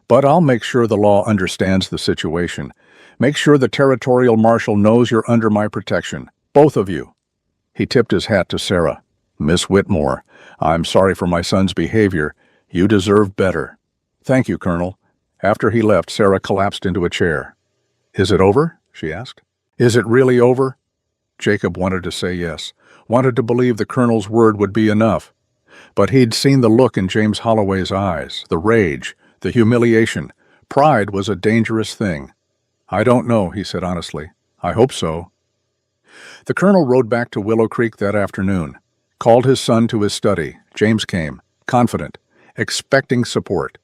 But I'll make sure the law understands the situation. Make sure the territorial marshal knows you're under my protection. Both of you. He tipped his hat to Sarah. Miss Whitmore, I'm sorry for my son's behavior. You deserve better. Thank you, Colonel. After he left, Sarah collapsed into a chair. Is it over? She asked. Is it really over? Jacob wanted to say yes, wanted to believe the colonel's word would be enough. But he'd seen the look in James Holloway's eyes, the rage, the humiliation. Pride was a dangerous thing. I don't know, he said honestly. I hope so. The colonel rode back to Willow Creek that afternoon, called his son to his study. James came, confident, expecting support.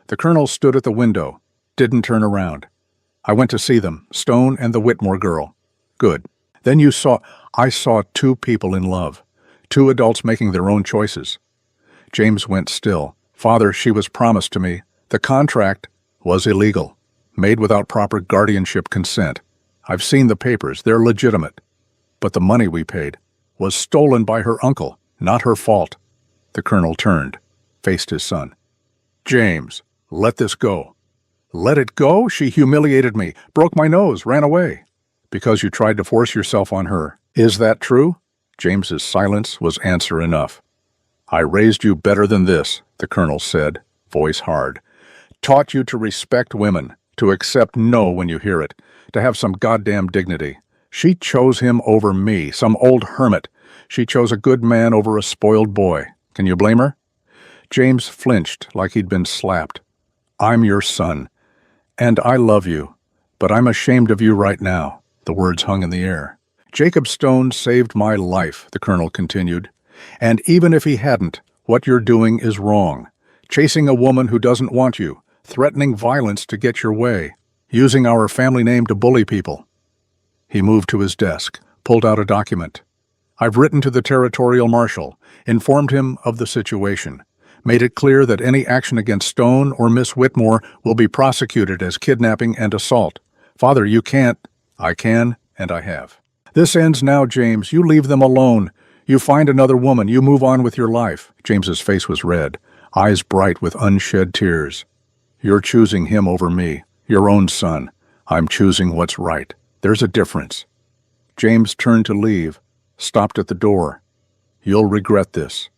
The colonel stood at the window, didn't turn around. I went to see them, Stone and the Whitmore girl. Good. Then I saw 2 people in love, 2 adults making their own choices. James went still. Father, she was promised to me. The contract was illegal, made without proper guardianship consent. I've seen the papers, they're legitimate. But the money we paid was stolen by her uncle, not her fault. The colonel turned, faced his son. James, let this go. Let it go? She humiliated me, broke my nose, ran away. Because you tried to force yourself on her. Is that true? James's silence was answer enough. I raised you better than this, the colonel said, voice hard. Taught you to respect women, to accept no when you hear it, to have some goddamn dignity. She chose him over me, some old hermit. She chose a good man over a spoiled boy. Can you blame her? James flinched like he'd been slapped. "I'm your son, and I love you, but I'm ashamed of you right now." The words hung in the air. "Jacob Stone saved my life," the colonel continued. "And even if he hadn't, what you're doing is wrong. Chasing a woman who doesn't want you, threatening violence to get your way, using our family name to bully people." He moved to his desk, pulled out a document. "I've written to the territorial marshal, informed him of the situation, made it clear that any action against Stone or Miss Whitmore will be prosecuted as kidnapping and assault. Father, you can't." "I can, and I have. This ends now, James. You leave them alone. You find another woman. You move on with your life." James's face was red, eyes bright with unshed tears. "You're choosing him over me, your own son. I'm choosing what's right. There's a difference." James turned to leave, stopped at the door. "You'll regret this."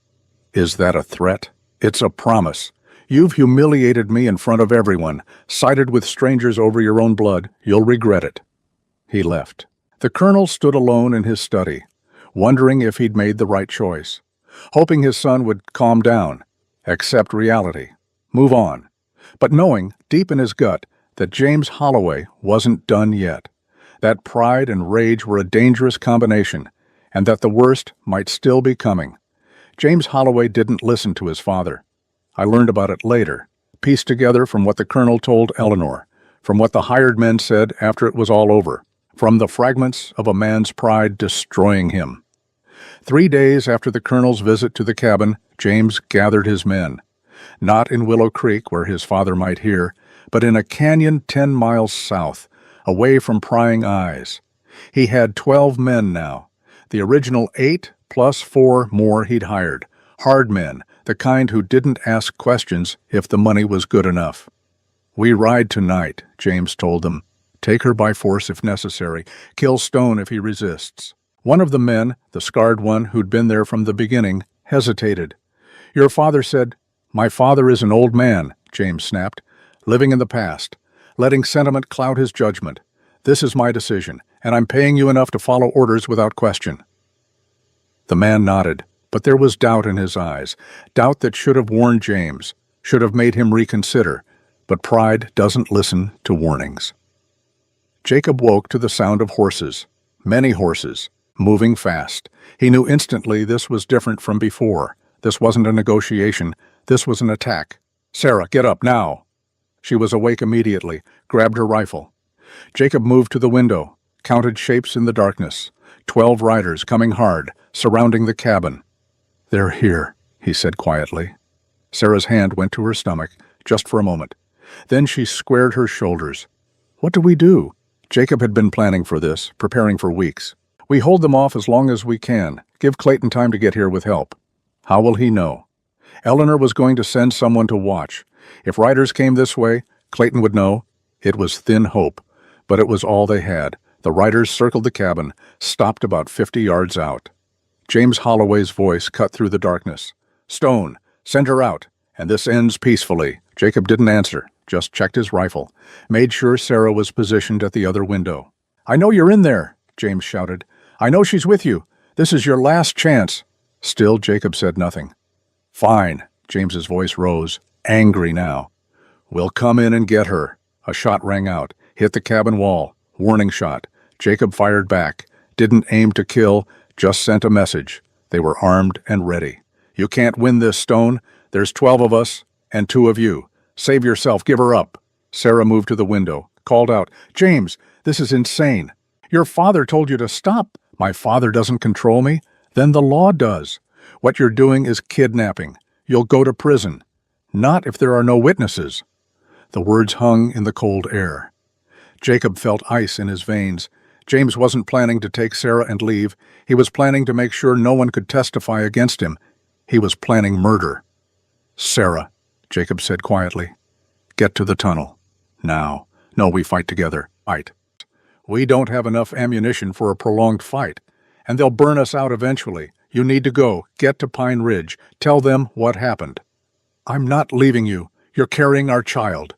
"Is that a threat?" "It's a promise. You've humiliated me in front of everyone, sided with strangers over your own blood. You'll regret it." He left. The colonel stood alone in his study, wondering if he'd made the right choice, hoping his son would calm down, accept reality, move on, but knowing, deep in his gut, that James Holloway wasn't done yet, that pride and rage were a dangerous combination, and that the worst might still be coming. James Holloway didn't listen to his father. I learned about it later, pieced together from what the colonel told Eleanor, from what the hired men said after it was all over, from the fragments of a man's pride destroying him. 3 days after the colonel's visit to the cabin, James gathered his men. Not in Willow Creek, where his father might hear, but in a canyon 10 miles south, away from prying eyes. He had 12 men now, the original 8 plus 4 more he'd hired, hard men, the kind who didn't ask questions if the money was good enough. "We ride tonight," James told them. "Take her by force if necessary. Kill Stone if he resists." One of the men, the scarred one who'd been there from the beginning, hesitated. "Your father said—" "My father is an old man," James snapped, "living in the past, letting sentiment cloud his judgment. This is my decision, and I'm paying you enough to follow orders without question." The man nodded, but there was doubt in his eyes, doubt that should have warned James, should have made him reconsider, but pride doesn't listen to warnings. Jacob woke to the sound of horses, many horses, moving fast. He knew instantly this was different from before. This wasn't a negotiation, this was an attack. "Sarah, get up, now!" She was awake immediately, grabbed her rifle. Jacob moved to the window, counted shapes in the darkness. 12 riders coming hard, surrounding the cabin. "They're here," he said quietly. Sarah's hand went to her stomach, just for a moment. Then she squared her shoulders. "What do we do?" Jacob had been planning for this, preparing for weeks. "We hold them off as long as we can. Give Clayton time to get here with help." How will he know? Eleanor was going to send someone to watch. If riders came this way, Clayton would know. It was thin hope, but it was all they had. The riders circled the cabin, stopped about 50 yards out. James Holloway's voice cut through the darkness. "Stone, send her out, and this ends peacefully." Jacob didn't answer, just checked his rifle, made sure Sarah was positioned at the other window. "I know you're in there," James shouted. "I know she's with you. This is your last chance." Still, Jacob said nothing. "Fine," James's voice rose, angry now. "We'll come in and get her." A shot rang out, hit the cabin wall. Warning shot. Jacob fired back. Didn't aim to kill, just sent a message. They were armed and ready. "You can't win this, Stone. There's 12 of us, and 2 of you. Save yourself, give her up." Sarah moved to the window, called out, "James, this is insane. Your father told you to stop." "My father doesn't control me. Then the law does. What you're doing is kidnapping. You'll go to prison. Not if there are no witnesses." The words hung in the cold air. Jacob felt ice in his veins. James wasn't planning to take Sarah and leave. He was planning to make sure no one could testify against him. He was planning murder. "Sarah," Jacob said quietly, "get to the tunnel. Now. No, we fight together. Fight. We don't have enough ammunition for a prolonged fight, and they'll burn us out eventually. You need to go. Get to Pine Ridge. Tell them what happened." "I'm not leaving you. You're carrying our child."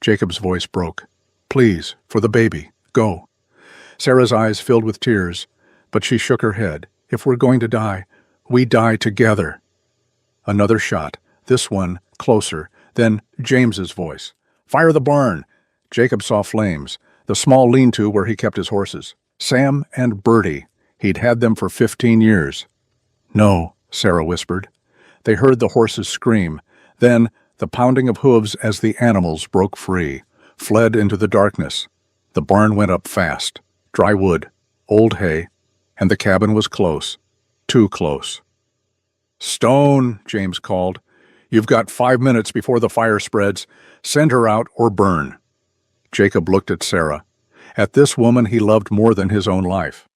Jacob's voice broke. "Please, for the baby, go." Sarah's eyes filled with tears, but she shook her head. "If we're going to die, we die together." Another shot, This one, closer. Then James's voice. "Fire the barn!" Jacob saw flames, the small lean-to where he kept his horses. Sam and Bertie. He'd had them for 15 years. "No," Sarah whispered. They heard the horses scream, then the pounding of hooves as the animals broke free, fled into the darkness. The barn went up fast. Dry wood, old hay, and the cabin was close. Too close. "Stone," James called. "You've got 5 minutes before the fire spreads. Send her out or burn." Jacob looked at Sarah. At this woman he loved more than his own life.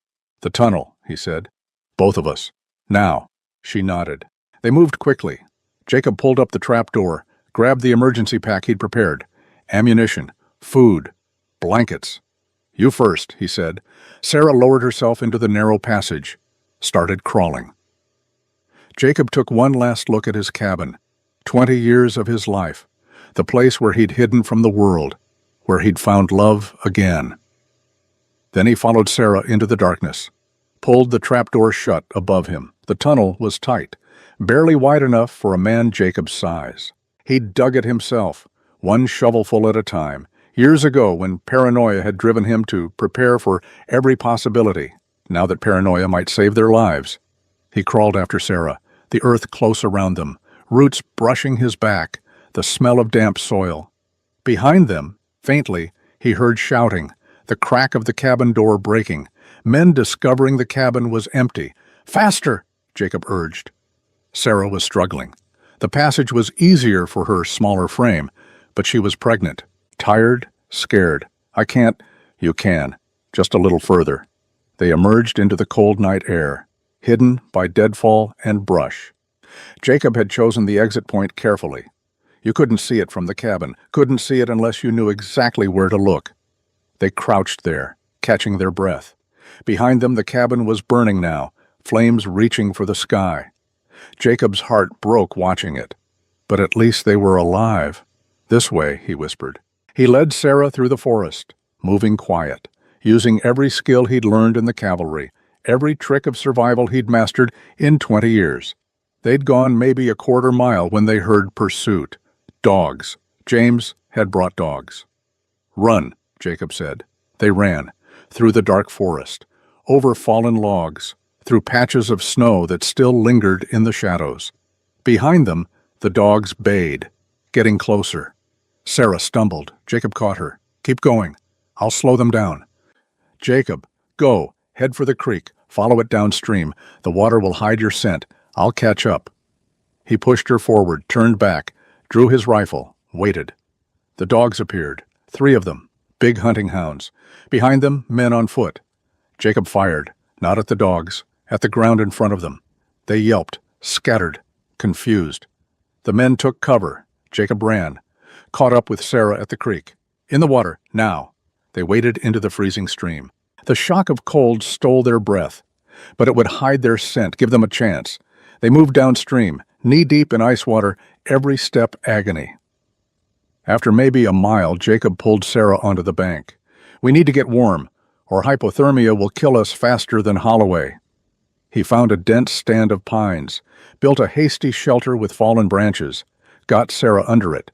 "The tunnel," he said. "Both of us. Now." She nodded. They moved quickly. Jacob pulled up the trap door, grabbed the emergency pack he'd prepared. Ammunition, food, blankets. "You first," he said. Sarah lowered herself into the narrow passage, started crawling. Jacob took one last look at his cabin. 20 years of his life. The place where he'd hidden from the world, where he'd found love again. Then he followed Sarah into the darkness, pulled the trapdoor shut above him. The tunnel was tight, barely wide enough for a man Jacob's size. He'd dug it himself, one shovelful at a time, years ago when paranoia had driven him to prepare for every possibility, now that paranoia might save their lives. He crawled after Sarah, the earth close around them, roots brushing his back, the smell of damp soil. Behind them, faintly, he heard shouting, the crack of the cabin door breaking, men discovering the cabin was empty. "Faster!" Jacob urged. Sarah was struggling. The passage was easier for her smaller frame, but she was pregnant, tired, scared. "I can't." "You can. Just a little further." They emerged into the cold night air, hidden by deadfall and brush. Jacob had chosen the exit point carefully. You couldn't see it from the cabin, couldn't see it unless you knew exactly where to look. They crouched there, catching their breath. Behind them the cabin was burning now, flames reaching for the sky. Jacob's heart broke watching it. But at least they were alive. "This way," he whispered. He led Sarah through the forest, moving quiet, using every skill he'd learned in the cavalry, every trick of survival he'd mastered in 20 years. They'd gone maybe a quarter mile when they heard pursuit. Dogs. James had brought dogs. "Run," Jacob said. They ran, through the dark forest, over fallen logs, through patches of snow that still lingered in the shadows. Behind them, the dogs bayed, getting closer. Sarah stumbled. Jacob caught her. "Keep going. I'll slow them down." "Jacob, go. Head for the creek. Follow it downstream. The water will hide your scent. I'll catch up." He pushed her forward, turned back, drew his rifle, waited. The dogs appeared, 3 of them, big hunting hounds. Behind them, men on foot. Jacob fired, not at the dogs, at the ground in front of them. They yelped, scattered, confused. The men took cover. Jacob ran, caught up with Sarah at the creek. "In the water, now." They waded into the freezing stream. The shock of cold stole their breath, but it would hide their scent, give them a chance. They moved downstream, knee-deep in ice water, every step agony. After maybe a mile, Jacob pulled Sarah onto the bank. "We need to get warm, or hypothermia will kill us faster than Holloway." He found a dense stand of pines, built a hasty shelter with fallen branches, got Sarah under it.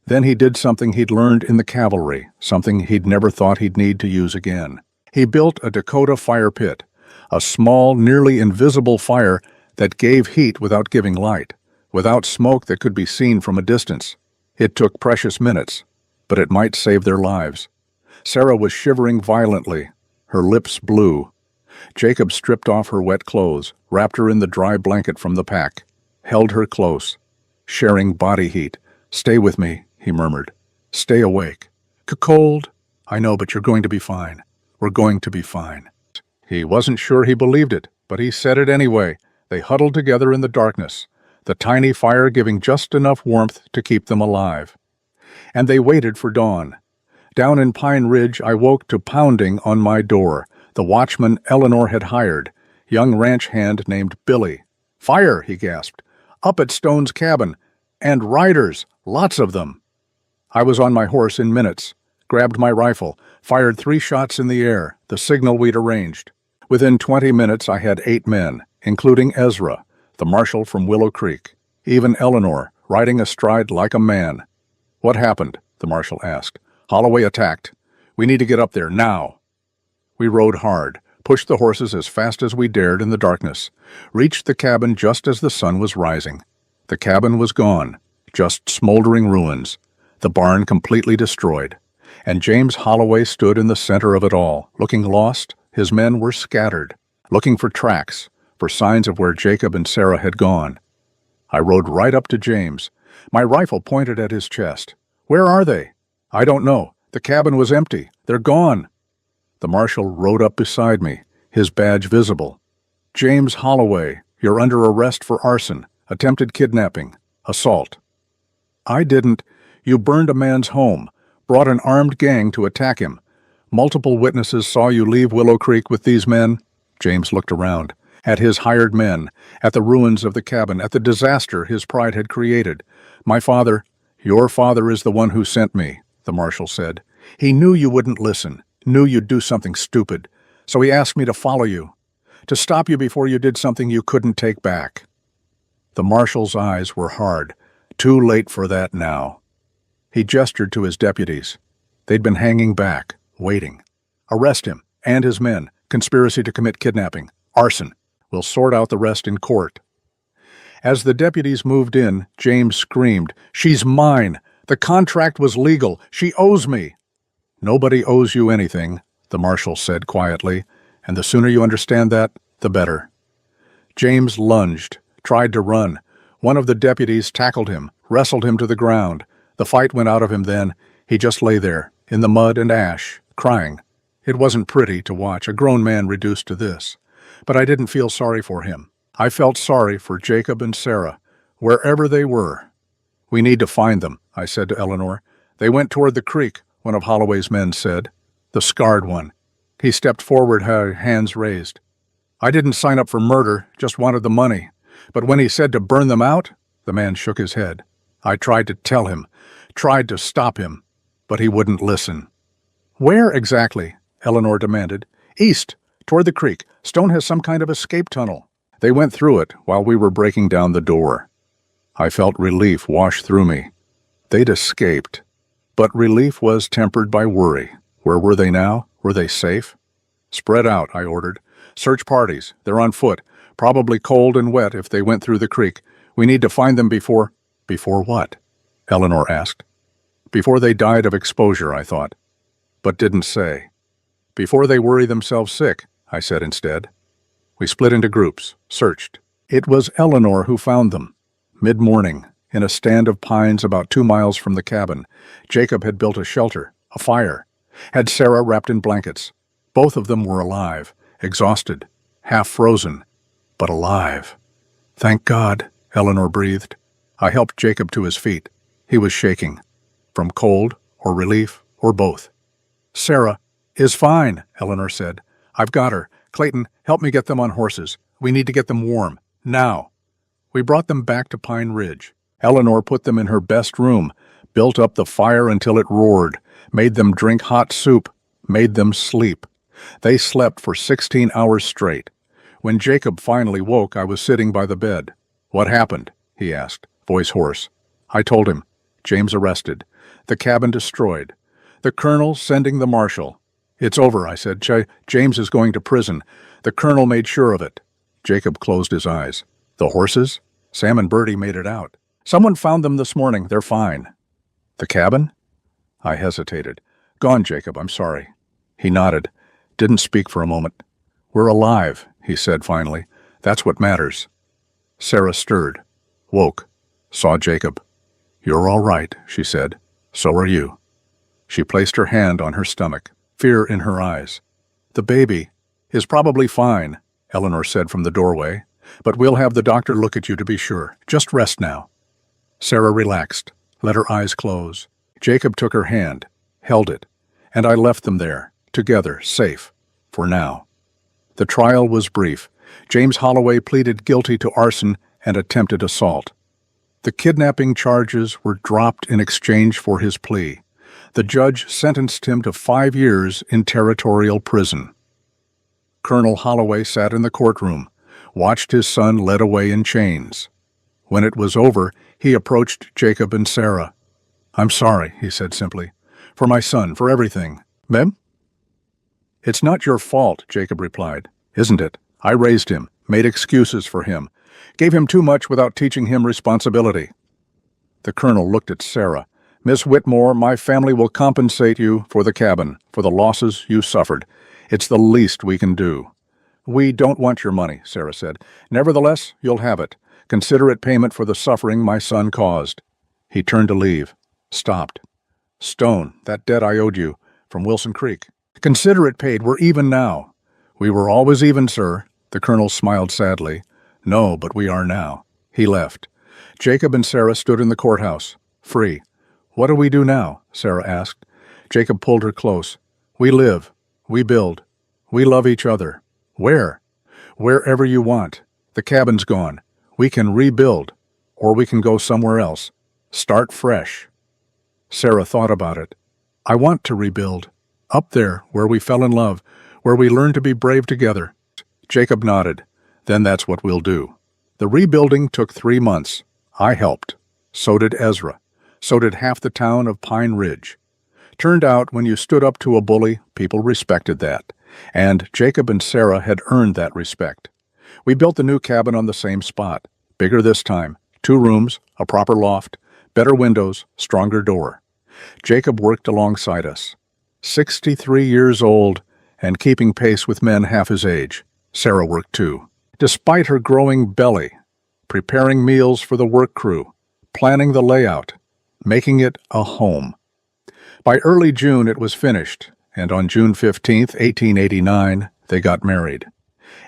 Then he did something he'd learned in the cavalry, something he'd never thought he'd need to use again. He built a Dakota fire pit, a small, nearly invisible fire that gave heat without giving light, without smoke that could be seen from a distance. It took precious minutes, but it might save their lives. Sarah was shivering violently, her lips blue. Jacob stripped off her wet clothes, wrapped her in the dry blanket from the pack, held her close, sharing body heat. "Stay with me," he murmured. "Stay awake." "Cold?" "I know, but you're going to be fine. We're going to be fine." He wasn't sure he believed it, but he said it anyway. They huddled together in the darkness, the tiny fire giving just enough warmth to keep them alive. And they waited for dawn. Down in Pine Ridge, I woke to pounding on my door. The watchman Eleanor had hired, young ranch hand named Billy. "Fire!" he gasped. "Up at Stone's cabin. And riders, lots of them." I was on my horse in minutes, grabbed my rifle, fired 3 shots in the air, the signal we'd arranged. Within 20 minutes I had 8 men, including Ezra, the marshal from Willow Creek. Even Eleanor, riding astride like a man. "What happened?" the marshal asked. "Holloway attacked. We need to get up there, now." We rode hard, pushed the horses as fast as we dared in the darkness, reached the cabin just as the sun was rising. The cabin was gone, just smoldering ruins, the barn completely destroyed, and James Holloway stood in the center of it all, looking lost. His men were scattered, looking for tracks, for signs of where Jacob and Sarah had gone. I rode right up to James, my rifle pointed at his chest. "Where are they?" "I don't know. The cabin was empty. They're gone." The marshal rode up beside me, his badge visible. "James Holloway, you're under arrest for arson, attempted kidnapping, assault." "I didn't. You burned a man's home, brought an armed gang to attack him. Multiple witnesses saw you leave Willow Creek with these men." James looked around, at his hired men, at the ruins of the cabin, at the disaster his pride had created. "My father—" "Your father is the one who sent me," the marshal said. "He knew you wouldn't listen, knew you'd do something stupid, so he asked me to follow you, to stop you before you did something you couldn't take back." The marshal's eyes were hard. Too late for that now. He gestured to his deputies. They'd been hanging back, waiting. "Arrest him, and his men. Conspiracy to commit kidnapping. Arson. We'll sort out the rest in court." As the deputies moved in, James screamed, "She's mine! The contract was legal! She owes me!" "Nobody owes you anything," the marshal said quietly, "and the sooner you understand that, the better." James lunged, tried to run. One of the deputies tackled him, wrestled him to the ground. The fight went out of him then. He just lay there, in the mud and ash, crying. It wasn't pretty to watch a grown man reduced to this. But I didn't feel sorry for him. I felt sorry for Jacob and Sarah, wherever they were. "We need to find them," I said to Eleanor. "They went toward the creek," one of Holloway's men said. The scarred one. He stepped forward, hands raised. "I didn't sign up for murder, just wanted the money. But when he said to burn them out," the man shook his head. "I tried to tell him, tried to stop him, but he wouldn't listen." "Where exactly?" Eleanor demanded. "East, toward the creek. Stone has some kind of escape tunnel." They went through it while we were breaking down the door. I felt relief wash through me. They'd escaped. But relief was tempered by worry. Where were they now? Were they safe? "Spread out," I ordered. "Search parties. They're on foot. Probably cold and wet if they went through the creek. We need to find them before—" "Before what?" Eleanor asked. "Before they died of exposure," I thought, but didn't say. "Before they worry themselves sick," I said instead. We split into groups, searched. It was Eleanor who found them. Mid-morning, in a stand of pines about 2 miles from the cabin, Jacob had built a shelter, a fire, had Sarah wrapped in blankets. Both of them were alive, exhausted, half frozen, but alive. "Thank God," Eleanor breathed. I helped Jacob to his feet. He was shaking, from cold or relief or both. "Sarah is fine," Eleanor said. "I've got her. Clayton, help me get them on horses. We need to get them warm. Now." We brought them back to Pine Ridge. Eleanor put them in her best room, built up the fire until it roared, made them drink hot soup, made them sleep. They slept for 16 hours straight. When Jacob finally woke, I was sitting by the bed. "What happened?" he asked, voice hoarse. I told him. James arrested. The cabin destroyed. The colonel sending the marshal. "It's over," I said. James is going to prison. The colonel made sure of it." Jacob closed his eyes. "The horses?" "Sam and Bertie made it out. Someone found them this morning. They're fine." "The cabin?" I hesitated. "Gone, Jacob. I'm sorry." He nodded. Didn't speak for a moment. "We're alive," he said finally. "That's what matters." Sarah stirred, woke, saw Jacob. "You're all right," she said. "So are you." She placed her hand on her stomach, fear in her eyes. "The baby is probably fine," Eleanor said from the doorway, "but we'll have the doctor look at you to be sure. Just rest now." Sarah relaxed, let her eyes close. Jacob took her hand, held it, and I left them there, together, safe, for now. The trial was brief. James Holloway pleaded guilty to arson and attempted assault. The kidnapping charges were dropped in exchange for his plea. The judge sentenced him to 5 years in territorial prison. Colonel Holloway sat in the courtroom, watched his son led away in chains. When it was over, he approached Jacob and Sarah. "I'm sorry," he said simply. "For my son, for everything. Mem?" "It's not your fault," Jacob replied. "Isn't it? I raised him, made excuses for him, gave him too much without teaching him responsibility." The colonel looked at Sarah. "Miss Whitmore, my family will compensate you for the cabin, for the losses you suffered. It's the least we can do." "We don't want your money," Sarah said. "Nevertheless, you'll have it. Consider it payment for the suffering my son caused." He turned to leave. Stopped. "Stone, that debt I owed you, from Wilson Creek. Consider it paid. We're even now." "We were always even, sir." The colonel smiled sadly. "No, but we are now." He left. Jacob and Sarah stood in the courthouse, free. "What do we do now?" Sarah asked. Jacob pulled her close. "We live. We build. We love each other." "Where?" "Wherever you want. The cabin's gone. We can rebuild, or we can go somewhere else. Start fresh." Sarah thought about it. "I want to rebuild. Up there, where we fell in love, where we learned to be brave together." Jacob nodded. "Then that's what we'll do." The rebuilding took 3 months. I helped. So did Ezra. So did half the town of Pine Ridge. Turned out, when you stood up to a bully, people respected that. And Jacob and Sarah had earned that respect. We built the new cabin on the same spot. Bigger this time. 2 rooms, a proper loft, better windows, stronger door. Jacob worked alongside us. 63 years old and keeping pace with men half his age. Sarah worked too. Despite her growing belly, preparing meals for the work crew, planning the layout, making it a home. By early June it was finished, and on June 15, 1889, they got married.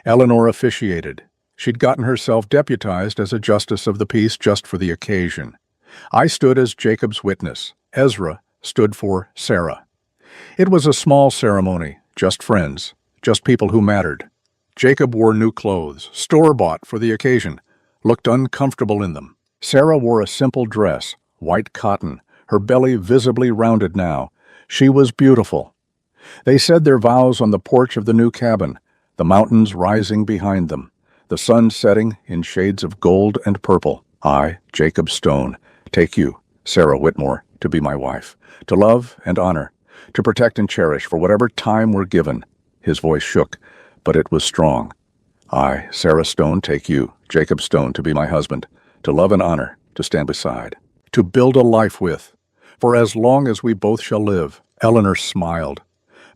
Eleanor officiated. She'd gotten herself deputized as a justice of the peace just for the occasion. I stood as Jacob's witness. Ezra stood for Sarah. It was a small ceremony, just friends, just people who mattered. Jacob wore new clothes, store-bought for the occasion, looked uncomfortable in them. Sarah wore a simple dress, white cotton, her belly visibly rounded now. She was beautiful. They said their vows on the porch of the new cabin, the mountains rising behind them, the sun setting in shades of gold and purple. "I, Jacob Stone, take you, Sarah Whitmore, to be my wife, to love and honor, to protect and cherish for whatever time we're given." His voice shook, but it was strong. "I, Sarah Stone, take you, Jacob Stone, to be my husband, to love and honor, to stand beside, to build a life with, for as long as we both shall live." Eleanor smiled.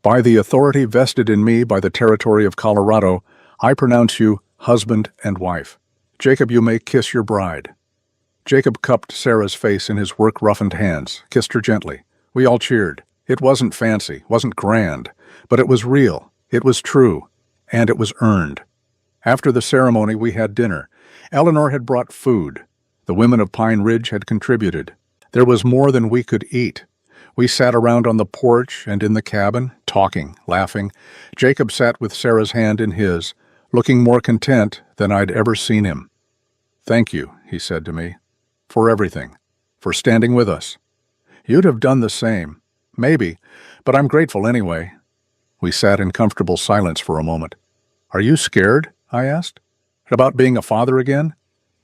"By the authority vested in me by the territory of Colorado, I pronounce you husband and wife. Jacob, you may kiss your bride." Jacob cupped Sarah's face in his work-roughened hands, kissed her gently. We all cheered. It wasn't fancy, wasn't grand, but it was real, it was true, and it was earned. After the ceremony, we had dinner. Eleanor had brought food. The women of Pine Ridge had contributed. There was more than we could eat. We sat around on the porch and in the cabin, talking, laughing. Jacob sat with Sarah's hand in his, looking more content than I'd ever seen him. "Thank you," he said to me, "for everything, for standing with us. You'd have done the same. Maybe, but I'm grateful anyway." We sat in comfortable silence for a moment. "Are you scared?" I asked. "About being a father again?"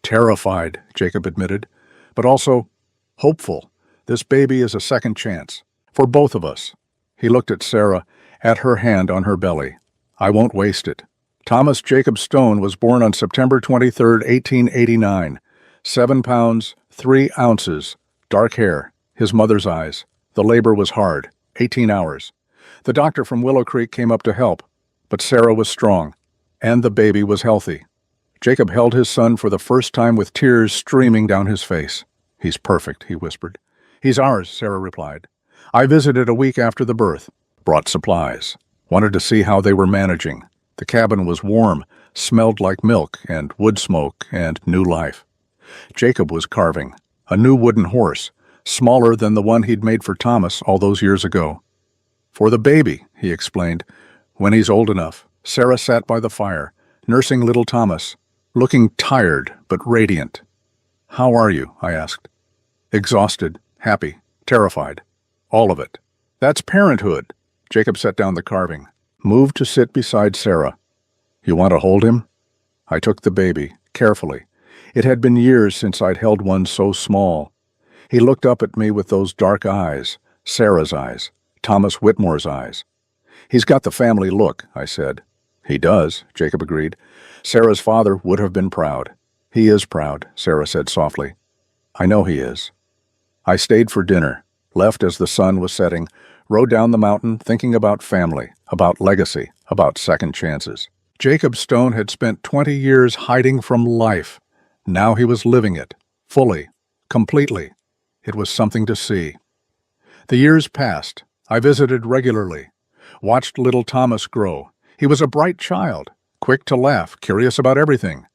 "Terrified," Jacob admitted, "but also hopeful. This baby is a second chance. For both of us." He looked at Sarah, at her hand on her belly. "I won't waste it." Thomas Jacob Stone was born on September 23, 1889. 7 pounds, 3 ounces, dark hair, his mother's eyes. The labor was hard, 18 hours. The doctor from Willow Creek came up to help, but Sarah was strong, and the baby was healthy. Jacob held his son for the first time with tears streaming down his face. "He's perfect," he whispered. "He's ours," Sarah replied. I visited a week after the birth, brought supplies, wanted to see how they were managing. The cabin was warm, smelled like milk and wood smoke and new life. Jacob was carving, a new wooden horse, smaller than the one he'd made for Thomas all those years ago. "For the baby," he explained. "When he's old enough." Sarah sat by the fire, nursing little Thomas, looking tired but radiant. "How are you?" I asked. "Exhausted, happy, terrified. All of it." "That's parenthood." Jacob set down the carving, moved to sit beside Sarah. "You want to hold him?" I took the baby, carefully. It had been years since I'd held one so small. He looked up at me with those dark eyes, Sarah's eyes, Thomas Whitmore's eyes. "He's got the family look," I said. "He does," Jacob agreed. "Sarah's father would have been proud." "He is proud," Sarah said softly. "I know he is." I stayed for dinner, left as the sun was setting, rode down the mountain thinking about family, about legacy, about second chances. Jacob Stone had spent 20 years hiding from life. Now he was living it, fully, completely. It was something to see. The years passed. I visited regularly, watched little Thomas grow. He was a bright child, quick to laugh, curious about everything.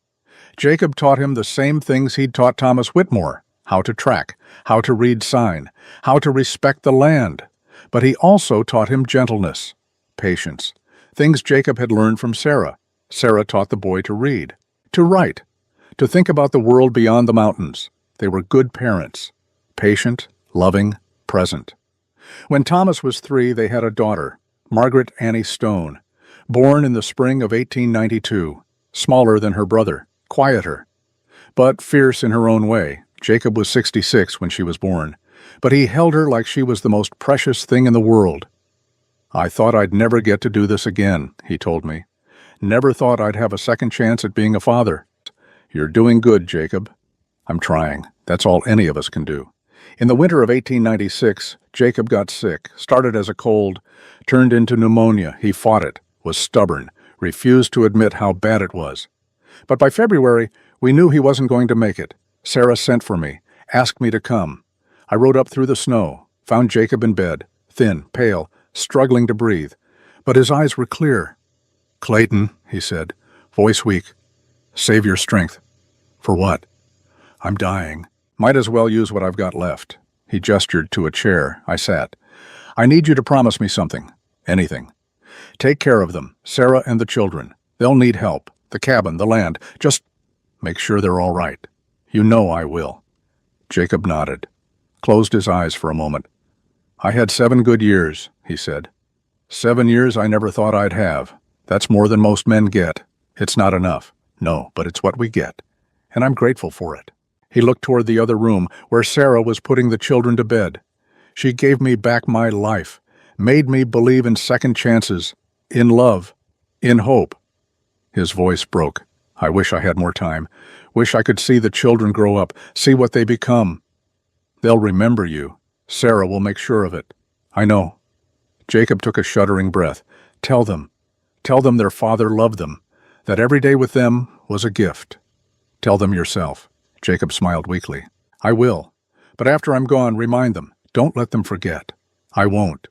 Jacob taught him the same things he'd taught Thomas Whitmore: how to track, how to read sign, how to respect the land. But he also taught him gentleness, patience, things Jacob had learned from Sarah. Sarah taught the boy to read, to write, to think about the world beyond the mountains. They were good parents, patient, loving, present. When Thomas was 3, they had a daughter, Margaret Annie Stone, born in the spring of 1892, smaller than her brother, quieter, but fierce in her own way. Jacob was 66 when she was born, but he held her like she was the most precious thing in the world. "I thought I'd never get to do this again," he told me. "Never thought I'd have a second chance at being a father." "You're doing good, Jacob." "I'm trying. That's all any of us can do." In the winter of 1896, Jacob got sick, started as a cold, turned into pneumonia. He fought it, was stubborn, refused to admit how bad it was. But by February, we knew he wasn't going to make it. Sarah sent for me, asked me to come. I rode up through the snow, found Jacob in bed, thin, pale, struggling to breathe. But his eyes were clear. "Clayton," he said, voice weak, "save your strength." "For what?" "I'm dying. Might as well use what I've got left." He gestured to a chair. I sat. "I need you to promise me something. Anything. Take care of them, Sarah and the children. They'll need help. The cabin, the land. Just make sure they're all right. You know I will." Jacob nodded, closed his eyes for a moment. "I had 7 good years," he said. 7 years I never thought I'd have. That's more than most men get. It's not enough. No, but it's what we get. And I'm grateful for it." He looked toward the other room, where Sarah was putting the children to bed. "She gave me back my life, made me believe in second chances, in love, in hope." His voice broke. "I wish I had more time. Wish I could see the children grow up, see what they become. They'll remember you. Sarah will make sure of it." "I know." Jacob took a shuddering breath. Tell them their father loved them, that every day with them was a gift. Tell them yourself." Jacob smiled weakly. "I will. But after I'm gone, remind them. Don't let them forget." "I won't."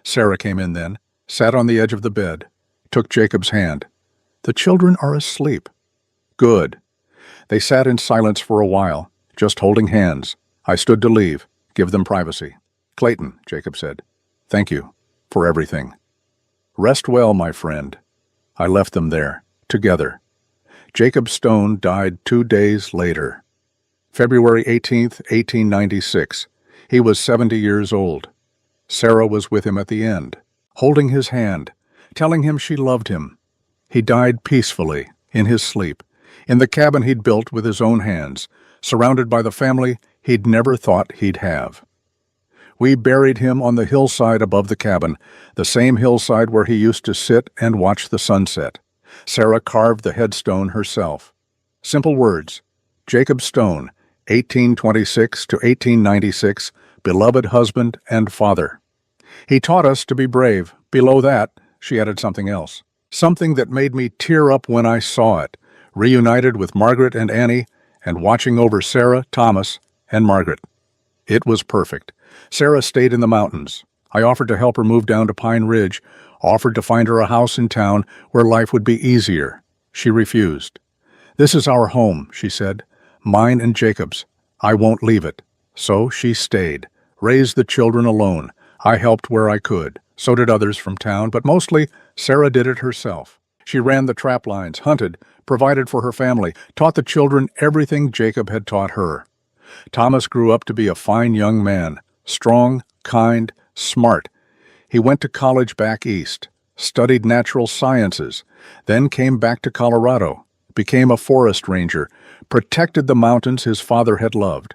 Sarah came in then, sat on the edge of the bed, took Jacob's hand. "The children are asleep." "Good." They sat in silence for a while, just holding hands. I stood to leave, give them privacy. "Clayton," Jacob said, "thank you for everything. Rest well, my friend." I left them there, together. Jacob Stone died 2 days later. February 18th, 1896. He was 70 years old. Sarah was with him at the end, holding his hand, telling him she loved him. He died peacefully, in his sleep, in the cabin he'd built with his own hands, surrounded by the family he'd never thought he'd have. We buried him on the hillside above the cabin, the same hillside where he used to sit and watch the sunset. Sarah carved the headstone herself. Simple words: Jacob Stone, 1826 to 1896, beloved husband and father. He taught us to be brave. Below that, she added something else, something that made me tear up when I saw it, reunited with Margaret and Annie, and watching over Sarah, Thomas, and Margaret. It was perfect. Sarah stayed in the mountains. I offered to help her move down to Pine Ridge, offered to find her a house in town where life would be easier. She refused. "This is our home," she said, "mine and Jacob's. I won't leave it." So she stayed, raised the children alone. I helped where I could. So did others from town, but mostly Sarah did it herself. She ran the trap lines, hunted, provided for her family, taught the children everything Jacob had taught her. Thomas grew up to be a fine young man, strong, kind, smart. He went to college back east, studied natural sciences, then came back to Colorado, became a forest ranger, protected the mountains his father had loved.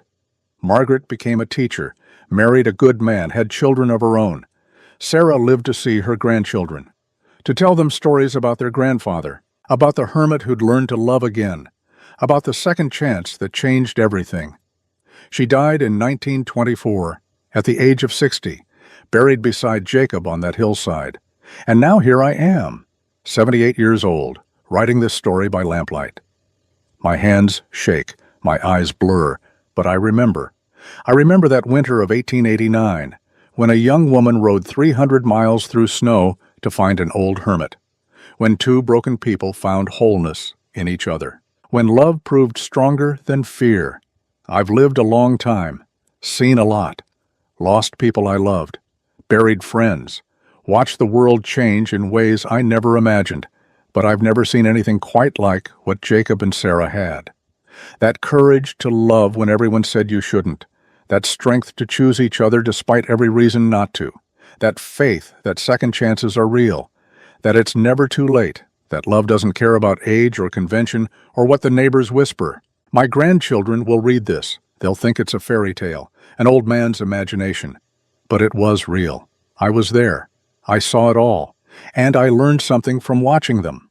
Margaret became a teacher, married a good man, had children of her own. Sarah lived to see her grandchildren, to tell them stories about their grandfather, about the hermit who'd learned to love again, about the second chance that changed everything. She died in 1924, at the age of 60, buried beside Jacob on that hillside. And now here I am, 78 years old, writing this story by lamplight. My hands shake, my eyes blur, but I remember. I remember that winter of 1889, when a young woman rode 300 miles through snow to find an old hermit, when two broken people found wholeness in each other, when love proved stronger than fear. I've lived a long time, seen a lot, lost people I loved, buried friends, watched the world change in ways I never imagined, but I've never seen anything quite like what Jacob and Sarah had. That courage to love when everyone said you shouldn't, that strength to choose each other despite every reason not to, that faith that second chances are real, that it's never too late, that love doesn't care about age or convention or what the neighbors whisper. My grandchildren will read this. They'll think it's a fairy tale, an old man's imagination. But it was real. I was there. I saw it all. And I learned something from watching them.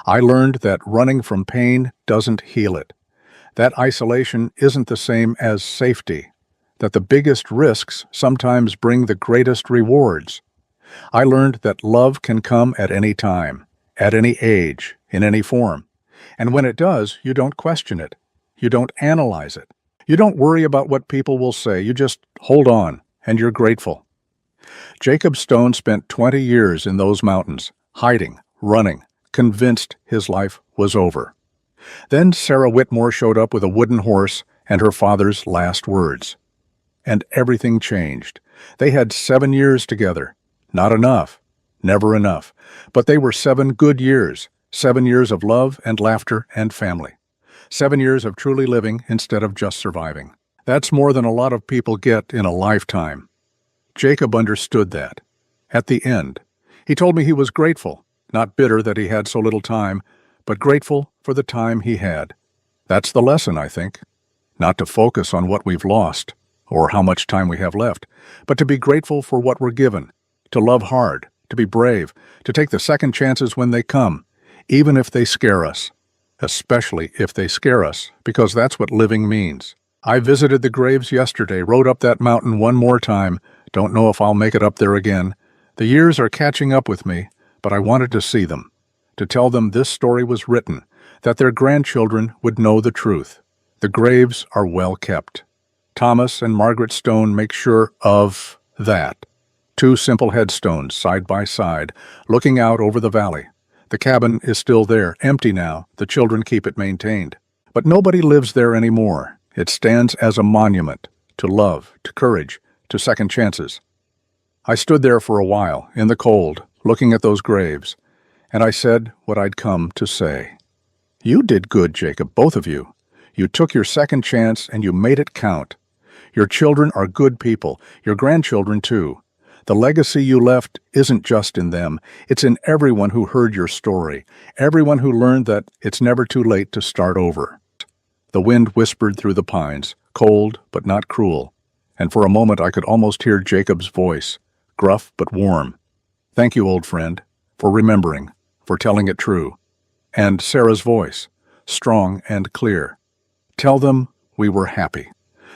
I learned that running from pain doesn't heal it, that isolation isn't the same as safety, that the biggest risks sometimes bring the greatest rewards. I learned that love can come at any time, at any age, in any form. And when it does, you don't question it. You don't analyze it. You don't worry about what people will say. You just hold on, and you're grateful. Jacob Stone spent 20 years in those mountains, hiding, running, convinced his life was over. Then Sarah Whitmore showed up with a wooden horse and her father's last words. And everything changed. They had 7 years together. Not enough. Never enough. But they were 7 good years. 7 years of love and laughter and family. 7 years of truly living instead of just surviving. That's more than a lot of people get in a lifetime. Jacob understood that. At the end, he told me he was grateful, not bitter that he had so little time, but grateful for the time he had. That's the lesson, I think. Not to focus on what we've lost, or how much time we have left, but to be grateful for what we're given, to love hard, to be brave, to take the second chances when they come, even if they scare us. Especially if they scare us, because that's what living means. I visited the graves yesterday, rode up that mountain one more time. Don't know if I'll make it up there again. The years are catching up with me, but I wanted to see them, to tell them this story was written, that their grandchildren would know the truth. The graves are well kept. Thomas and Margaret Stone make sure of that. 2 simple headstones side by side, looking out over the valley. The cabin is still there, empty now. The children keep it maintained. But nobody lives there anymore. It stands as a monument to love, to courage, to second chances. I stood there for a while, in the cold, looking at those graves, and I said what I'd come to say. You did good, Jacob, both of you. You took your second chance and you made it count. Your children are good people, your grandchildren too. The legacy you left isn't just in them, it's in everyone who heard your story, everyone who learned that it's never too late to start over. The wind whispered through the pines, cold but not cruel, and for a moment I could almost hear Jacob's voice, gruff but warm. Thank you, old friend, for remembering, for telling it true. And Sarah's voice, strong and clear. Tell them we were happy.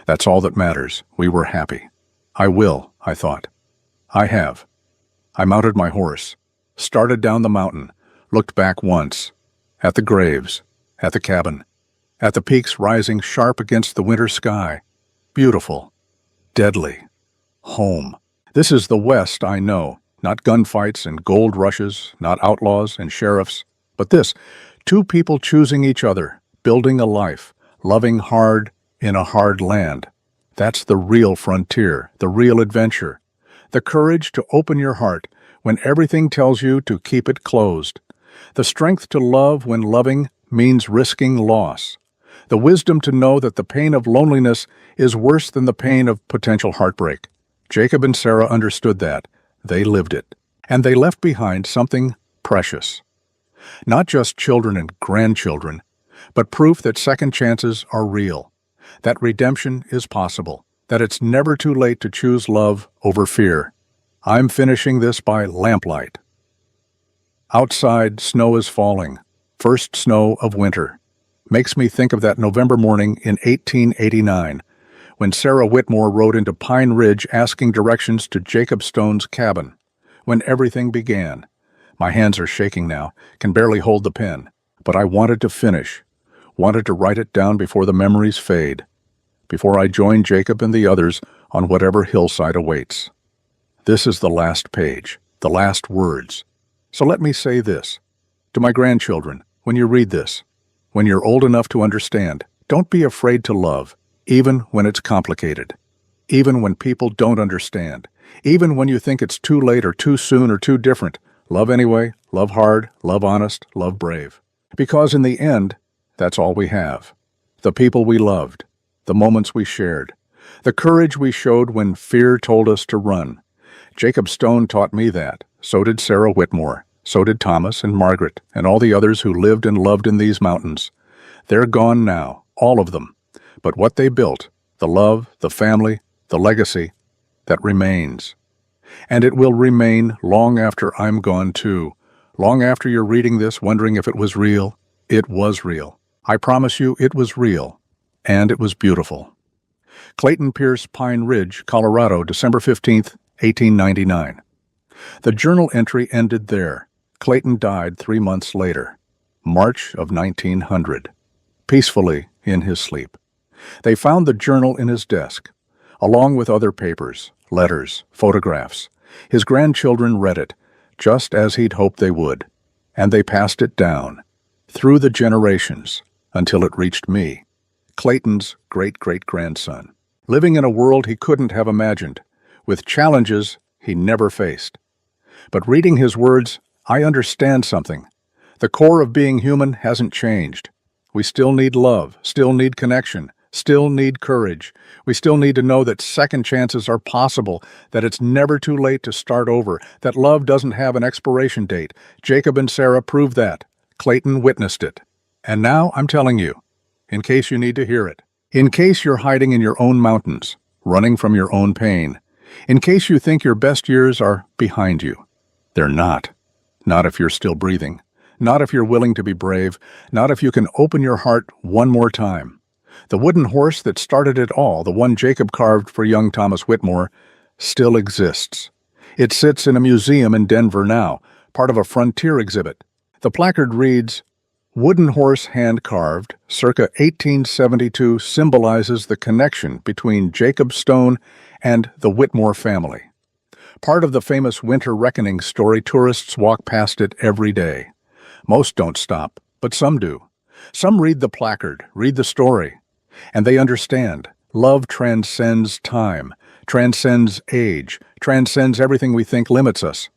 That's all that matters. We were happy. I will, I thought. I have. I mounted my horse, started down the mountain, looked back once, at the graves, at the cabin, at the peaks rising sharp against the winter sky. Beautiful. Deadly. Home. This is the West I know, not gunfights and gold rushes, not outlaws and sheriffs, but this, 2 people choosing each other, building a life, loving hard in a hard land. That's the real frontier, the real adventure. The courage to open your heart when everything tells you to keep it closed. The strength to love when loving means risking loss. The wisdom to know that the pain of loneliness is worse than the pain of potential heartbreak. Jacob and Sarah understood that. They lived it. And they left behind something precious. Not just children and grandchildren, but proof that second chances are real, that redemption is possible, that it's never too late to choose love over fear. I'm finishing this by lamplight. Outside, snow is falling. First snow of winter. Makes me think of that November morning in 1889, when Sarah Whitmore rode into Pine Ridge asking directions to Jacob Stone's cabin. When everything began. My hands are shaking now, can barely hold the pen. But I wanted to finish. Wanted to write it down before the memories fade. Before I join Jacob and the others on whatever hillside awaits. This is the last page, the last words. So let me say this. To my grandchildren, when you read this, when you're old enough to understand, don't be afraid to love, even when it's complicated. Even when people don't understand. Even when you think it's too late or too soon or too different. Love anyway, love hard, love honest, love brave. Because in the end, that's all we have. The people we loved, the moments we shared, the courage we showed when fear told us to run. Jacob Stone taught me that. So did Sarah Whitmore. So did Thomas and Margaret and all the others who lived and loved in these mountains. They're gone now, all of them. But what they built, the love, the family, the legacy, that remains. And it will remain long after I'm gone too. Long after you're reading this wondering if it was real. It was real. I promise you it was real. And it was beautiful. Clayton Pierce, Pine Ridge, Colorado, December 15th, 1899. The journal entry ended there. Clayton died 3 months later, March of 1900, peacefully in his sleep. They found the journal in his desk, along with other papers, letters, photographs. His grandchildren read it, just as he'd hoped they would, and they passed it down, through the generations, until it reached me, Clayton's great-great-grandson, living in a world he couldn't have imagined, with challenges he never faced. But reading his words, I understand something. The core of being human hasn't changed. We still need love, still need connection, still need courage. We still need to know that second chances are possible, that it's never too late to start over, that love doesn't have an expiration date. Jacob and Sarah proved that. Clayton witnessed it. And now I'm telling you, in case you need to hear it, in case you're hiding in your own mountains, running from your own pain, in case you think your best years are behind you. They're not. Not if you're still breathing. Not if you're willing to be brave. Not if you can open your heart one more time. The wooden horse that started it all, the one Jacob carved for young Thomas Whitmore, still exists. It sits in a museum in Denver now, part of a frontier exhibit. The placard reads, "Wooden horse hand-carved, circa 1872, symbolizes the connection between Jacob Stone and the Whitmore family." Part of the famous winter reckoning story, tourists walk past it every day. Most don't stop, but some do. Some read the placard, read the story, and they understand. Love transcends time, transcends age, transcends everything we think limits us.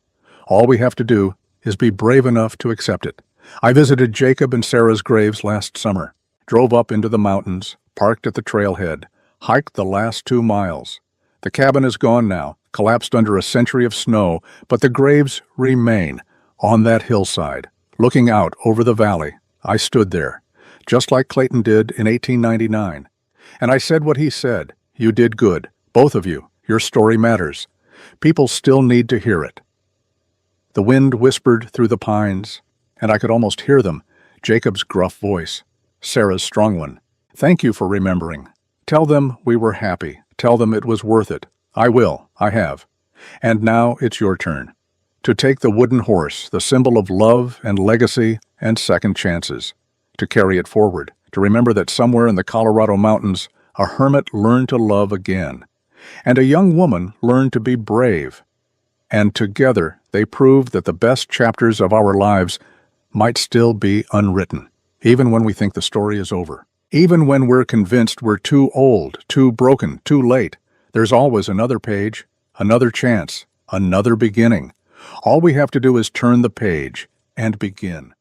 All we have to do is be brave enough to accept it. I visited Jacob and Sarah's graves last summer, drove up into the mountains, parked at the trailhead, hiked the last 2 miles. The cabin is gone now, collapsed under a century of snow, but the graves remain on that hillside. Looking out over the valley, I stood there, just like Clayton did in 1899. And I said what he said. You did good, both of you. Your story matters. People still need to hear it. The wind whispered through the pines, and I could almost hear them. Jacob's gruff voice, Sarah's strong one. Thank you for remembering. Tell them we were happy. Tell them it was worth it. I will. I have. And now it's your turn. To take the wooden horse, the symbol of love and legacy and second chances. To carry it forward. To remember that somewhere in the Colorado mountains, a hermit learned to love again. And a young woman learned to be brave. And together they proved that the best chapters of our lives might still be unwritten, even when we think the story is over. Even when we're convinced we're too old, too broken, too late, there's always another page, another chance, another beginning. All we have to do is turn the page and begin.